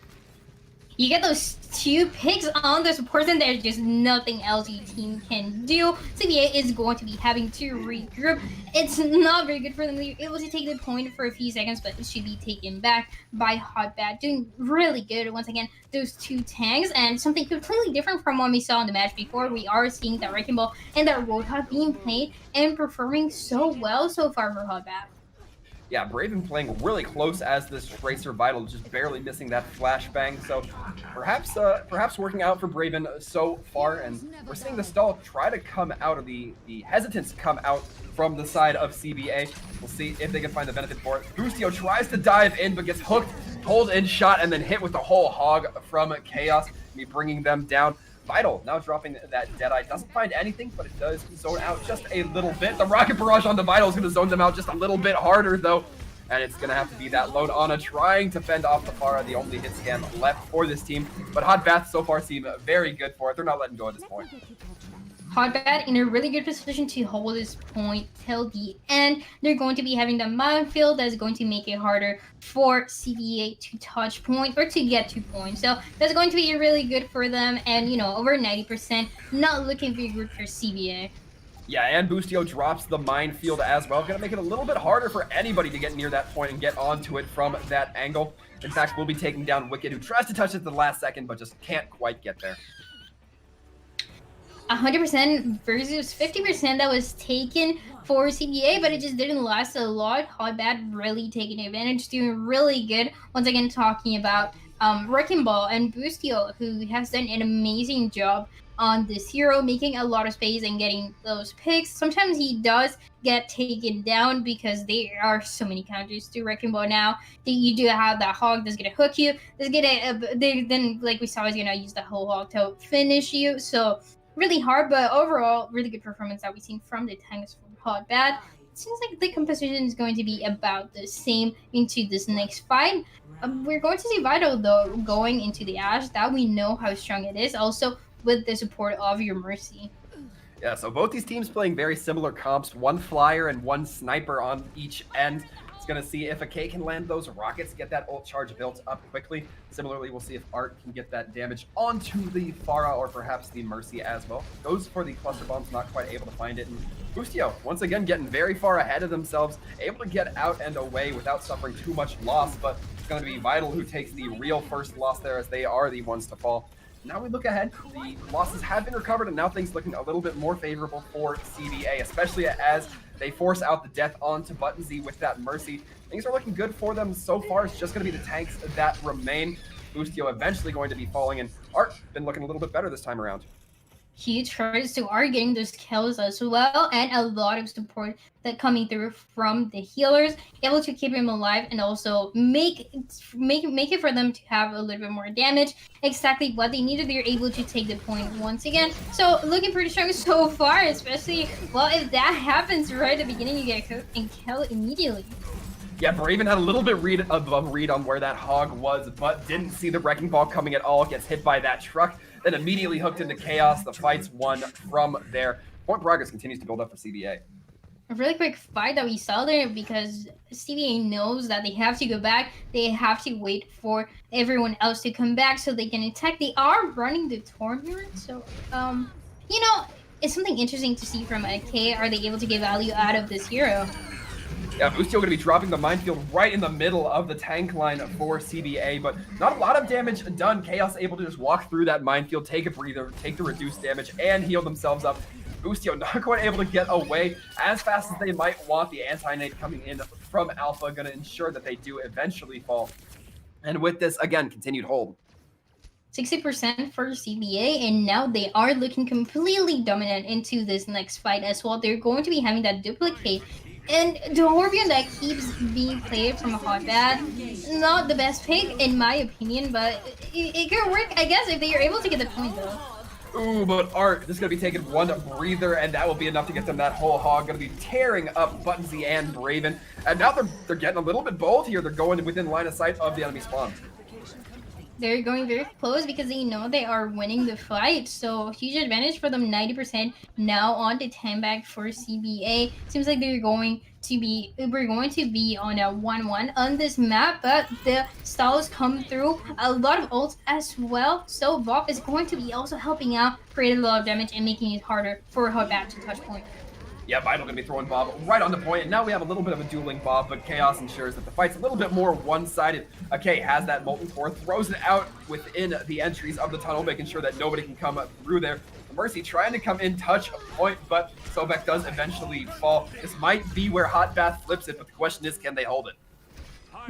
You get those 2 picks on the support, and there's just nothing else your team can do. CBA is going to be having to regroup. It's not very good for them. They're able to take the point for a few seconds, but it should be taken back by Hotbat. Doing really good. Once again, those 2 tanks, and something completely different from what we saw in the match before. We are seeing that Wrecking Ball and that Roadhog being played and performing so well so far for Hotbat. Yeah, Braven playing really close as this Tracer Vital, just barely missing that flashbang. So perhaps working out for Braven so far, and we're seeing the stall try to come out of the hesitance come out from the side of CBA. We'll see if they can find the benefit for it. Boostio tries to dive in, but gets hooked, pulled in shot, and then hit with the whole hog from Chaos, bringing them down. Vital now dropping that Deadeye. Doesn't find anything, but it does zone out just a little bit. The Rocket Barrage on the Vital is going to zone them out just a little bit harder, though. And it's going to have to be that lone Ana trying to fend off the Pharah, the only hit scan left for this team. But Hotbat so far seem very good for it. They're not letting go at this point. Hotbat in a really good position to hold this point till the end. They're going to be having the minefield that's going to make it harder for CBA to touch point or to get to point. So that's going to be really good for them. And, you know, over 90%, not looking very good for CBA. Yeah, and Boostio drops the minefield as well. Gonna make it a little bit harder for anybody to get near that point and get onto it from that angle. In fact, we'll be taking down Wicked, who tries to touch it at the last second, but just can't quite get there. 100% versus 50% that was taken for CBA, but it just didn't last a lot. Hotbat really taking advantage, doing really good. Once again, talking about Wrecking Ball and Boostio, who has done an amazing job on this hero, making a lot of space and getting those picks. Sometimes he does get taken down because there are so many counters to Wrecking Ball now. You do have that hog that's gonna hook you. Then, like we saw, is gonna use the whole hog to finish you. So really hard, but overall, really good performance that we've seen from the tanks from Hotbat. It seems like the composition is going to be about the same into this next fight. We're going to see Vital, though, going into the Ash. That we know how strong it is. Also, with the support of your Mercy. Yeah, so both these teams playing very similar comps. One flyer and one sniper on each end. Gonna see if a K can land those rockets, get that ult charge built up quickly. Similarly, we'll see if Art can get that damage onto the Pharah or perhaps the Mercy as well. Goes for the cluster bombs, not quite able to find it. And Boostio, once again, getting very far ahead of themselves, able to get out and away without suffering too much loss, but it's gonna be Vital who takes the real first loss there, as they are the ones to fall. Now we look ahead, the losses have been recovered, and now things looking a little bit more favorable for CBA, especially as they force out the death onto Button Z with that Mercy. Things are looking good for them so far. It's just going to be the tanks that remain. Boostio eventually going to be falling, and Art been looking a little bit better this time around. Huge tries to are getting those kills as well, and a lot of support that coming through from the healers, able to keep him alive and also make it for them to have a little bit more damage. Exactly what they needed. They're able to take the point once again. So looking pretty strong so far, especially, well, if that happens right at the beginning, you get cooked and killed immediately. Yeah, Braven had a little bit of a read on where that hog was, but didn't see the Wrecking Ball coming at all. Gets hit by that truck, then immediately hooked into Chaos. The fight's won from there. Point progress continues to build up for CBA. A really quick fight that we saw there, because CBA knows that they have to go back. They have to wait for everyone else to come back so they can attack. They are running the tournament, so you know, it's something interesting to see from AK. Are they able to get value out of this hero? Yeah, Boostio going to be dropping the minefield right in the middle of the tank line for CBA, but not a lot of damage done. Chaos able to just walk through that minefield, take a breather, take the reduced damage, and heal themselves up. Boostio not quite able to get away as fast as they might want. The anti-nade coming in from Alpha going to ensure that they do eventually fall. And with this, again, continued hold. 60% for CBA, and now they are looking completely dominant into this next fight as well. They're going to be having that duplicate. And the Horbion that keeps being played from a Hotbat, not the best pick in my opinion, but it could work, I guess, if they are able to get the point though. Ooh, but Art, this is going to be taking one breather, and that will be enough to get them that whole hog. Going to be tearing up Button Z and Braven. And now they're getting a little bit bold here. They're going within line of sight of the enemy spawn. They're going very close because they know they are winning the fight. So huge advantage for them, 90% now on the 10 back for CBA. Seems like we're going to be on a 1-1 on this map, but the styles come through. A lot of ults as well. So Bob is going to be also helping out, creating a lot of damage and making it harder for Hotbat to touch point. Yeah, Vital gonna be throwing Bob right on the point, and now we have a little bit of a dueling Bob, but Chaos ensures that the fight's a little bit more one-sided. Okay, has that Molten Core, throws it out within the entries of the tunnel, making sure that nobody can come through there. Mercy trying to come in, touch a point, but Sobek does eventually fall. This might be where Hot Bath flips it, but the question is, can they hold it?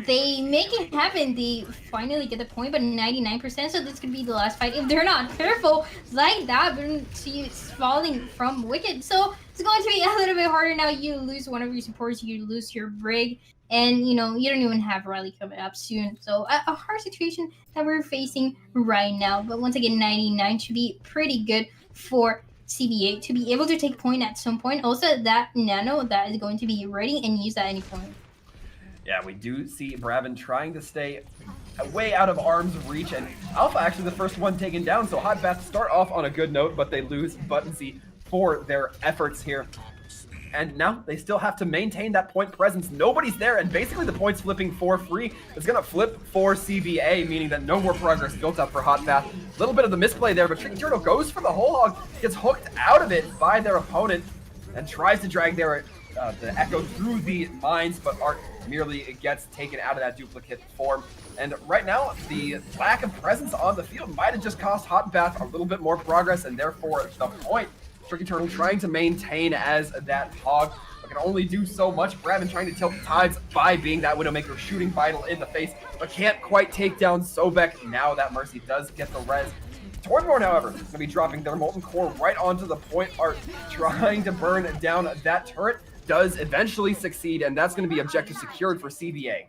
They make it happen. They finally get the point, but 99%, so this could be the last fight if they're not careful like that. But she's falling from Wicked, so it's going to be a little bit harder now. You lose one of your supports, you lose your Brig, and you don't even have Rally coming up soon. So a hard situation that we're facing right now. But once again, 99 should be pretty good for CBA to be able to take point at some point. Also, that Nano that is going to be ready and use at any point. Yeah, we do see Bravin trying to stay way out of arm's reach, and Alpha actually the first one taken down, so Hot Bath start off on a good note, but they lose Buttonsy for their efforts here. And now they still have to maintain that point presence. Nobody's there, and basically the points flipping for free is going to flip for CBA, meaning that no more progress built up for Hot Bath. A little bit of the misplay there, but Tricky Turtle goes for the whole hog, gets hooked out of it by their opponent, and tries to drag the Echo through the mines, but Art merely gets taken out of that duplicate form. And right now, the lack of presence on the field might have just cost Hot Bath a little bit more progress, and therefore the point. Tricky Turtle trying to maintain as that hog, but can only do so much. Bravin trying to tilt the tides by being that Widowmaker, shooting Vital in the face, but can't quite take down Sobek. Now that Mercy does get the res. Tornborn, however, is going to be dropping their Molten Core right onto the point. Art trying to burn down that turret, does eventually succeed, and that's going to be objective secured for CBA.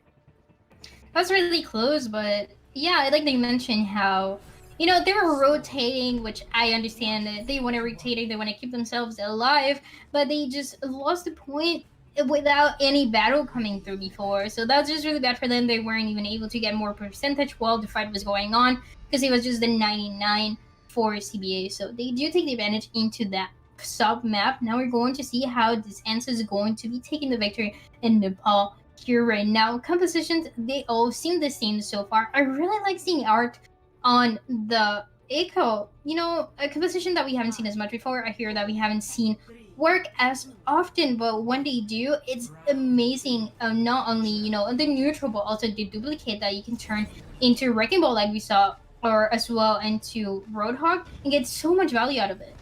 That's really close, but yeah, I'd like to mention how, they were rotating, which I understand that they want to rotate, they want to keep themselves alive, but they just lost the point without any battle coming through before. So that's just really bad for them. They weren't even able to get more percentage while the fight was going on, because it was just the 99 for CBA. So they do take the advantage into that sub map. Now we're going to see how this answer is going to be taking the victory in Nepal here right now. Compositions, they all seem the same so far. I really like seeing Art on the Echo, a composition that we haven't seen as much before. I hear that we haven't seen work as often, but when they do, it's amazing. Not only the neutral, but also the duplicate that you can turn into Wrecking Ball like we saw, or as well into Roadhog, and get so much value out of it.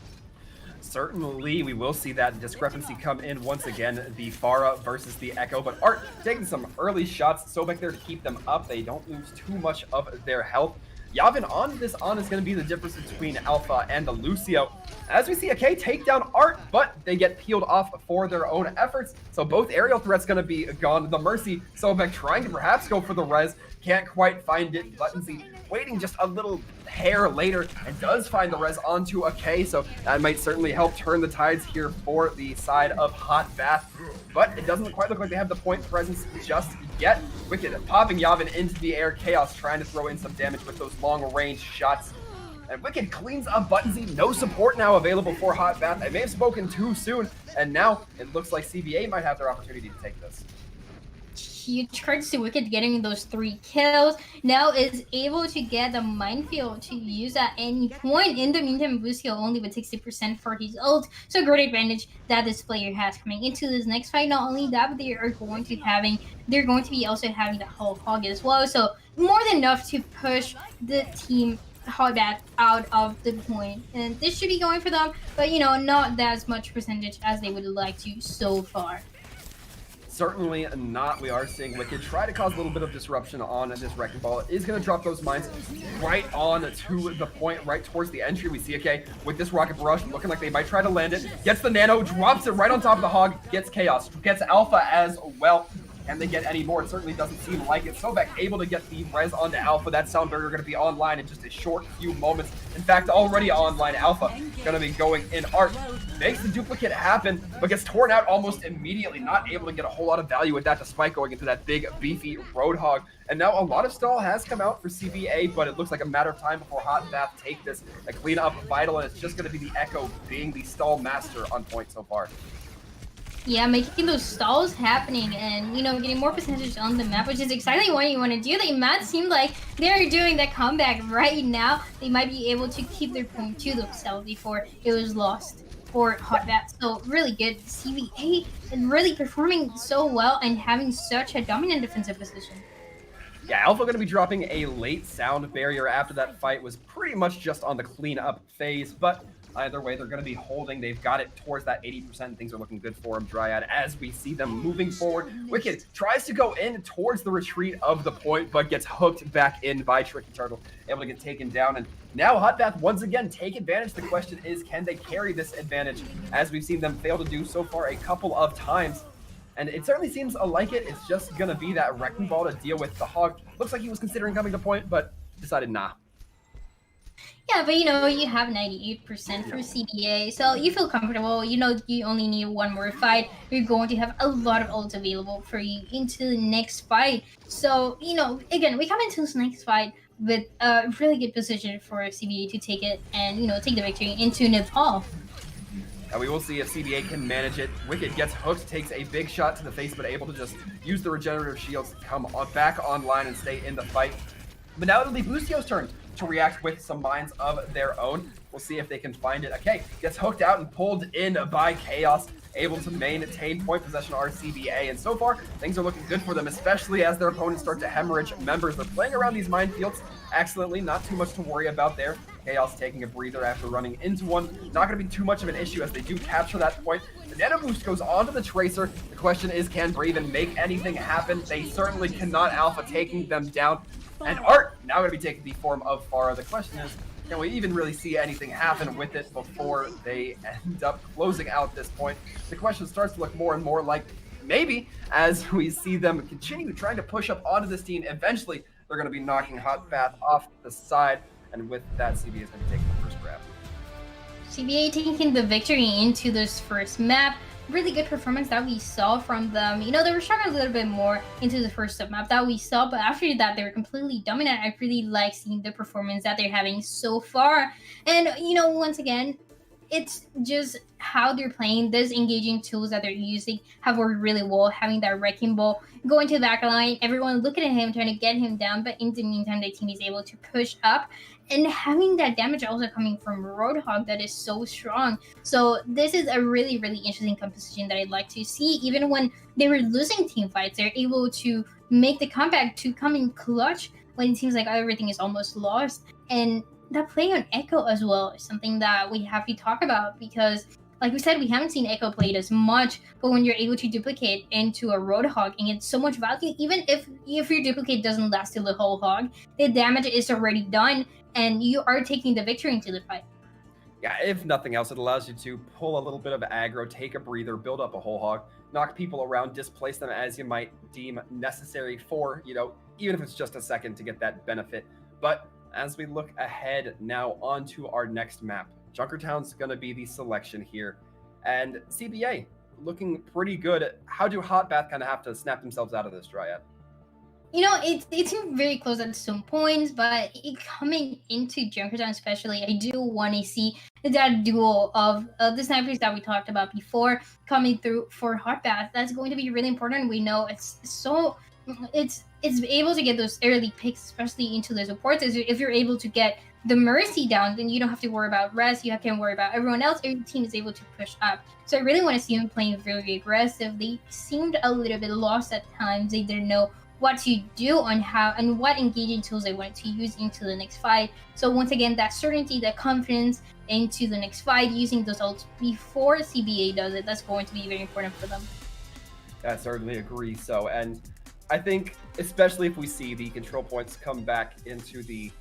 Certainly, we will see that discrepancy come in once again, the Pharah versus the Echo, but Art taking some early shots. Sobek there to keep them up. They don't lose too much of their health. Yavin on this is going to be the difference between Alpha and the Lucio. As we see a K take down Art, but they get peeled off for their own efforts. So both aerial threats going to be gone. The Mercy, Sobek trying to perhaps go for the res, can't quite find it. Buttonsy waiting just a little hair later and does find the res onto a K, so that might certainly help turn the tides here for the side of Hot Bath. But it doesn't quite look like they have the point presence just yet. Wicked popping Yavin into the air. Chaos trying to throw in some damage with those long-range shots. And Wicked cleans up Buttonsy. No support now available for Hot Bath. I may have spoken too soon, and now it looks like CBA might have their opportunity to take this. Huge credits to Wicked getting those 3 kills. Now is able to get the minefield to use at any point. In the meantime, Lucio only with 60% for his ult. So great advantage that this player has coming into this next fight. Not only that, but they're going to be also having the whole hog as well. So more than enough to push the team Hot Bath out of the point. And this should be going for them, but not as much percentage as they would like to so far. Certainly not. We are seeing Wicked try to cause a little bit of disruption on this Wrecking Ball. It is going to drop those mines right on to the point, right towards the entry. We see okay with this Rocket Barrage looking like they might try to land it. Gets the Nano, drops it right on top of the hog, gets Chaos, gets Alpha as well. Can they get any more? It certainly doesn't seem like it. Sobek able to get the res onto Alpha. That Soundbarrier going to be online in just a short few moments. In fact, already online alpha, gonna be going in. Art makes the duplicate happen, but gets torn out almost immediately, not able to get a whole lot of value with that despite going into that big, beefy Roadhog. And now a lot of stall has come out for CBA, but it looks like a matter of time before Hot Bath take this, a clean up Vital, and it's just gonna be the Echo being the stall master on point so far. Yeah, making those stalls happening and, you know, getting more percentage on the map, which is exactly what you want to do. The EMEA seem like they're doing that comeback right now. They might be able to keep their point to themselves before it was lost for Hot Bat. So really good. CBA and really performing so well and having such a dominant defensive position. Yeah, Alpha going to be dropping a late sound barrier after that fight was pretty much just on the cleanup phase, but either way, they're going to be holding. They've got it towards that 80%. Things are looking good for them, Dryad, as we see them moving forward. Wicked tries to go in towards the retreat of the point, but gets hooked back in by Tricky Turtle, able to get taken down. And now Hot Bath once again take advantage. The question is, can they carry this advantage, as we've seen them fail to do so far a couple of times? And it certainly seems like it's just going to be that Wrecking Ball to deal with the Hog. Looks like he was considering coming to point, but decided nah. Yeah, but you know, you have 98% for CBA, so you feel comfortable. You know, you only need one more fight. You're going to have a lot of ults available for you into the next fight. So, you know, again, we come into this next fight with a really good position for CBA to take it and, you know, take the victory into Nepal. And we will see if CBA can manage it. Wicked gets hooked, takes a big shot to the face, but able to just use the regenerative shields to come back online and stay in the fight. But now it'll be Lucio's turn to react with some mines of their own. We'll see if they can find it. Okay, gets hooked out and pulled in by Chaos, able to maintain point possession RCBA, and so far things are looking good for them, especially as their opponents start to hemorrhage members. They're playing around these minefields excellently, not too much to worry about there. Chaos taking a breather after running into one. Not going to be too much of an issue as they do capture that point. The Nano Boost goes onto the Tracer. The question is, can Braven make anything happen? They certainly cannot. Alpha taking them down. And Art now going to be taking the form of Pharah. The question is, can we even really see anything happen with it before they end up closing out this point? The question starts to look more and more like maybe, as we see them continue trying to push up onto this team. Eventually, they're going to be knocking Hot Bath off the side. And with that, CBA is going to take the first grab. CBA taking the victory into this first map. Really good performance that we saw from them. You know, they were struggling a little bit more into the first submap that we saw, but after that, they were completely dominant. I really like seeing the performance that they're having so far. And, you know, once again, it's just how they're playing. These engaging tools that they're using have worked really well. Having that Wrecking Ball, going to the back line, everyone looking at him, trying to get him down, but in the meantime, the team is able to push up. And having that damage also coming from Roadhog that is so strong. So this is a really, really interesting composition that I'd like to see. Even when they were losing team fights, they're able to make the comeback to come in clutch when it seems like everything is almost lost. And that play on Echo as well is something that we have to talk about because, like we said, we haven't seen Echo played as much, but when you're able to duplicate into a Roadhog and get so much value, even if your duplicate doesn't last till the whole hog, the damage is already done and you are taking the victory into the fight. Yeah, if nothing else, it allows you to pull a little bit of aggro, take a breather, build up a whole hog, knock people around, displace them as you might deem necessary for, you know, even if it's just a second to get that benefit. But as we look ahead now onto our next map, Junkertown's going to be the selection here. And CBA looking pretty good. How do Hot Bath kind of have to snap themselves out of this, Dryad? You know, it seemed very close at some points, but coming into Junkertown especially, I do want to see that duo of the snipers that we talked about before coming through for Hot Bath. That's going to be really important. We know it's able to get those early picks, especially into the supports. If you're able to get the Mercy down, then you don't have to worry about rest. You can't worry about everyone else. Every team is able to push up. So I really want to see them playing very aggressive. They seemed a little bit lost at times. They didn't know what to do on how and what engaging tools they wanted to use into the next fight. So once again, that certainty, that confidence into the next fight, using those ults before CBA does it, that's going to be very important for them. I certainly agree. So, and I think especially if we see the control points come back into the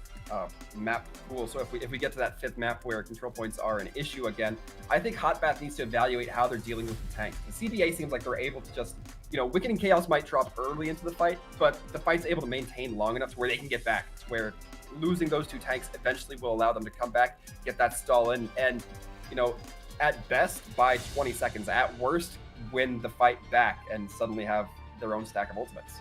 map pool. So if we get to that fifth map where control points are an issue again, I think Hot Bath needs to evaluate how they're dealing with the tank. The CBA seems like they're able to just, you know, Wicked and Chaos might drop early into the fight, but the fight's able to maintain long enough to where they can get back to where losing those 2 tanks eventually will allow them to come back, get that stall in, and, you know, at best, by 20 seconds. At worst, win the fight back and suddenly have their own stack of ultimates.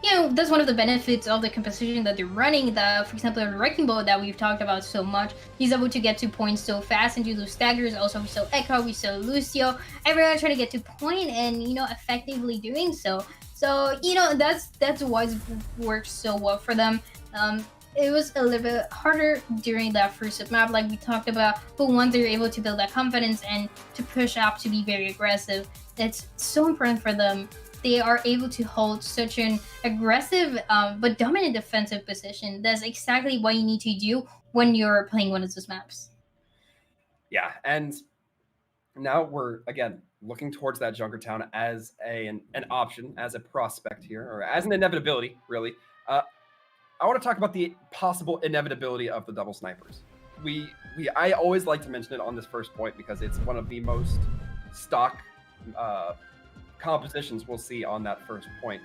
You know, that's one of the benefits of the composition that they're running. That, for example, the Wrecking Ball that we've talked about so much, he's able to get to points so fast and do those staggers. Also, we saw Echo, we saw Lucio, everyone trying to get to point and, you know, effectively doing so. So, you know, that's why it's worked so well for them. It was a little bit harder during that first map, like we talked about, but once they're able to build that confidence and to push up to be very aggressive, that's so important for them. They are able to hold such an aggressive but dominant defensive position. That's exactly what you need to do when you're playing one of those maps. Yeah, and now we're, again, looking towards that Junkertown as an option, as a prospect here, or as an inevitability, really. I want to talk about the possible inevitability of the double snipers. I always like to mention it on this first point because it's one of the most stock compositions we'll see on that first point.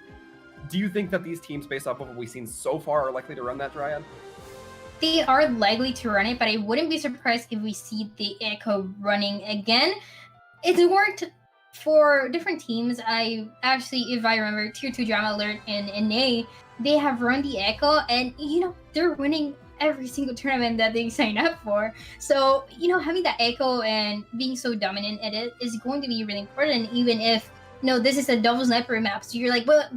Do you think that these teams, based off of what we've seen so far, are likely to run that Dryad? They are likely to run it, but I wouldn't be surprised if we see the Echo running again. It's worked for different teams. I actually, if I remember, Tier 2 Drama Alert and EMEA, they have run the Echo, and, you know, they're winning every single tournament that they sign up for. So, you know, having that Echo and being so dominant at it is going to be really important, even if, you know, this is a double sniper map. So you're like, well,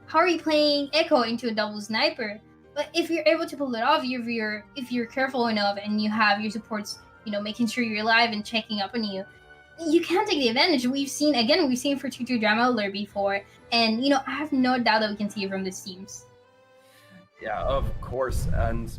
how are you playing Echo into a double sniper? But if you're able to pull it off, if you're careful enough and you have your supports, you know, making sure you're alive and checking up on you, you can take the advantage. We've seen for 2-2 Drama Alert before, and, you know, I have no doubt that we can see it from these teams. Yeah, of course. And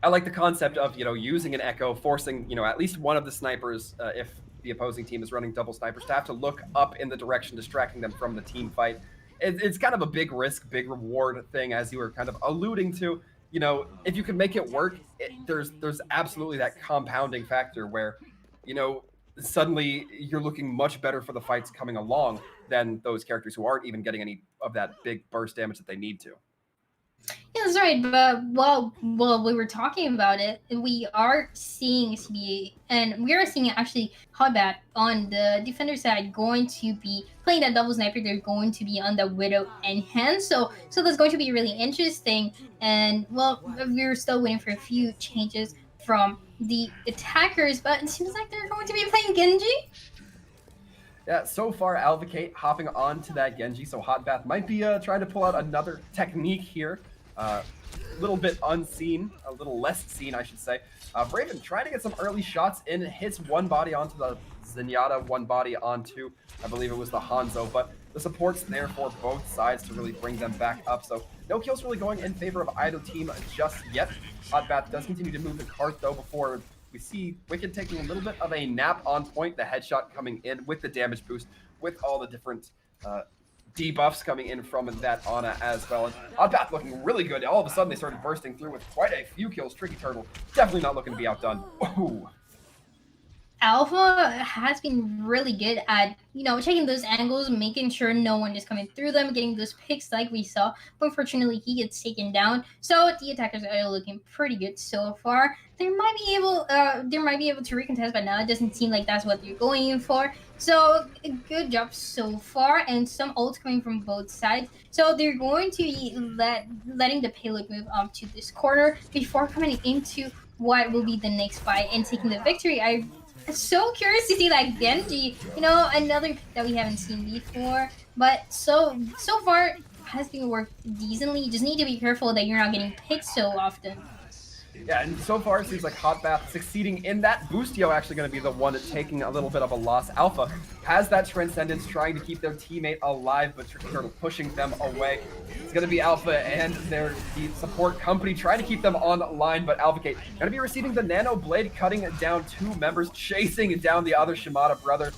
I like the concept of, you know, using an Echo, forcing, you know, at least one of the snipers, if the opposing team is running double snipers, to have to look up in the direction, distracting them from the team fight. It's kind of a big risk, big reward thing, as you were kind of alluding to. You know, if you can make it work, there's absolutely that compounding factor where, you know, suddenly you're looking much better for the fights coming along than those characters who aren't even getting any of that big burst damage that they need to. Yeah, that's right. But while we were talking about it, we are seeing CBA, and we are seeing actually Hotbat on the defender side going to be playing that double sniper. They're going to be on the Widow and Hand, so that's going to be really interesting. And well, we're still waiting for a few changes from the attackers, but it seems like they're going to be playing Genji. Yeah, so far Alvacate hopping onto that Genji, so Hotbath might be trying to pull out another technique here. A little bit unseen, a little less seen, I should say. Braven trying to get some early shots in, hits one body onto the Zenyatta, one body onto, I believe it was the Hanzo, but the support's there for both sides to really bring them back up, so no kills really going in favor of either team just yet. Hotbath does continue to move the cart, though, before we see Wicked taking a little bit of a nap on point, the headshot coming in with the damage boost, with all the different debuffs coming in from that Ana as well. And Hotbath looking really good. All of a sudden, they started bursting through with quite a few kills. Tricky Turtle definitely not looking to be outdone. Ooh. Alpha has been really good at, you know, checking those angles, making sure no one is coming through them, getting those picks like we saw. But unfortunately, he gets taken down. So the attackers are looking pretty good so far. They might be able to recontest, but now it doesn't seem like that's what they're going in for. So good job so far, and some ults coming from both sides. So they're going to be letting the payload move up to this corner before coming into what will be the next fight and taking the victory. I'm so curious to see that Genji, you know, another pick that we haven't seen before. But so far has been worked decently. You just need to be careful that you're not getting picked so often. Yeah, and so far it seems like Hotbath succeeding in that. Boostio actually going to be the one taking a little bit of a loss. Alpha has that Transcendence, trying to keep their teammate alive, but Tricky Turtle pushing them away. It's going to be Alpha and the support company trying to keep them online, but Alvacate going to be receiving the Nano Blade, cutting down two members, chasing down the other Shimada brother,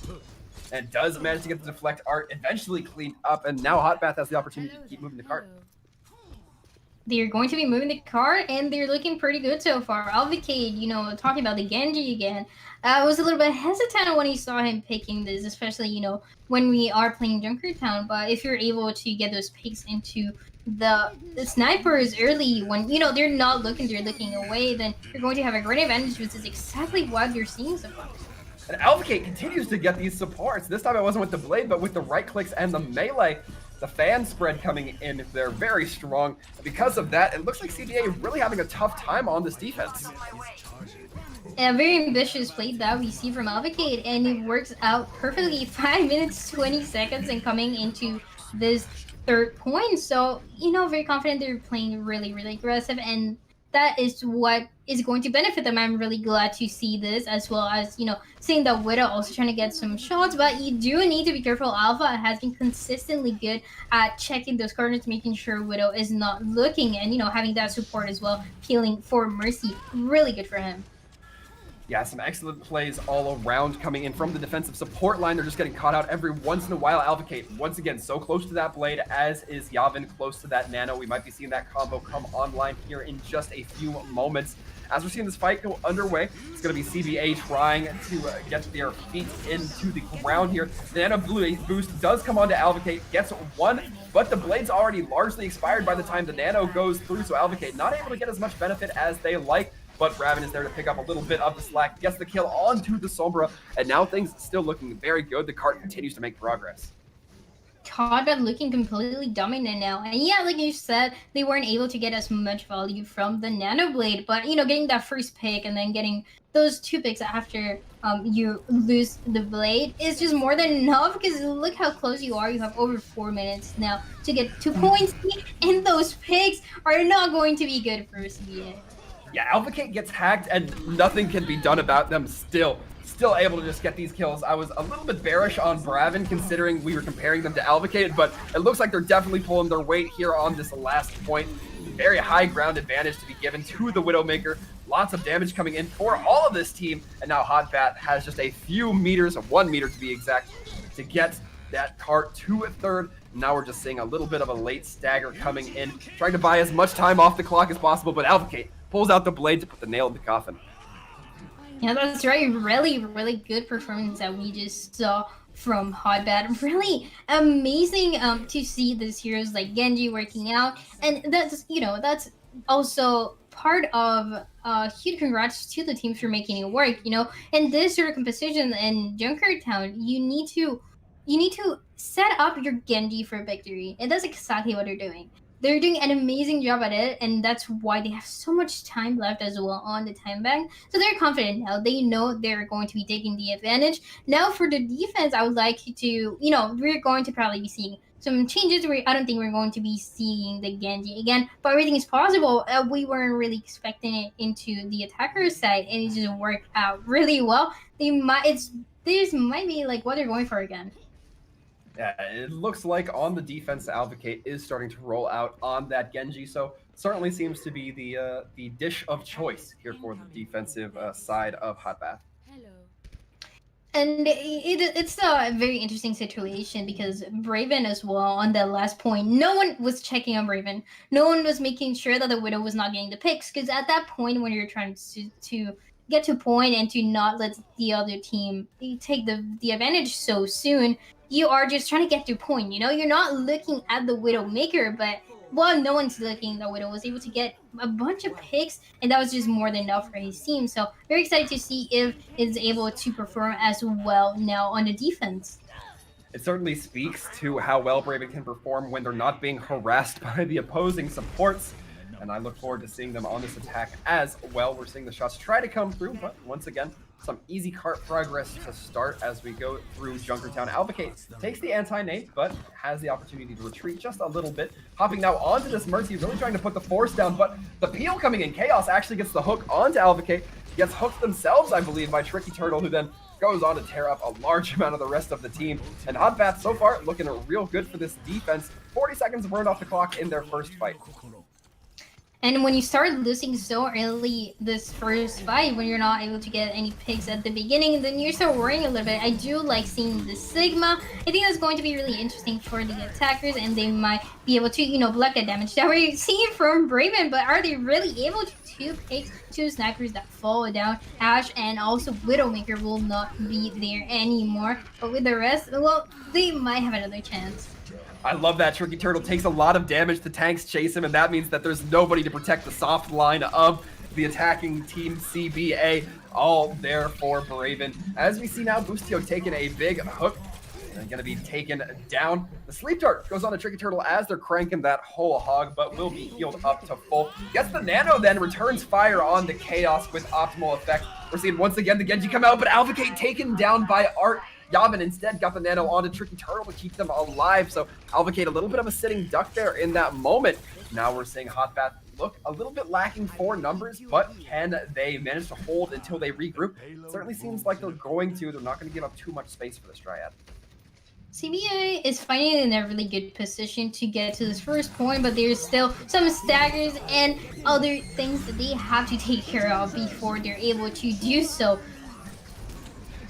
and does manage to get the deflect art eventually cleaned up, and now Hotbath has the opportunity to keep moving the cart. they're going to be moving the car, and they're looking pretty good so far. Alvicade, you know, talking about the Genji again, I was a little bit hesitant when he saw him picking this, especially, you know, when we are playing Junkertown. But if you're able to get those picks into the snipers early, when, you know, they're not looking, they're looking away, then you're going to have a great advantage, which is exactly what you're seeing so far. And Alvicade continues to get these supports. This time it wasn't with the blade, but with the right clicks and the melee. The fan spread coming in, they're very strong. Because of that, it looks like CBA really having a tough time on this defense. A very ambitious play that we see from Alvicade, and it works out perfectly. 5 minutes, 20 seconds, and coming into this third point. So, you know, very confident they're playing really, really aggressive, and that is what is going to benefit them. I'm really glad to see this, as well as, you know, seeing that Widow also trying to get some shots, but you do need to be careful. Alpha has been consistently good at checking those corners, making sure Widow is not looking, and, you know, having that support as well, healing for Mercy. Really good for him. Yeah, some excellent plays all around coming in from the defensive support line. They're just getting caught out every once in a while. Alvicade, once again, so close to that blade, as is Yavin close to that nano. We might be seeing that combo come online here in just a few moments. As we're seeing this fight go underway, it's going to be CBA trying to get their feet into the ground here. The nano boost does come onto Alvicade, gets one, but the blade's already largely expired by the time the nano goes through, so Alvicade not able to get as much benefit as they like. But Raven is there to pick up a little bit of the slack, gets the kill onto the Sombra, and now things still looking very good. The cart continues to make progress. Hotbat looking completely dominant now. And yeah, like you said, they weren't able to get as much value from the Nano Blade, but, you know, getting that first pick and then getting those 2 picks after you lose the Blade is just more than enough, because look how close you are. You have over 4 minutes now to get 2 points, and those picks are not going to be good for CBA. Yeah, Alvicade gets hacked and nothing can be done about them still able to just get these kills. I was a little bit bearish on Bravin considering we were comparing them to Alvicade, but it looks like they're definitely pulling their weight here on this last point. Very high ground advantage to be given to the Widowmaker. Lots of damage coming in for all of this team, and now Hotbat has just a few meters, 1 meter to be exact, to get that cart to a third. Now we're just seeing a little bit of a late stagger coming in, trying to buy as much time off the clock as possible, but Alvicade pulls out the blade to put the nail in the coffin. Yeah, that's right. Really, really good performance that we just saw from Hotbat. Really amazing to see these heroes like Genji working out. And that's, you know, that's also part of huge congrats to the teams for making it work, you know. In this sort of composition in Junkertown, you need to set up your Genji for victory. And that's exactly what they're doing. They're doing an amazing job at it, and that's why they have so much time left as well on the time bank. So they're confident now. They know they're going to be taking the advantage. Now for the defense, I would like to, you know, we're going to probably be seeing some changes. I don't think we're going to be seeing the Genji again, but everything is possible. We weren't really expecting it into the attacker's side, and it just worked out really well. This might be like what they're going for again. Yeah, it looks like on the defense, Alvicade is starting to roll out on that Genji, so certainly seems to be the dish of choice here for the defensive side of Hotbat. And it's a very interesting situation, because Braven as well, on that last point, no one was checking on Braven. No one was making sure that the Widow was not getting the picks, because at that point when you're trying to get to point and to not let the other team take the advantage so soon, you are just trying to get to point, you know? You're not looking at the Widowmaker, but while no one's looking, the Widow was able to get a bunch of picks, and that was just more than enough for his team. So very excited to see if it's able to perform as well now on the defense. It certainly speaks to how well Braven can perform when they're not being harassed by the opposing supports. And I look forward to seeing them on this attack as well. We're seeing the shots try to come through, but once again, some easy cart progress to start as we go through Junkertown. Alvicade takes the anti-nade, but has the opportunity to retreat just a little bit. Hopping now onto this Mercy, really trying to put the force down, but the peel coming in. Chaos actually gets the hook onto Alvicade. Gets hooked themselves, I believe, by Tricky Turtle, who then goes on to tear up a large amount of the rest of the team. And Hotbat so far looking real good for this defense. 40 seconds burned off the clock in their first fight. And when you start losing so early this first fight, when you're not able to get any picks at the beginning, then you start worrying a little bit. I do like seeing the Sigma. I think that's going to be really interesting for the attackers, and they might be able to, you know, block that damage that we're seeing from Braven. But are they really able to pick two snipers that fall down? Ash and also Widowmaker will not be there anymore. But with the rest, well, they might have another chance. I love that Tricky Turtle takes a lot of damage. The tanks chase him, and that means that there's nobody to protect the soft line of the attacking team CBA. All there for Braven. As we see now, Boostio taking a big hook and going to be taken down. The sleep dart goes on the Tricky Turtle as they're cranking that whole hog, but will be healed up to full. Gets the nano, then returns fire on the Chaos with optimal effect. We're seeing once again the Genji come out, but Alvacate taken down by Art. Yavin instead got the nano onto Tricky Turtle to keep them alive, so Alvacate a little bit of a sitting duck there in that moment. Now we're seeing Hot Bath look a little bit lacking for numbers, but can they manage to hold until they regroup? It certainly seems like they're going to. They're not going to give up too much space for this Triad. CBA is fighting in a really good position to get to this first point, but there's still some staggers and other things that they have to take care of before they're able to do so.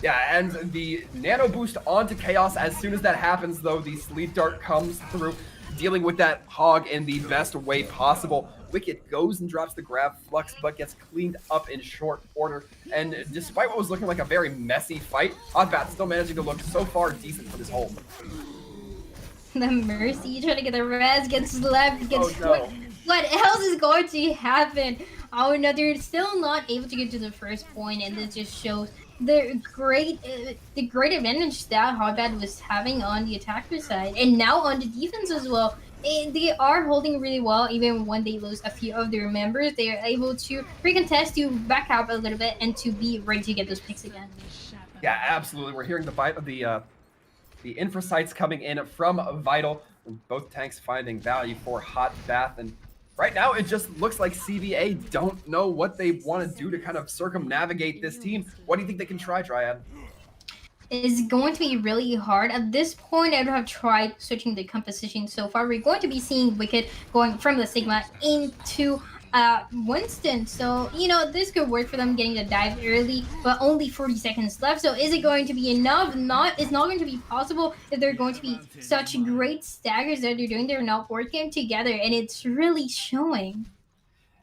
Yeah, and the nano boost onto Chaos. As soon as that happens, though, the sleep dart comes through, dealing with that hog in the best way possible. Wicked goes and drops the grab flux, but gets cleaned up in short order. And despite what was looking like a very messy fight, Hotbat still managing to look so far decent for this hole. The Mercy trying to get the res, gets slapped, gets no. What else is going to happen? Oh no, they're still not able to get to the first point, and this just shows the great advantage that Hotbat was having on the attacker side, and now on the defense as well. They are holding really well, even when they lose a few of their members. They are able to recontest, to back up a little bit, and to be ready to get those picks again. Yeah, absolutely. We're hearing the infra sights coming in from Vital. Both tanks finding value for Hot Bath, and right now it just looks like CBA don't know what they want to do to kind of circumnavigate this team. What do you think they can try, Triad? Is going to be really hard. At this point, I would have tried switching the composition so far. We're going to be seeing Wicked going from the Sigma into Winston. So, you know, this could work for them getting the dive early, but only 40 seconds left. So is it going to be enough? It's not going to be possible if they're going to be such great staggers that they're doing. They're not working together, and it's really showing.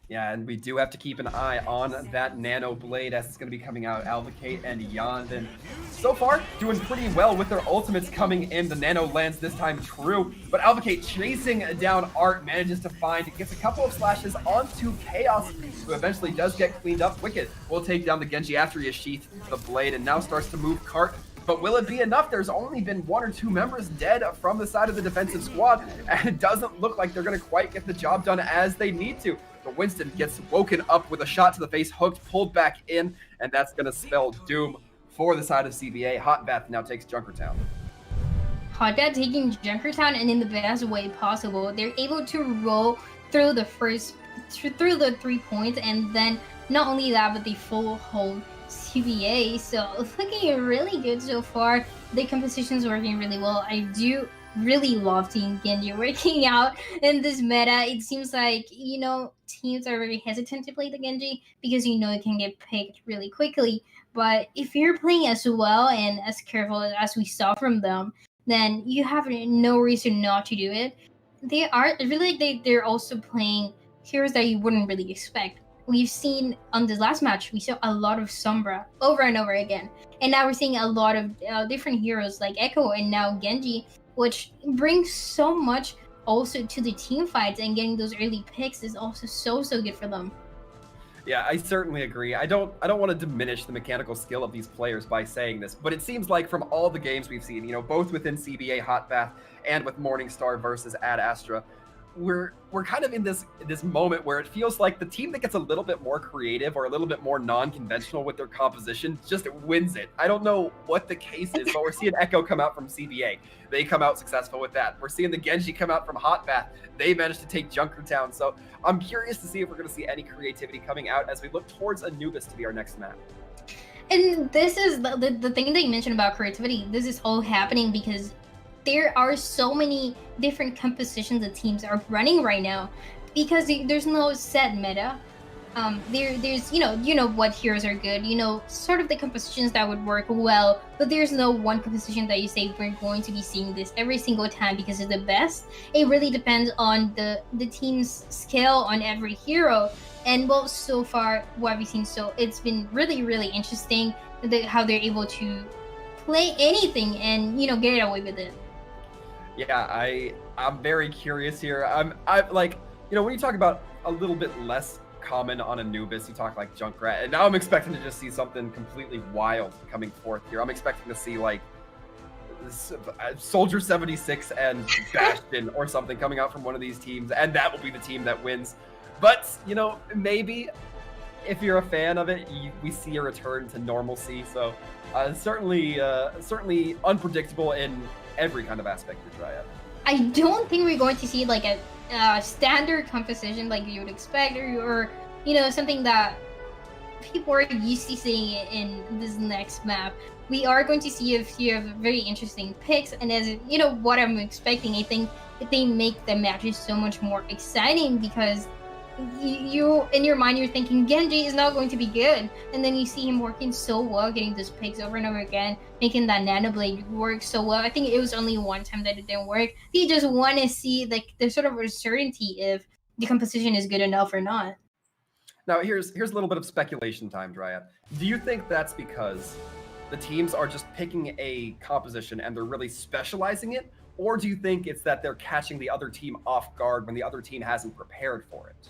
Yeah, and we do have to keep an eye on that Nano Blade as it's going to be coming out. Alvacate and Yandin so far doing pretty well with their ultimates coming in. The Nano lands this time true, but Alvacate chasing down Art manages to find, gets a couple of slashes onto Chaos, who eventually does get cleaned up. Wicked will take down the Genji after he has sheathed the blade and now starts to move Cart. But will it be enough? There's only been 1 or 2 members dead from the side of the defensive squad, and it doesn't look like they're going to quite get the job done as they need to. But Winston gets woken up with a shot to the face, hooked, pulled back in, and that's going to spell doom for the side of CBA. Hot Bath now takes Junkertown. Hot Bath taking Junkertown, and in the best way possible. They're able to roll through the 3 points, and then not only that, but they full hold CBA. So looking really good so far. The composition's working really well. I do really love seeing Genji working out in this meta. It seems like, you know, teams are very hesitant to play the Genji because you know it can get picked really quickly. But if you're playing as well and as careful as we saw from them, then you have no reason not to do it. They are really like they're also playing heroes that you wouldn't really expect. We've seen on this last match, we saw a lot of Sombra over and over again. And now we're seeing a lot of different heroes like Echo and now Genji, which brings so much also to the team fights, and getting those early picks is also so good for them. Yeah, I certainly agree. I don't want to diminish the mechanical skill of these players by saying this, but it seems like from all the games we've seen, you know, both within CBA Hot Bath and with Morningstar versus Ad Astra, we're kind of in this moment where it feels like the team that gets a little bit more creative or a little bit more non-conventional with their composition just wins it. I don't know what the case is, but we're seeing Echo come out from CBA. They come out successful with that. We're seeing the Genji come out from Hot Bath. They managed to take Junkertown. So I'm curious to see if we're going to see any creativity coming out as we look towards Anubis to be our next map. And this is the thing that you mentioned about creativity. This is all happening because there are so many different compositions that teams are running right now. because there's no set meta. There's you know what heroes are good, you know sort of the compositions that would work well, but there's no one composition that you say we're going to be seeing this every single time because it's the best. It really depends on the team's skill on every hero, and well, so far what we've seen, so it's been really interesting how they're able to play anything and you know get away with it. Yeah, I'm very curious here. I'm like, you know, when you talk about a little bit less common on Anubis, you talk like Junkrat, and now I'm expecting to just see something completely wild coming forth here. I'm expecting to see like Soldier 76 and Bastion or something coming out from one of these teams, and that will be the team that wins. But you know, maybe if you're a fan of it, we see a return to normalcy. So certainly unpredictable in every kind of aspect of Dryad. I don't think we're going to see like a standard composition like you would expect, or you know something that people are used to seeing in this next map. We are going to see a few of very interesting picks, and as you know what I'm expecting, I think that they make the matches so much more exciting because you in your mind you're thinking Genji is not going to be good, and then you see him working so well, getting those picks over and over again, making that nano blade work so well. I think it was only one time that it didn't work. You just want to see like the sort of uncertainty if the composition is good enough or not. Now here's a little bit of speculation time, Dryad. Do you think that's because the teams are just picking a composition and they're really specializing it, or do you think it's that they're catching the other team off guard when the other team hasn't prepared for it?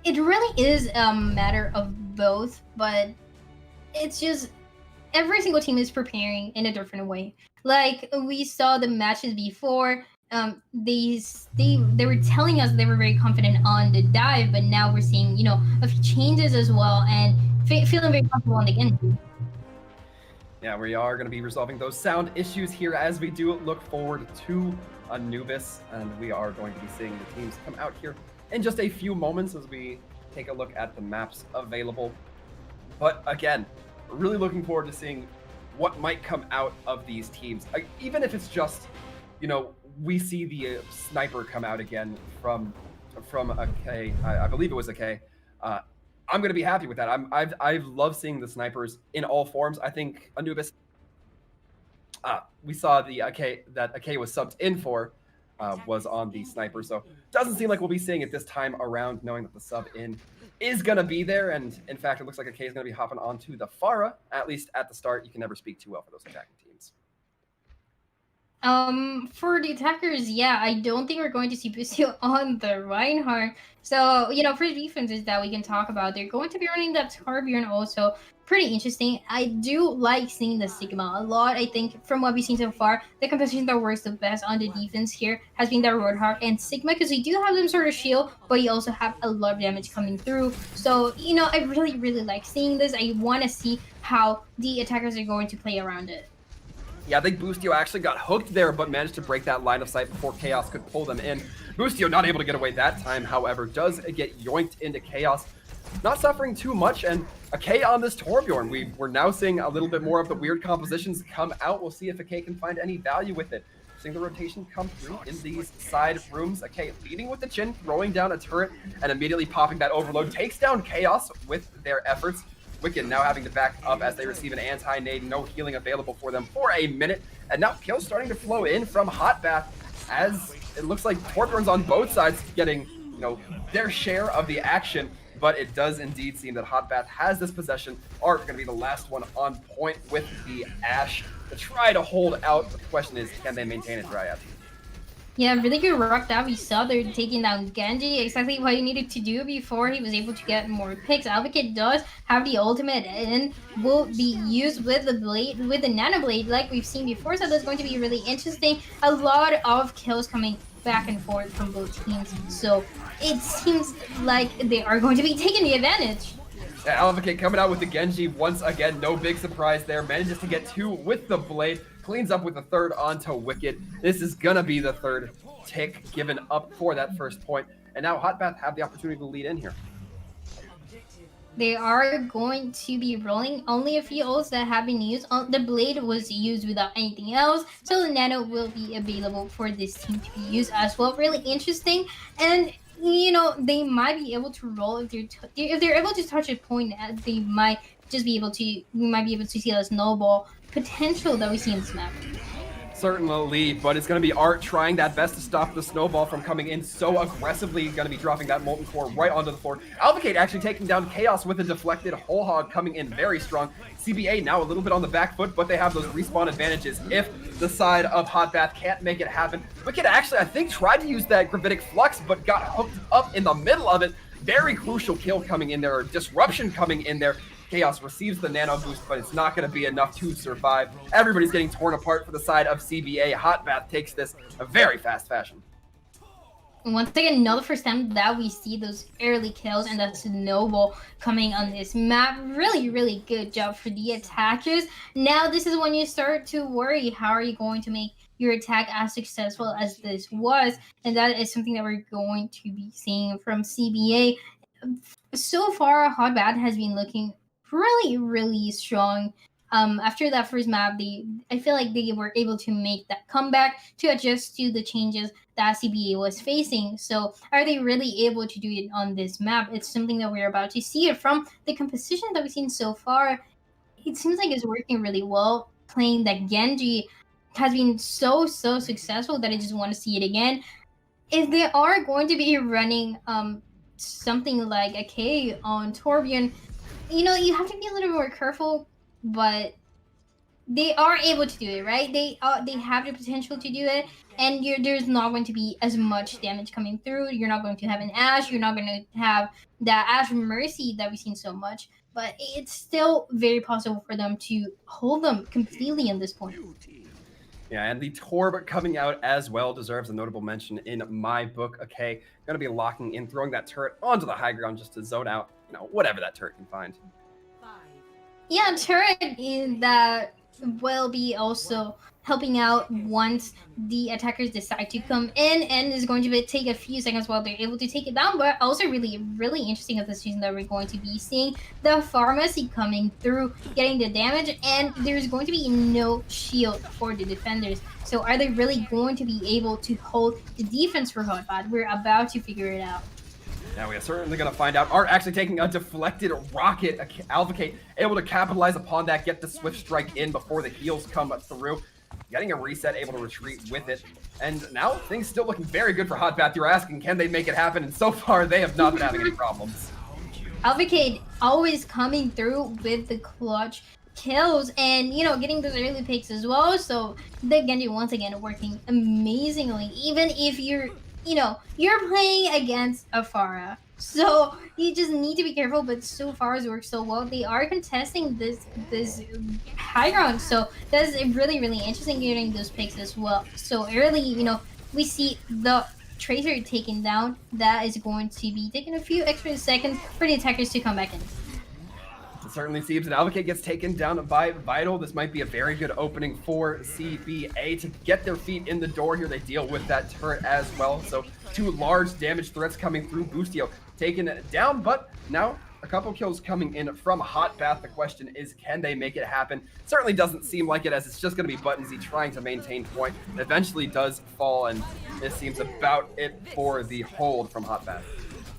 It really is a matter of both, but it's just every single team is preparing in a different way. Like we saw the matches before, they were telling us they were very confident on the dive, but now we're seeing you know a few changes as well and feeling very comfortable on the end. Yeah, we are going to be resolving those sound issues here as we do look forward to Anubis, and we are going to be seeing the teams come out here in just a few moments as we take a look at the maps available. But again, really looking forward to seeing what might come out of these teams. Even if it's just, you know, we see the sniper come out again from a K, I believe it was a K. I'm going to be happy with that. I've loved seeing the snipers in all forms. I think Anubis, we saw the AK that AK was subbed in for, was on the sniper, so doesn't seem like we'll be seeing it this time around, knowing that the sub in is gonna be there, and in fact it looks like AK is gonna be hopping onto the Pharah, at least at the start. You can never speak too well for those attacking teams. For the attackers, yeah, I don't think we're going to see Bustio on the Reinhardt. So, you know, for defenses that we can talk about, they're going to be running that Torbjorn also. Pretty interesting. I do like seeing the Sigma a lot. I think from what we've seen so far, the composition that works the best on the defense here has been the Roadhog and Sigma, because we do have some sort of shield, but you also have a lot of damage coming through. So, you know, I really like seeing this. I want to see how the attackers are going to play around it. Yeah, I think Bustio actually got hooked there, but managed to break that line of sight before Chaos could pull them in. Bustio not able to get away that time, however, does get yoinked into Chaos. Not suffering too much, and a K on this Torbjorn. We're now seeing a little bit more of the weird compositions come out. We'll see if a K can find any value with it. Seeing the rotation come through in these side rooms. A K leading with the chin, throwing down a turret, and immediately popping that overload. Takes down Chaos with their efforts. Wicked now having to back up as they receive an anti-nade. No healing available for them for a minute. And now kills starting to flow in from Hot Bath, as it looks like Torbjorn's on both sides getting, you know, their share of the action. But it does indeed seem that Hot Bath has this possession. Are going to be the last one on point with the Ashe to try to hold out. The question is, can they maintain it, Dryad? Yeah, really good rock that we saw. They're taking down Genji, exactly what he needed to do before he was able to get more picks. Advocate does have the ultimate and will be used with the blade, with the nano blade like we've seen before, so that's going to be really interesting. A lot of kills coming back and forth from both teams, so it seems like they are going to be taking the advantage. Yeah, Advocate coming out with the Genji once again. No big surprise there. Manages to get two with the blade. Cleans up with the third onto Wicked. This is gonna be the third tick given up for that first point. And now Hot Bath have the opportunity to lead in here. They are going to be rolling only a few ults that have been used. The blade was used without anything else, so the nano will be available for this team to be used as well. Really interesting, and you know they might be able to roll if they're able to touch a point. They might just be able to. We might be able to see a snowball potential that we see in this map. Certainly, but it's going to be Art trying that best to stop the snowball from coming in so aggressively. Going to be dropping that Molten Core right onto the floor. Alvocate actually taking down Chaos with a deflected Whole Hog coming in very strong. CBA now a little bit on the back foot, but they have those respawn advantages if the side of Hot Bath can't make it happen. Wicked actually, I think, tried to use that Gravitic Flux, but got hooked up in the middle of it. Very crucial kill coming in there, or disruption coming in there. Chaos receives the nano boost, but it's not going to be enough to survive. Everybody's getting torn apart for the side of CBA. Hot Bath takes this a very fast fashion. Once again, another first time that we see those early kills and that snowball coming on this map. Really good job for the attackers. Now this is when you start to worry, how are you going to make your attack as successful as this was? And that is something that we're going to be seeing from CBA. So far, Hot Bath has been looking really strong. After that first map, I feel like they were able to make that comeback to adjust to the changes that CBA was facing. So are they really able to do it on this map? It's something that we're about to see. From the composition that we've seen so far, it seems like it's working really well. Playing that Genji has been so successful that I just want to see it again. If they are going to be running something like a K on Torbjorn, you know, you have to be a little more careful, but they are able to do it, right? They have the potential to do it, and there's not going to be as much damage coming through. You're not going to have an Ashe. You're not going to have that Ashe Mercy that we've seen so much, but it's still very possible for them to hold them completely at this point. Yeah, and the Torb coming out as well deserves a notable mention in my book. Okay, going to be locking in, throwing that turret onto the high ground just to zone out, you know, whatever that turret can find. Yeah, turret that will be also helping out once the attackers decide to come in, and is going to take a few seconds while they're able to take it down. But also really interesting of the season that we're going to be seeing the pharmacy coming through, getting the damage, and there's going to be no shield for the defenders. So are they really going to be able to hold the defense for Hot Bath? We're about to figure it out. Now we are certainly going to find out. Art actually taking a deflected rocket. Alvocate able to capitalize upon that, get the Swift Strike in before the heals come through. Getting a reset, able to retreat with it. And now things still looking very good for Hot Bath. You're asking, can they make it happen? And so far, they have not been having any problems. Alvocate always coming through with the clutch kills and, you know, getting those early picks as well. So the Genji once again working amazingly, even if you're playing against a Pharah. So you just need to be careful, but so far it's worked so well. They are contesting this high ground, so that's really interesting getting those picks as well. So early, you know, we see the Tracer taken down. That is going to be taking a few extra seconds for the attackers to come back in. It certainly seems that Alvocate gets taken down by Vital. This might be a very good opening for CBA to get their feet in the door here. They deal with that turret as well. So two large damage threats coming through. Boostio taken down, but now a couple kills coming in from Hot Bath. The question is, can they make it happen? Certainly doesn't seem like it, as it's just going to be Buttonsy trying to maintain point. It eventually does fall, and this seems about it for the hold from Hot Bath.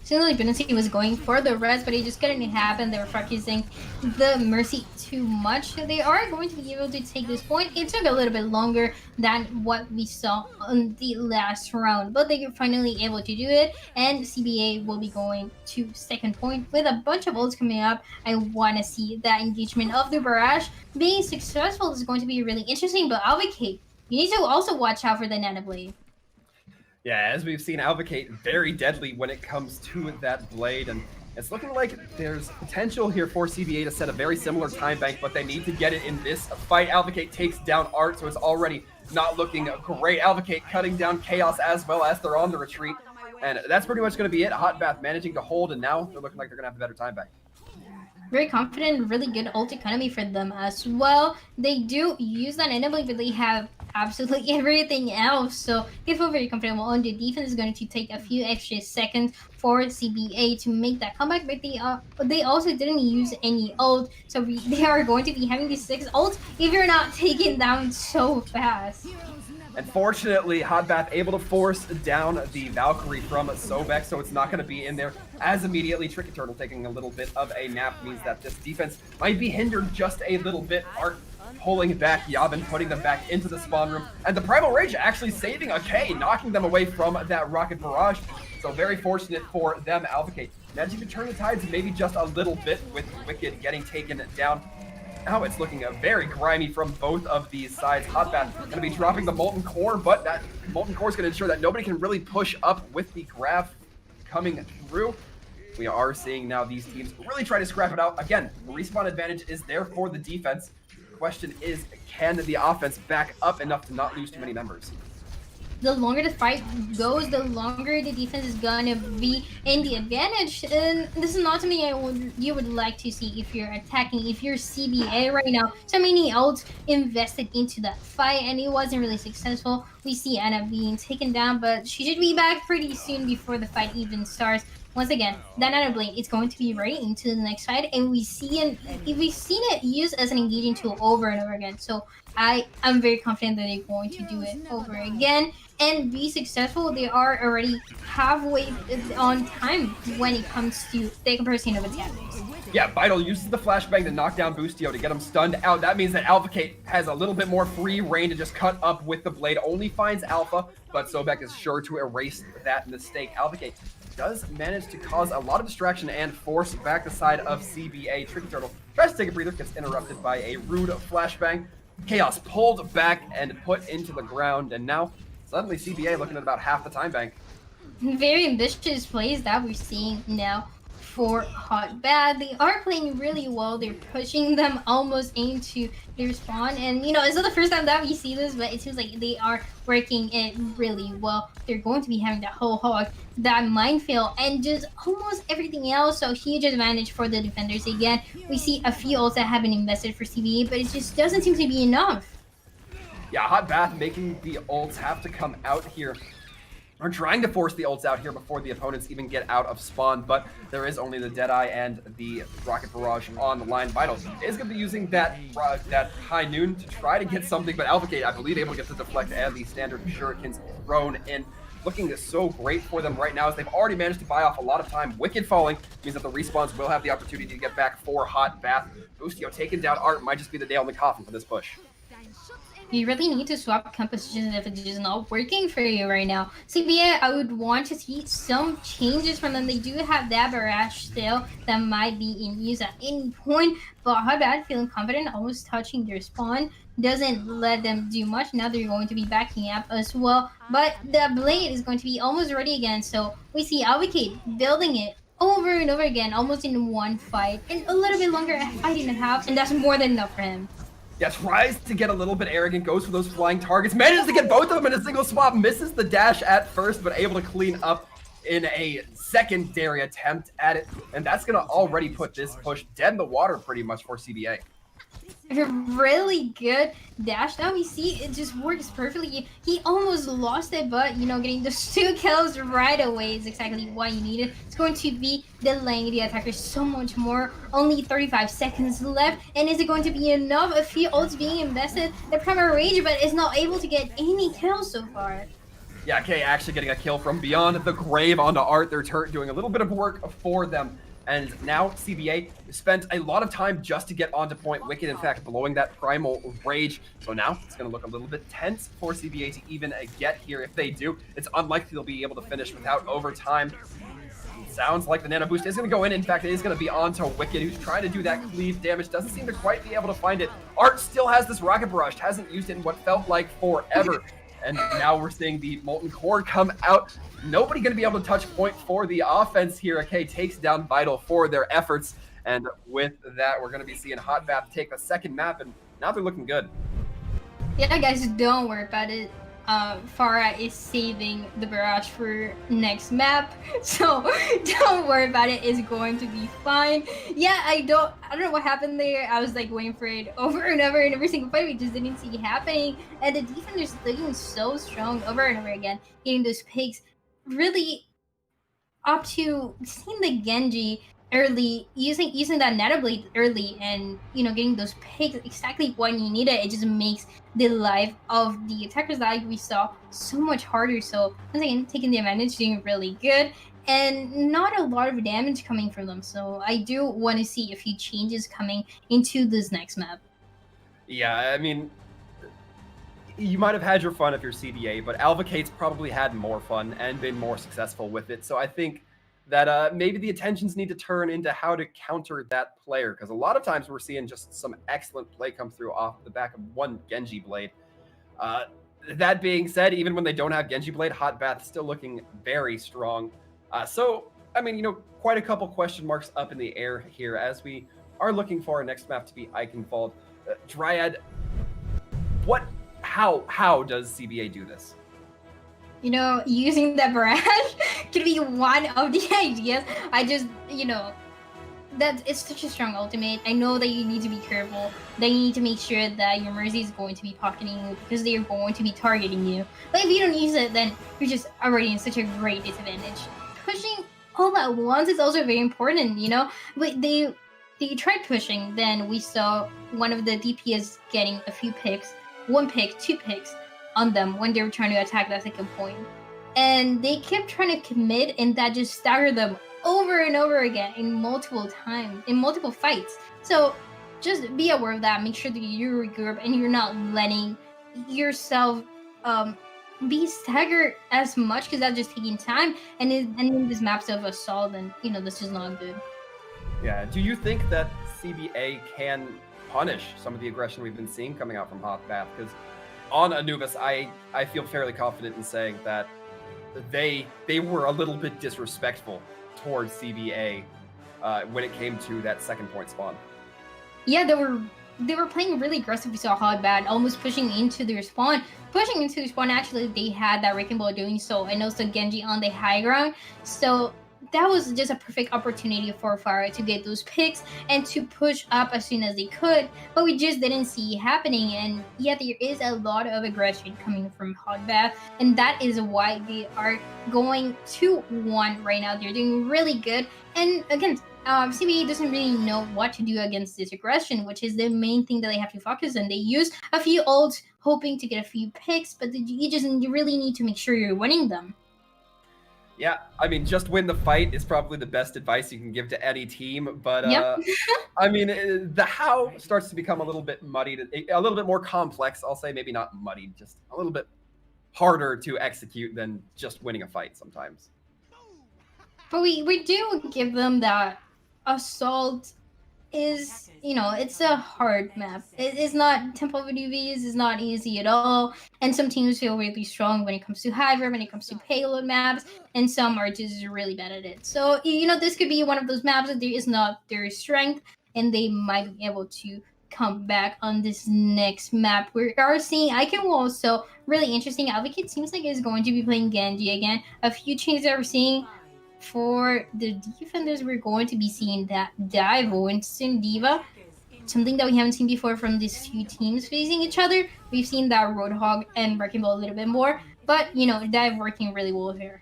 Seemed like Buttonsy was going for the res, but it just couldn't happen. They were focusing the Mercy too much. They are going to be able to take this point. It took a little bit longer than what we saw on the last round, but they were finally able to do it, and CBA will be going to second point with a bunch of ults coming up. I want to see that engagement of the barrage being successful. Is going to be really interesting, but Alvocate, you need to also watch out for the Nano Blade. Yeah, as we've seen, Alvocate very deadly when it comes to that blade, and it's looking like there's potential here for CBA to set a very similar time bank, but they need to get it in this fight. Alvocate takes down Art, so it's already not looking great. Alvocate cutting down Chaos as well as they're on the retreat, and that's pretty much going to be it. Hot Bath managing to hold, and now they're looking like they're going to have a better time bank. very confident, really good ult economy for them as well. They do use that enabling, but they have absolutely everything else. So they feel very comfortable on the defense. Is going to take a few extra seconds for CBA to make that comeback, but they also didn't use any ult, so they are going to be having these 6 ults if you're not taken down so fast. Unfortunately, Hotbath able to force down the Valkyrie from Sobek, so it's not going to be in there as immediately. Tricky Turtle taking a little bit of a nap means that this defense might be hindered just a little bit. Art pulling back Yavin, putting them back into the spawn room, and the Primal Rage actually saving a K, knocking them away from that rocket barrage. So very fortunate for them. Alvacate managing to turn the tides maybe just a little bit with Wicked getting taken down. Now it's looking very grimy from both of these sides. Hotbath going to be dropping the Molten Core, but that Molten Core is going to ensure that nobody can really push up with the graph coming through. We are seeing now these teams really try to scrap it out. Again, the respawn advantage is there for the defense. The question is, can the offense back up enough to not lose too many members? The longer the fight goes, the longer the defense is gonna be in the advantage. And this is not something you would like to see if you're attacking. If you're CBA right now, so many ults invested into that fight, and it wasn't really successful. We see Anna being taken down, but she should be back pretty soon before the fight even starts. Once again, that Nano Blade is going to be ready into the next fight, and we've seen it used as an engaging tool over and over again. So I'm very confident that they're going to do it over again and be successful. They are already halfway on time when it comes to the comparison of attackers. Yeah, Vital uses the flashbang to knock down Boostio to get him stunned out. That means that Alvacate has a little bit more free reign to just cut up with the blade. Only finds Alpha, but Sobek is sure to erase that mistake. Alvacate does manage to cause a lot of distraction and force back the side of CBA. Tricky Turtle tries to take a breather, gets interrupted by a rude flashbang. Chaos pulled back and put into the ground, and now suddenly CBA looking at about half the time bank. Very ambitious plays that we're seeing now for Hotbath. They are playing really well. They're pushing them almost into their spawn, and it's not the first time that we see this, but it seems like they are working it really well. They're going to be having that whole hog, that minefield, and just almost everything else. So huge advantage for the defenders. Again, we see a few ults that have been invested for CBA, but it just doesn't seem to be enough. Yeah, Hotbath making the ults have to come out here. Are trying to force the ults out here before the opponents even get out of spawn, but there is only the Deadeye and the Rocket Barrage on the line. Vital is going to be using that High Noon to try to get something, but Alvacate, I believe, able to get the deflect and the standard shurikens thrown in. Looking so great for them right now as they've already managed to buy off a lot of time. Wicked falling means that the respawns will have the opportunity to get back for Hotbath. Boostio taking down Art might just be the nail in the coffin for this push. You really need to swap compositions if it's just not working for you right now. CBA, I would want to see some changes from them. They do have that barrage still that might be in use at any point, but Hotbath feeling confident, almost touching their spawn, doesn't let them do much. Now they're going to be backing up as well, but the blade is going to be almost ready again. So we see Alvacate building it over and over again, almost in one fight, and a little bit longer fighting and a half, and that's more than enough for him. Yeah, tries to get a little bit arrogant, goes for those flying targets, manages to get both of them in a single swap, misses the dash at first, but able to clean up in a secondary attempt at it. And that's going to already put this push dead in the water pretty much for CBA. Really good dash. Now we see it just works perfectly. He almost lost it, but getting those 2 kills right away is exactly what you needed. It's going to be delaying the attacker so much more. Only 35 seconds left, and is it going to be enough? A few ults being invested, the Primal Rage, but is not able to get any kills so far. Yeah, Kay actually getting a kill from beyond the grave onto Art. Their turret doing a little bit of work for them. And now CBA spent a lot of time just to get onto point. Wicked, in fact, blowing that Primal Rage. So now it's going to look a little bit tense for CBA to even get here. If they do, it's unlikely they'll be able to finish without overtime. It sounds like the Nano Boost is going to go in. In fact, it is going to be onto Wicked, who's trying to do that cleave damage. Doesn't seem to quite be able to find it. Art still has this Rocket Barrage. Hasn't used it in what felt like forever. And now we're seeing the Molten Core come out. Nobody going to be able to touch point for the offense here. Okay, takes down Vital for their efforts. And with that, we're going to be seeing Hotbath take the second map, and now they're looking good. Yeah, guys, don't worry about it. Farah is saving the barrage for next map, so don't worry about it. It's going to be fine. Yeah, I don't know what happened there. I was like waiting for it over and over in every single fight. We just didn't see it happening, and the defenders looking so strong over and over again, getting those picks really up to seeing the Genji early, using that Netta Blade early, and getting those picks exactly when you need it. It just makes the life of the attackers that we saw so much harder. So once again, taking the advantage, doing really good, and not a lot of damage coming from them. So I do want to see a few changes coming into this next map. Yeah, I mean, you might have had your fun if you're CBA, but Alvacate's probably had more fun and been more successful with it. So I think that maybe the attentions need to turn into how to counter that player, because a lot of times we're seeing just some excellent play come through off the back of one Genji Blade. That being said, even when they don't have Genji Blade, Hot Bath still looking very strong. So, I mean, quite a couple question marks up in the air here as we are looking for our next map to be Eichenwald. Dryad, how does CBA do this? Using that barrage could be one of the ideas. I just, that it's such a strong ultimate. I know that you need to be careful. That you need to make sure that your Mercy is going to be pocketing you because they are going to be targeting you. But if you don't use it, then you're just already in such a great disadvantage. Pushing all at once is also very important, But they tried pushing, then we saw one of the DPS getting a few picks, 1 pick, 2 picks on them when they were trying to attack that second point. And they kept trying to commit, and that just staggered them over and over again in multiple fights. So just be aware of that. Make sure that you regroup and you're not letting yourself be staggered as much, because that's just taking time. And in this maps of assault, and this is not good. Yeah, do you think that CBA can punish some of the aggression we've been seeing coming out from Hot Bath? Because on Anubis, I feel fairly confident in saying that they were a little bit disrespectful towards CBA when it came to that second point spawn. Yeah, they were playing really aggressive. We saw Hot Bath almost pushing into their spawn. Actually, they had that Wrecking Ball doing so, and also Genji on the high ground. So that was just a perfect opportunity for Farah to get those picks and to push up as soon as they could, but we just didn't see it happening. And yet there is a lot of aggression coming from Hot Bath, and that is why they are going 2-1 right now. They're doing really good, and again, CBA doesn't really know what to do against this aggression, which is the main thing that they have to focus on. They use a few ults hoping to get a few picks, but you really need to make sure you're winning them. Yeah, I mean, just win the fight is probably the best advice you can give to any team. But, yep. I mean, the how starts to become a little bit muddied, a little bit more complex. I'll say maybe not muddied, just a little bit harder to execute than just winning a fight sometimes. But we do give them that assault is, it's a hard map. It's not Temple of Anubis, it's not easy at all. And some teams feel really strong when it comes to Hydra, when it comes to payload maps, and some are just really bad at it. So, this could be one of those maps that there is not their strength, and they might be able to come back on this next map. We are seeing Eichenwald, so really interesting. Advocate seems like it's going to be playing Genji again. A few changes that we're seeing. For the defenders, we're going to be seeing that Dive Winston D.Va, something that we haven't seen before from these two teams facing each other. We've seen that Roadhog and Wrecking Ball a little bit more, but Dive working really well here.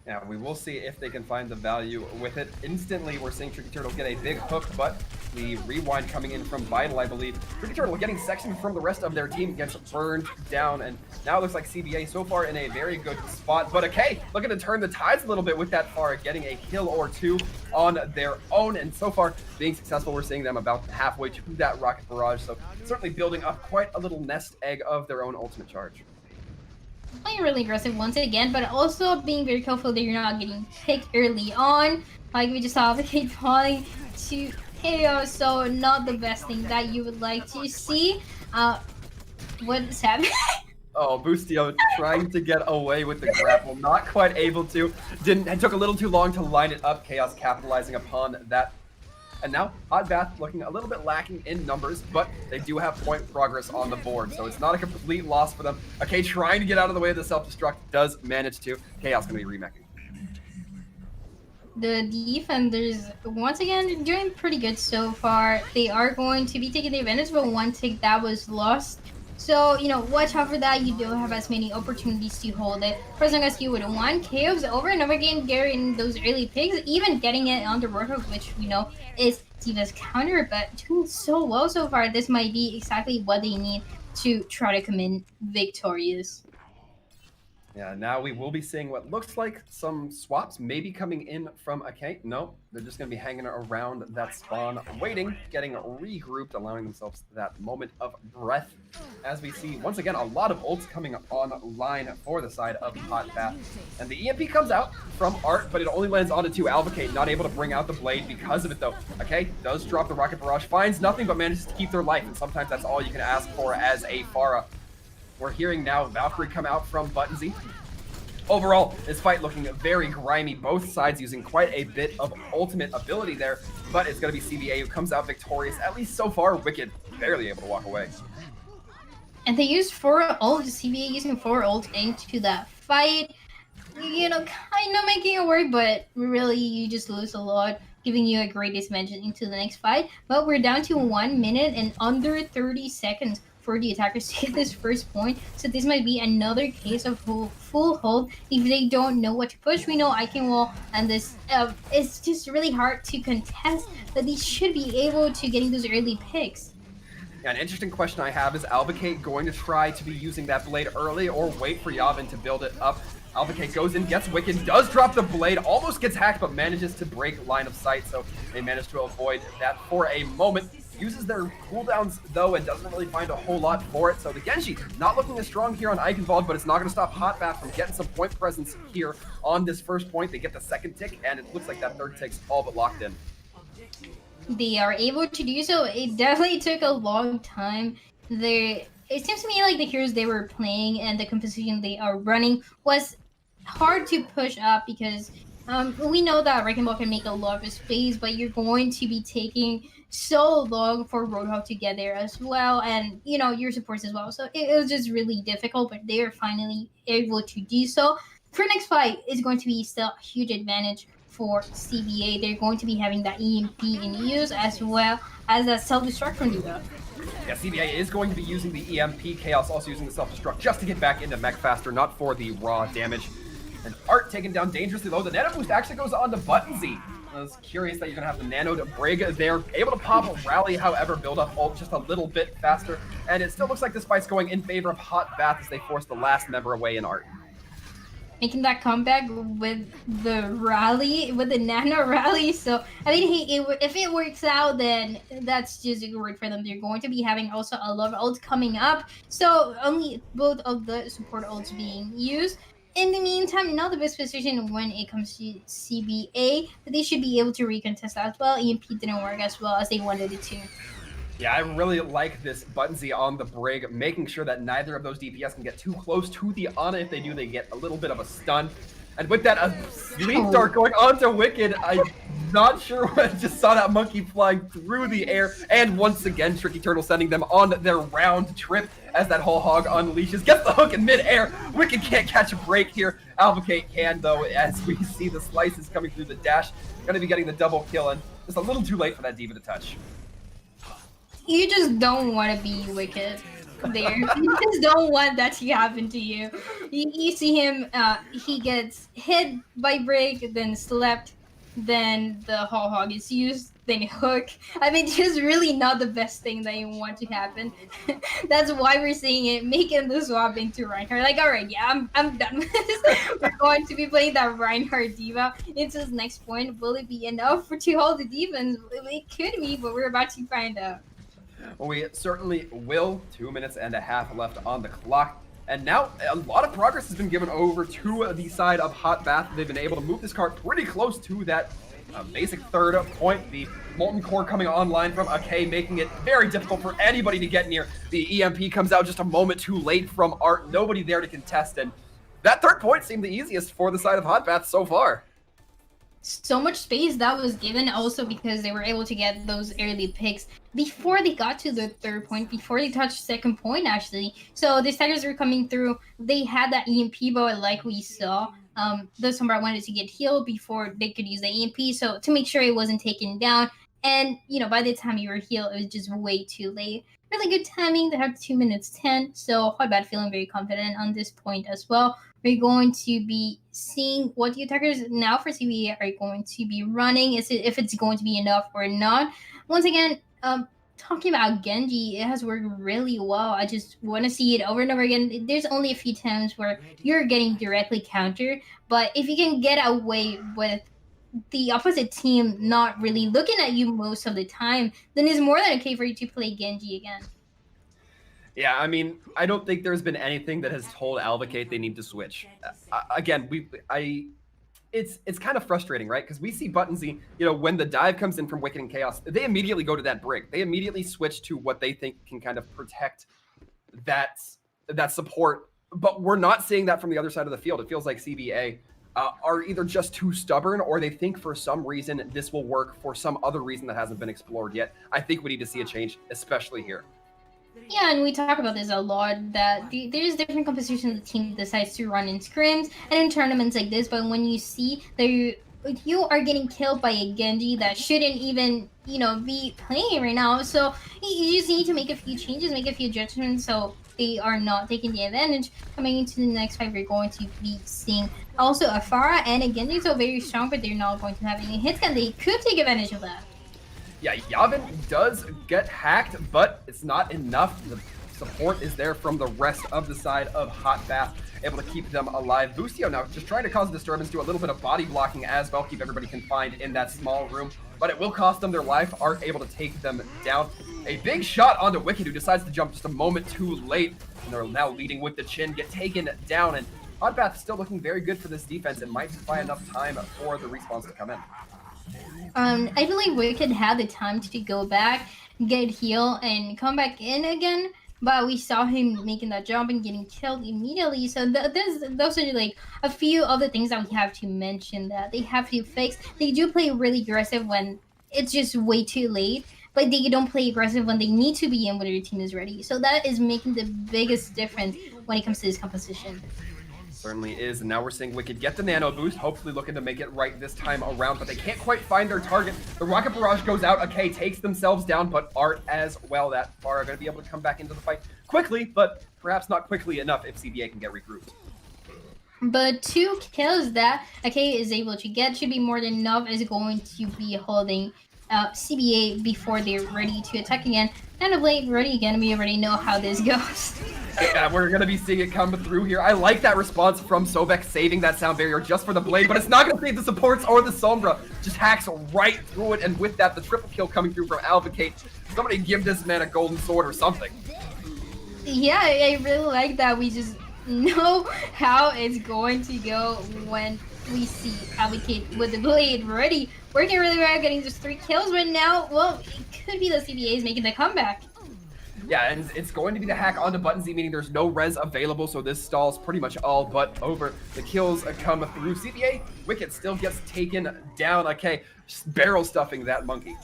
Yeah, we will see if they can find the value with it. Instantly, we're seeing Tricky Turtle get a big hook, but the rewind coming in from Vital, I believe. Tricky Turtle getting sectioned from the rest of their team, gets burned down, and now it looks like CBA so far in a very good spot. But okay, looking to turn the tides a little bit with that Farah, getting a kill or two on their own, and so far being successful. We're seeing them about halfway to that rocket barrage, so certainly building up quite a little nest egg of their own ultimate charge. Playing really aggressive once again, but also being very careful that you're not getting picked early on. Like we just saw the kid falling to KO, so not the best thing that you would like to see. What's happening? Oh, Boostio trying to get away with the grapple, not quite able to. It took a little too long to line it up. Chaos capitalizing upon that And now Hot Bath looking a little bit lacking in numbers, but they do have point progress on the board, so it's not a complete loss for them. Okay, trying to get out of the way of the self-destruct, does manage to. Chaos going to be remeching. The defenders, once again, doing pretty good so far. They are going to be taking the advantage of a one tick that was lost. So, you know, watch out for that. You don't have as many opportunities to hold it. For as long as you would want, Chaos over and over again getting those early picks, even getting it on the Roadhog, which we know is D.Va's counter, but doing so well so far. This might be exactly what they need to try to come in victorious. Yeah, now we will be seeing what looks like some swaps maybe coming in from okay. No, they're just going to be hanging around that spawn, waiting, getting regrouped, allowing themselves that moment of breath. As we see, once again, a lot of ults coming online for the side of Hot Bath. And the EMP comes out from Art, but it only lands onto 2. Alvocate not able to bring out the blade because of it, though. Okay, does drop the Rocket Barrage, finds nothing, but manages to keep their life. And sometimes that's all you can ask for as a Pharah. We're hearing now Valkyrie come out from Buttonzy. Overall, this fight looking very grimy, both sides using quite a bit of ultimate ability there, but it's going to be CBA who comes out victorious, at least so far. Wicked barely able to walk away. And they used 4 ults, CBA using 4 ults into that fight. You know, kind of making it work, but really you just lose a lot, giving you a great disadvantage into the next fight. But we're down to 1 minute and under 30 seconds for the attackers to get this first point. So this might be another case of full hold if they don't know what to push. We know Ikenwall and this it's just really hard to contest, but they should be able to getting those early picks. Yeah, an interesting question I have is Alvocate going to try to be using that blade early or wait for Yavin to build it up? Alvocate goes in, gets Wicked, does drop the blade, almost gets hacked, but manages to break line of sight, so they manage to avoid that for a moment. Uses their cooldowns, though, and doesn't really find a whole lot for it, so the Genji not looking as strong here on Eichenwald, but it's not going to stop Hot Bath from getting some point presence here on this first point. They get the second tick, and it looks like that third tick's all but locked in. They are able to do so. It definitely took a long time. It seems to me like the heroes they were playing and the composition they are running was hard to push up because we know that Wrecking Ball can make a lot of space, but you're going to be taking so long for Roadhog to get there as well, and you know your supports as well. So it was just really difficult, but they are finally able to do so. For next fight, it's going to be still a huge advantage for CBA. They're going to be having that EMP in use as well as that self-destruct from D.Va. Yeah, CBA is going to be using the EMP. Chaos also using the self-destruct just to get back into mech faster, not for the raw damage. And Art taken down dangerously low. The nano boost actually goes on to Buttonzy. I was curious that you're going to have the nano to Brig there. Able to pop a rally, however, build up ult just a little bit faster. And it still looks like this fight's going in favor of Hot Bath as they force the last member away in Art. Making that comeback with the rally, with the nano rally. So, I mean, if it works out, then that's just a good word for them. They're going to be having also a lot of ults coming up. So, only both of the support ults being used. In the meantime, not the best position when it comes to CBA, but they should be able to recontest as well. EMP didn't work as well as they wanted it to. Yeah, I really like this Buttonzy on the Brig, making sure that neither of those DPS can get too close to the Ana. If they do, they get a little bit of a stun. And with that, a Sleep Dart going on to Wicked. I'm not sure what just saw that monkey flying through the air. And once again, Tricky Turtle sending them on their round trip as that whole hog unleashes. Gets the hook in midair. Wicked can't catch a break here. Alvocate can, though, as we see the slices coming through the dash. Gonna be getting the double kill, and just a little too late for that D.Va to touch. You just don't want to be Wicked there. You just don't want that to happen to you. You see him, he gets hit by Break, then slept, then the whole hog is used, then hook. I mean, just really not the best thing that you want to happen. That's why we're seeing it, making the swap into Reinhardt. Like, alright, yeah, I'm done with this. We're going to be playing that Reinhardt D.Va into this next point. Will it be enough to hold the defense? It could be, but we're about to find out. We certainly will. 2 minutes and a half left on the clock. And now a lot of progress has been given over to the side of Hot Bath. They've been able to move this card pretty close to that basic third point. The Molten Core coming online from Ake, making it very difficult for anybody to get near. The EMP comes out just a moment too late from Art. Nobody there to contest. And that third point seemed the easiest for the side of Hot Bath so far. so much space that was given also because they were able to get those early picks before they got to the third point, before they touched second point actually. So the Tigers were coming through. They had that EMP, but like we saw, the Sombra wanted to get healed before they could use the EMP, so to make sure it wasn't taken down. And by the time you were healed, it was just way too late. Really good timing. They have 2 minutes 10, so Hotbad feeling very confident on this point as well. We're going to be seeing what the attackers now for CBA are going to be running. If it's going to be enough or not. Once again, talking about Genji, it has worked really well. I just want to see it over and over again. There's only a few times where you're getting directly countered, but if you can get away with the opposite team not really looking at you most of the time, then it's more than okay for you to play Genji again. Yeah, I mean, I don't think there's been anything that has told Alvacate they need to switch. Again, it's kind of frustrating, right? Because we see Buttonsy, when the dive comes in from Wicked and Chaos, they immediately go to that brig. They immediately switch to what they think can kind of protect that support. But we're not seeing that from the other side of the field. It feels like CBA are either just too stubborn, or they think for some reason this will work for some other reason that hasn't been explored yet. I think we need to see a change, especially here. Yeah, and we talk about this a lot, that there's different compositions the team decides to run in scrims and in tournaments like this, but when you see that you are getting killed by a Genji that shouldn't even, be playing right now, so you just need to make a few changes, make a few adjustments, so they are not taking the advantage. Coming into the next fight, we're going to be seeing also Afara and a Genji, so very strong, but they're not going to have any hits, and they could take advantage of that. Yeah, Yavin does get hacked, but it's not enough. The support is there from the rest of the side of Hot Bath, able to keep them alive. Boostio now just trying to cause a disturbance, do a little bit of body blocking as well, keep everybody confined in that small room, but it will cost them their life, aren't able to take them down. A big shot onto Wicked, who decides to jump just a moment too late, and they're now leading with the chin, get taken down, and Hot Bath still looking very good for this defense. It might buy enough time for the respawns to come in. I believe Wicked had the time to go back, get heal, and come back in again, but we saw him making that jump and getting killed immediately. So those are like a few of the things that we have to mention that they have to fix. They do play really aggressive when it's just way too late, but they don't play aggressive when they need to be in when their team is ready. So that is making the biggest difference when it comes to this composition. Certainly is, and now we're seeing Wicked get the nano boost, hopefully looking to make it right this time around, but they can't quite find their target. The rocket barrage goes out, okay, takes themselves down, but Art as well. That far are going to be able to come back into the fight quickly, but perhaps not quickly enough if CBA can get regrouped. But 2 kills that Ake is able to get should be more than enough, is going to be holding CBA before they're ready to attack again. And of late, ready again, we already know how this goes. Yeah, we're going to be seeing it come through here. I like that response from Sobek, saving that sound barrier just for the blade, but it's not going to save the supports or the Sombra. Just hacks right through it, and with that, the triple kill coming through from Alvacate. Somebody give this man a golden sword or something. Yeah, I really like that. We just know how it's going to go when we see Alvacate with the blade ready. Working really well, getting just 3 kills, but now, well, it could be the CBAs making the comeback. Yeah, and it's going to be the hack onto Buttonsy, meaning there's no res available, so this stalls pretty much all but over. The kills come through. CBA, Wicked still gets taken down. Okay, just barrel stuffing that monkey.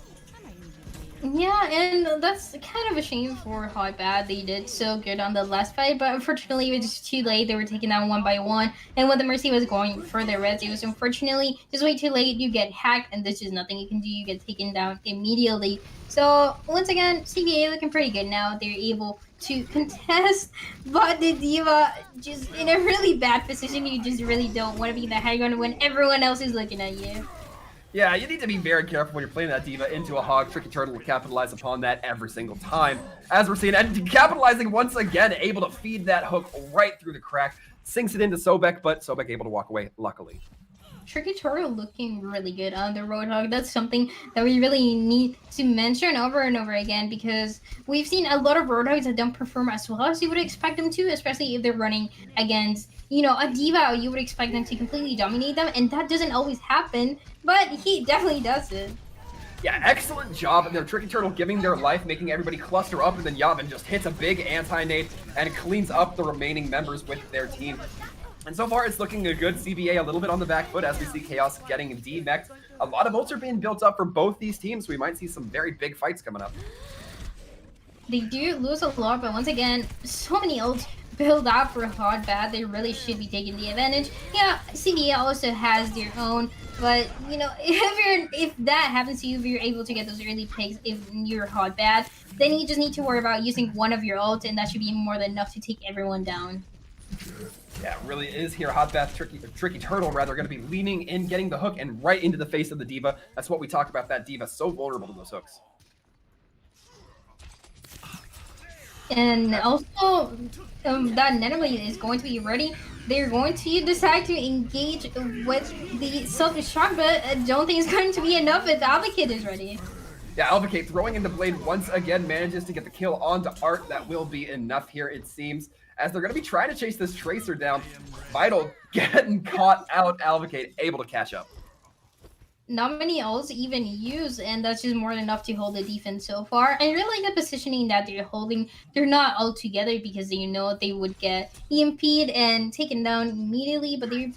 Yeah, and that's kind of a shame for how bad they did so good on the last fight, but unfortunately it was just too late. They were taken down one by one, and when the Mercy was going for their res, it was unfortunately just way too late. You get hacked, and there's just nothing you can do. You get taken down immediately. So once again, CBA looking pretty good now. They're able to contest, but the D.Va just in a really bad position. You just really don't want to be in the high ground when everyone else is looking at you. Yeah, you need to be very careful when you're playing that D.Va into a hog. Tricky Turtle will capitalize upon that every single time. As we're seeing, and capitalizing once again, able to feed that hook right through the crack. Sinks it into Sobek, but Sobek able to walk away, luckily. Tricky Turtle looking really good on the Roadhog. That's something that we really need to mention over and over again, because we've seen a lot of Roadhogs that don't perform as well as you would expect them to, especially if they're running against, a D.Va. You would expect them to completely dominate them, and that doesn't always happen, but he definitely does it. Yeah, excellent job there. Tricky Turtle giving their life, making everybody cluster up, and then Yavin just hits a big anti-nade and cleans up the remaining members with their team. And so far, it's looking a good. CBA a little bit on the back foot as we see Chaos getting demeched. A lot of ults are being built up for both these teams. We might see some very big fights coming up. They do lose a lot, but once again, so many ults build up for hot bat. They really should be taking the advantage. Yeah, CBA also has their own, but you know, if that happens to you, if you're able to get those early picks, if you're hot bat, then you just need to worry about using one of your ults, and that should be more than enough to take everyone down. Yeah, it really is here. Hot Bath, Tricky Turtle, rather, going to be leaning in, getting the hook, and right into the face of the D.Va. That's what we talk about, that D.Va, so vulnerable to those hooks. And also, that Nanoblade is going to be ready. They're going to decide to engage with the self-destruct, but I don't think it's going to be enough if Advocate is ready. Yeah, Advocate throwing in the blade once again, manages to get the kill onto Art. That will be enough here, it seems, as they're going to be trying to chase this Tracer down. Vital getting caught out, Advocate able to catch up. Not many ults even use, and that's just more than enough to hold the defense so far. And really the positioning that they're holding, they're not all together because they know they would get EMP'd and taken down immediately, but they're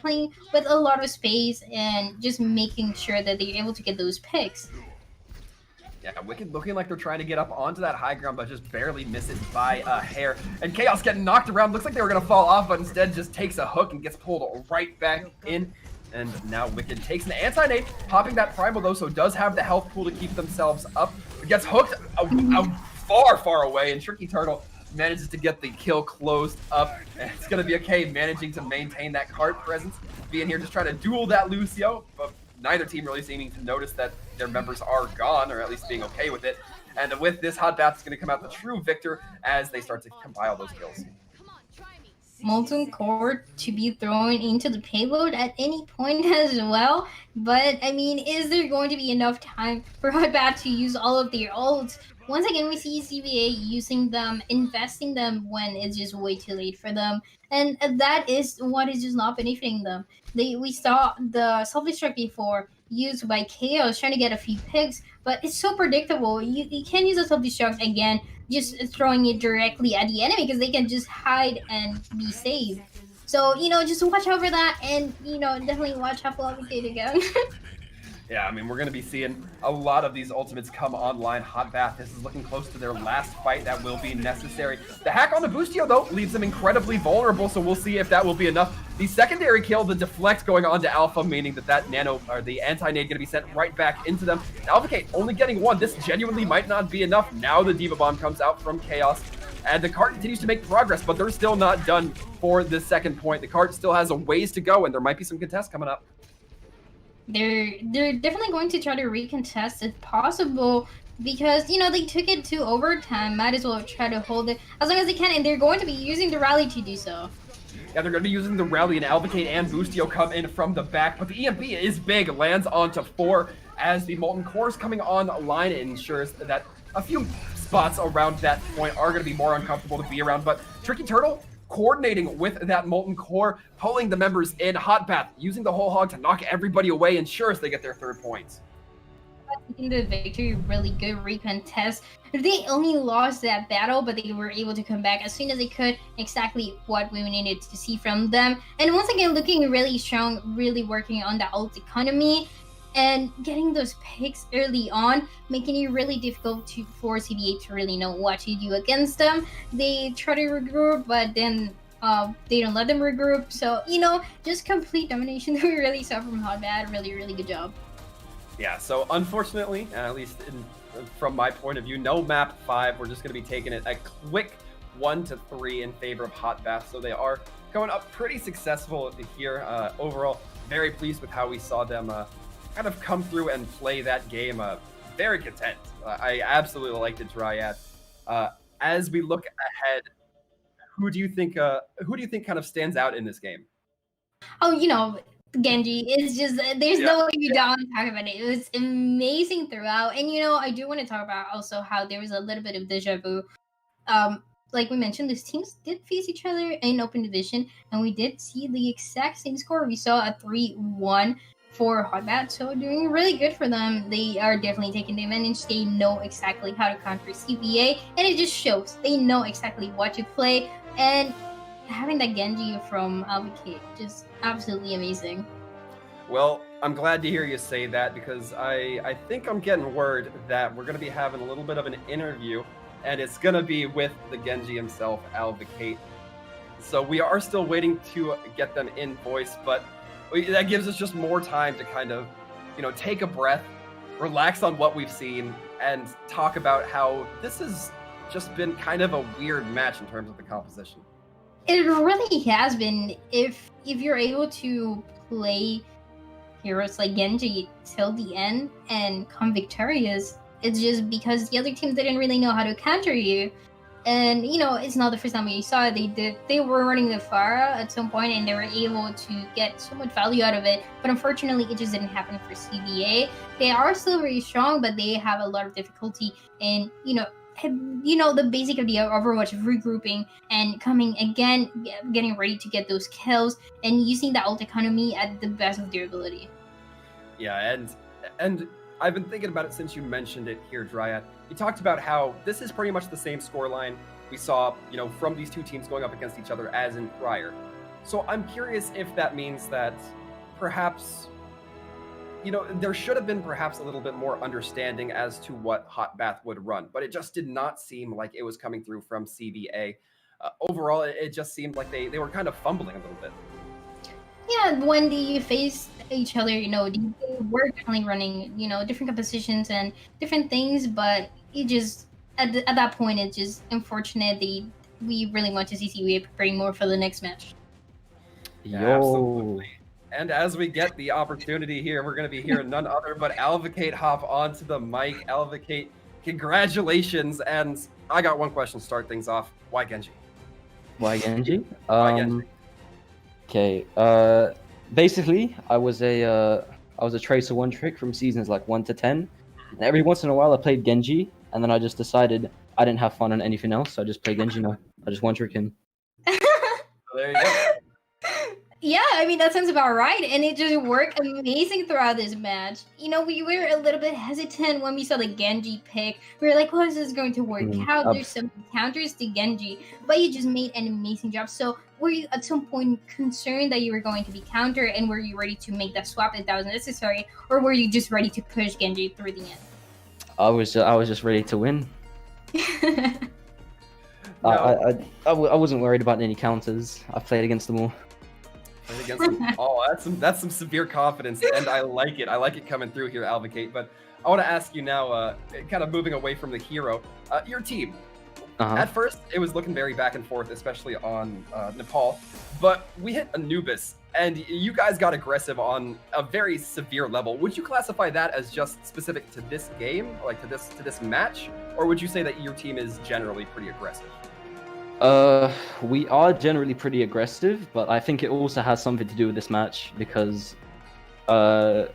playing with a lot of space and just making sure that they're able to get those picks. Yeah, Wicked looking like they're trying to get up onto that high ground, but just barely miss it by a hair. And Chaos getting knocked around. Looks like they were going to fall off, but instead just takes a hook and gets pulled right back in. And now Wicked takes an anti-nade, popping that primal though, so does have the health pool to keep themselves up. It gets hooked out far away, and Tricky Turtle manages to get the kill closed up. And it's going to be okay managing to maintain that cart presence. Being here just trying to duel that Lucio, but neither team really seeming to notice that their members are gone, or at least being okay with it. And with this, Hot Bath is going to come out the true victor as they start to compile those kills. Molten Core to be thrown into the payload at any point as well, but I mean, is there going to be enough time for Hot Bath to use all of their ults? Once again, we see CBA using them, investing them when it's just way too late for them, and that is what is just not benefiting them. We saw the self-destruct before used by Chaos trying to get a few picks, but it's so predictable. You can't use a self-destruct again just throwing it directly at the enemy because they can just hide and be safe. So, you know, just watch out for that, and, you know, definitely watch out for Advocate again. Yeah, I mean, we're going to be seeing a lot of these ultimates come online. Hot Bath, this is looking close to their last fight that will be necessary. The hack on the Boostio, though, leaves them incredibly vulnerable, so we'll see if that will be enough. The secondary kill, the deflect going on to Alpha, meaning that nano, or the anti-nade, going to be sent right back into them. Advocate only getting one. This genuinely might not be enough. Now the D.Va Bomb comes out from Chaos, and the cart continues to make progress, but they're still not done for the second point. The cart still has a ways to go, and there might be some contests coming up. They're definitely going to try to recontest if possible, because, you know, they took it to overtime. Might as well try to hold it as long as they can, and they're going to be using the rally to do so. Yeah, they're going to be using the rally, and Advocate and Boostio come in from the back, but the EMP is big, lands onto 4 as the Molten Core is coming online. It ensures that a few spots around that point are going to be more uncomfortable to be around, but Tricky Turtle coordinating with that Molten Core, pulling the members in. Hot Bath using the whole hog to knock everybody away, ensures they get their 3rd points. Taking the victory, really good recontest. They only lost that battle, but they were able to come back as soon as they could. Exactly what we needed to see from them. And once again, looking really strong, really working on the ult economy and getting those picks early on, making it really difficult for CBA to really know what to do against them. They try to regroup, but then they don't let them regroup. So, you know, just complete domination that we really saw from Hot Bad. Really, really good job. Yeah, so unfortunately, at least from my point of view, no map 5. We're just going to be taking it a quick 1-3 in favor of Hot Bath. So they are going up pretty successful here. Overall, very pleased with how we saw them kind of come through and play that game. Very content. I absolutely liked it, Dryad. As we look ahead, who do you think kind of stands out in this game? Oh, you know, Genji is just, there's no way you don't talk about it. It was amazing throughout. And, you know, I do want to talk about also how there was a little bit of deja vu. Like we mentioned, these teams did face each other in open division, and we did see the exact same score. We saw a 3-1 for Hot Bat, so doing really good for them. They are definitely taking the advantage. They know exactly how to counter CBA, and it just shows. They know exactly what to play, and having that Genji from Advocate, just absolutely amazing. Well, I'm glad to hear you say that because I think I'm getting word that we're going to be having a little bit of an interview, and it's going to be with the Genji himself, Advocate. So we are still waiting to get them in voice, but that gives us just more time to kind of, take a breath, relax on what we've seen, and talk about how this has just been kind of a weird match in terms of the composition. It really has been. If you're able to play heroes like Genji till the end and come victorious, it's just because the other team didn't really know how to counter you. And it's not the first time we saw it. They were running the Pharah at some point, and they were able to get so much value out of it. But unfortunately, it just didn't happen for CBA. They are still very strong, but they have a lot of difficulty in the basic of the Overwatch of regrouping and coming again, getting ready to get those kills, and using the ult economy at the best of their ability. Yeah, and I've been thinking about it since you mentioned it here, Dryad. You talked about how this is pretty much the same scoreline we saw, from these two teams going up against each other as in prior. So I'm curious if that means that perhaps, there should have been perhaps a little bit more understanding as to what Hot Bath would run, but it just did not seem like it was coming through from CBA. Overall, it just seemed like they were kind of fumbling a little bit. Yeah, when they faced each other, they were definitely running, different compositions and different things, but it just at that point, it's just unfortunate. We really want to see CBA preparing more for the next match. Yeah, absolutely. And as we get the opportunity here, we're going to be hearing none other but Advocate hop onto the mic. Advocate, congratulations! And I got one question to start things off. Why Genji? Why Genji? Why Genji? Okay. Basically, I was a Tracer one trick from seasons like 1 to 10. And every once in a while, I played Genji, and then I just decided I didn't have fun on anything else, so I just play Genji now. I just one trick him. There you go. Yeah, I mean, that sounds about right. And it just worked amazing throughout this match. We were a little bit hesitant when we saw the Genji pick. We were like, is this going to work out? There's some counters to Genji. But you just made an amazing job. So were you at some point concerned that you were going to be countered? And were you ready to make that swap if that was necessary? Or were you just ready to push Genji through the end? I was just ready to win. No. I wasn't worried about any counters. I played against them all. Against them. Oh, that's some severe confidence, and I like it. I like it coming through here, Advocate. But I want to ask you now, kind of moving away from the hero, your team. At first, it was looking very back and forth, especially on Nepal. But we hit Anubis, and you guys got aggressive on a very severe level. Would you classify that as just specific to this game, like to this match, or would you say that your team is generally pretty aggressive? We are generally pretty aggressive, but I think it also has something to do with this match because we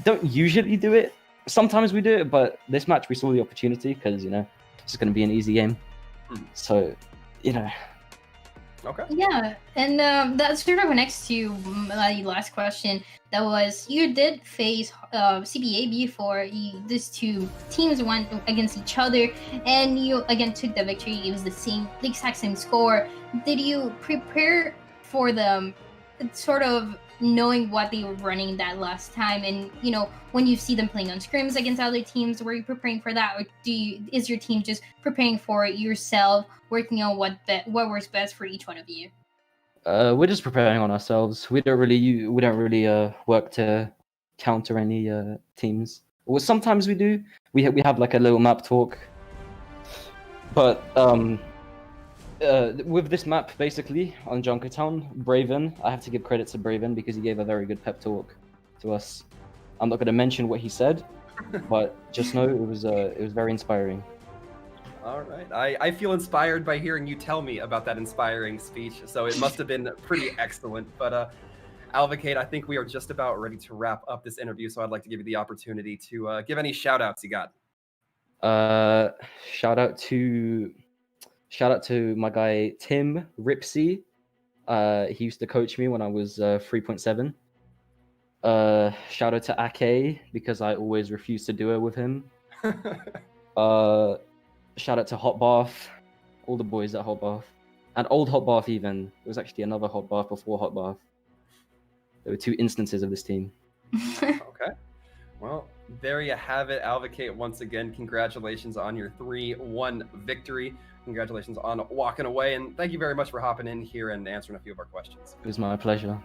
don't usually do it. Sometimes we do it, but this match we saw the opportunity because it's going to be an easy game. So, Okay. Yeah, and that's sort of connects to my last question. That was, you did face CBA before. These two teams went against each other, and you again took the victory. It was the exact same score. Did you prepare for them, sort of knowing what they were running that last time? And when you see them playing on scrims against other teams, were you preparing for that, or is your team just preparing for yourself, working on what works best for each one of you? We're just preparing on ourselves. We don't really work to counter any teams. Well, sometimes we do. We have like a little map talk. But with this map, basically on Junkertown, Braven, I have to give credit to Braven because he gave a very good pep talk to us. I'm not going to mention what he said, but just know it was very inspiring. All right. I feel inspired by hearing you tell me about that inspiring speech, so it must have been pretty excellent. But Advocate, I think we are just about ready to wrap up this interview, so I'd like to give you the opportunity to give any shout-outs you got. Shout out to my guy Tim Ripsey. He used to coach me when I was 3.7. Shout out to Ake because I always refused to do it with him. Shout out to Hot Bath, all the boys at Hot Bath, and old hot bath even. There was actually another hot bath before hot bath. There were 2 instances of this team. Okay. Well, there you have it. Alvacate, once again, congratulations on your 3-1 victory. Congratulations on walking away, and thank you very much for hopping in here and answering a few of our questions. It was my pleasure.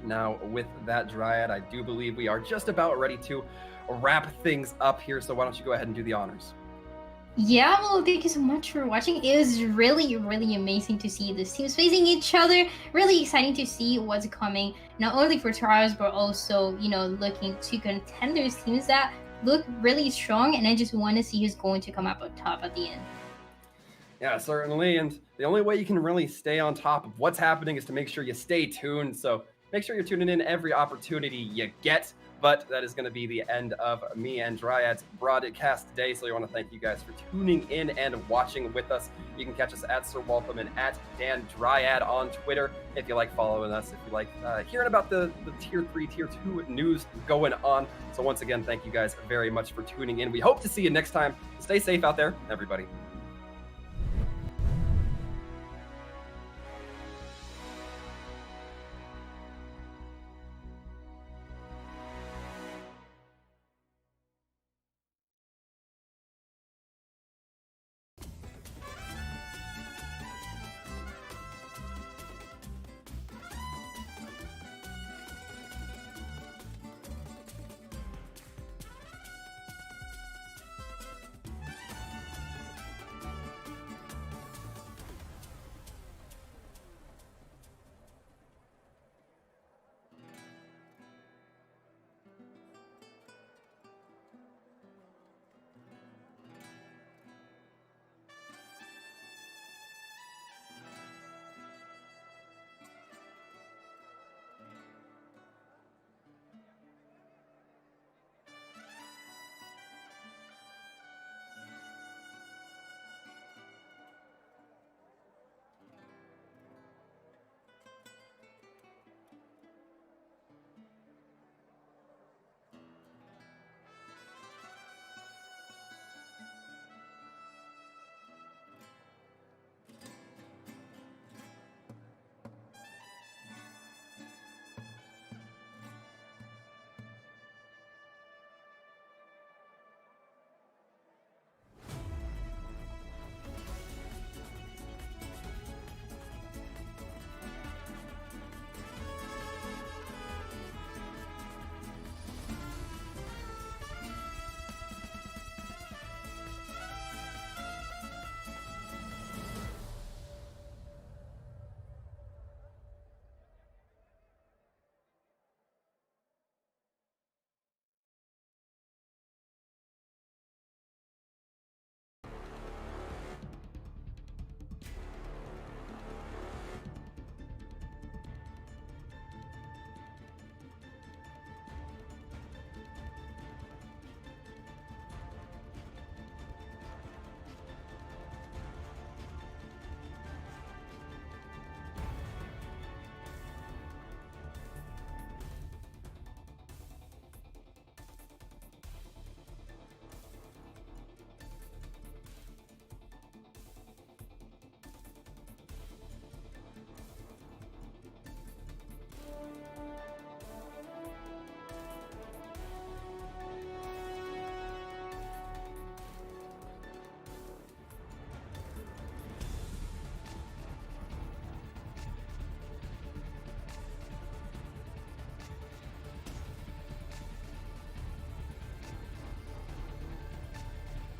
Now, with that, Dryad, I do believe we are just about ready to wrap things up here, so why don't you go ahead and do the honors? Yeah, well, thank you so much for watching. It was really, really amazing to see these teams facing each other. Really exciting to see what's coming, not only for Trials, but also, you know, looking to Contenders teams that look really strong, and I just want to see who's going to come up on top at the end. Yeah, certainly, and the only way you can really stay on top of what's happening is to make sure you stay tuned, so make sure you're tuning in every opportunity you get. But that is going to be the end of me and Dryad's broadcast today. So I want to thank you guys for tuning in and watching with us. You can catch us at Sir Waltham and at Dan Dryad on Twitter if you like following us, if you like hearing about the Tier 3, Tier 2 news going on. So once again, thank you guys very much for tuning in. We hope to see you next time. Stay safe out there, everybody.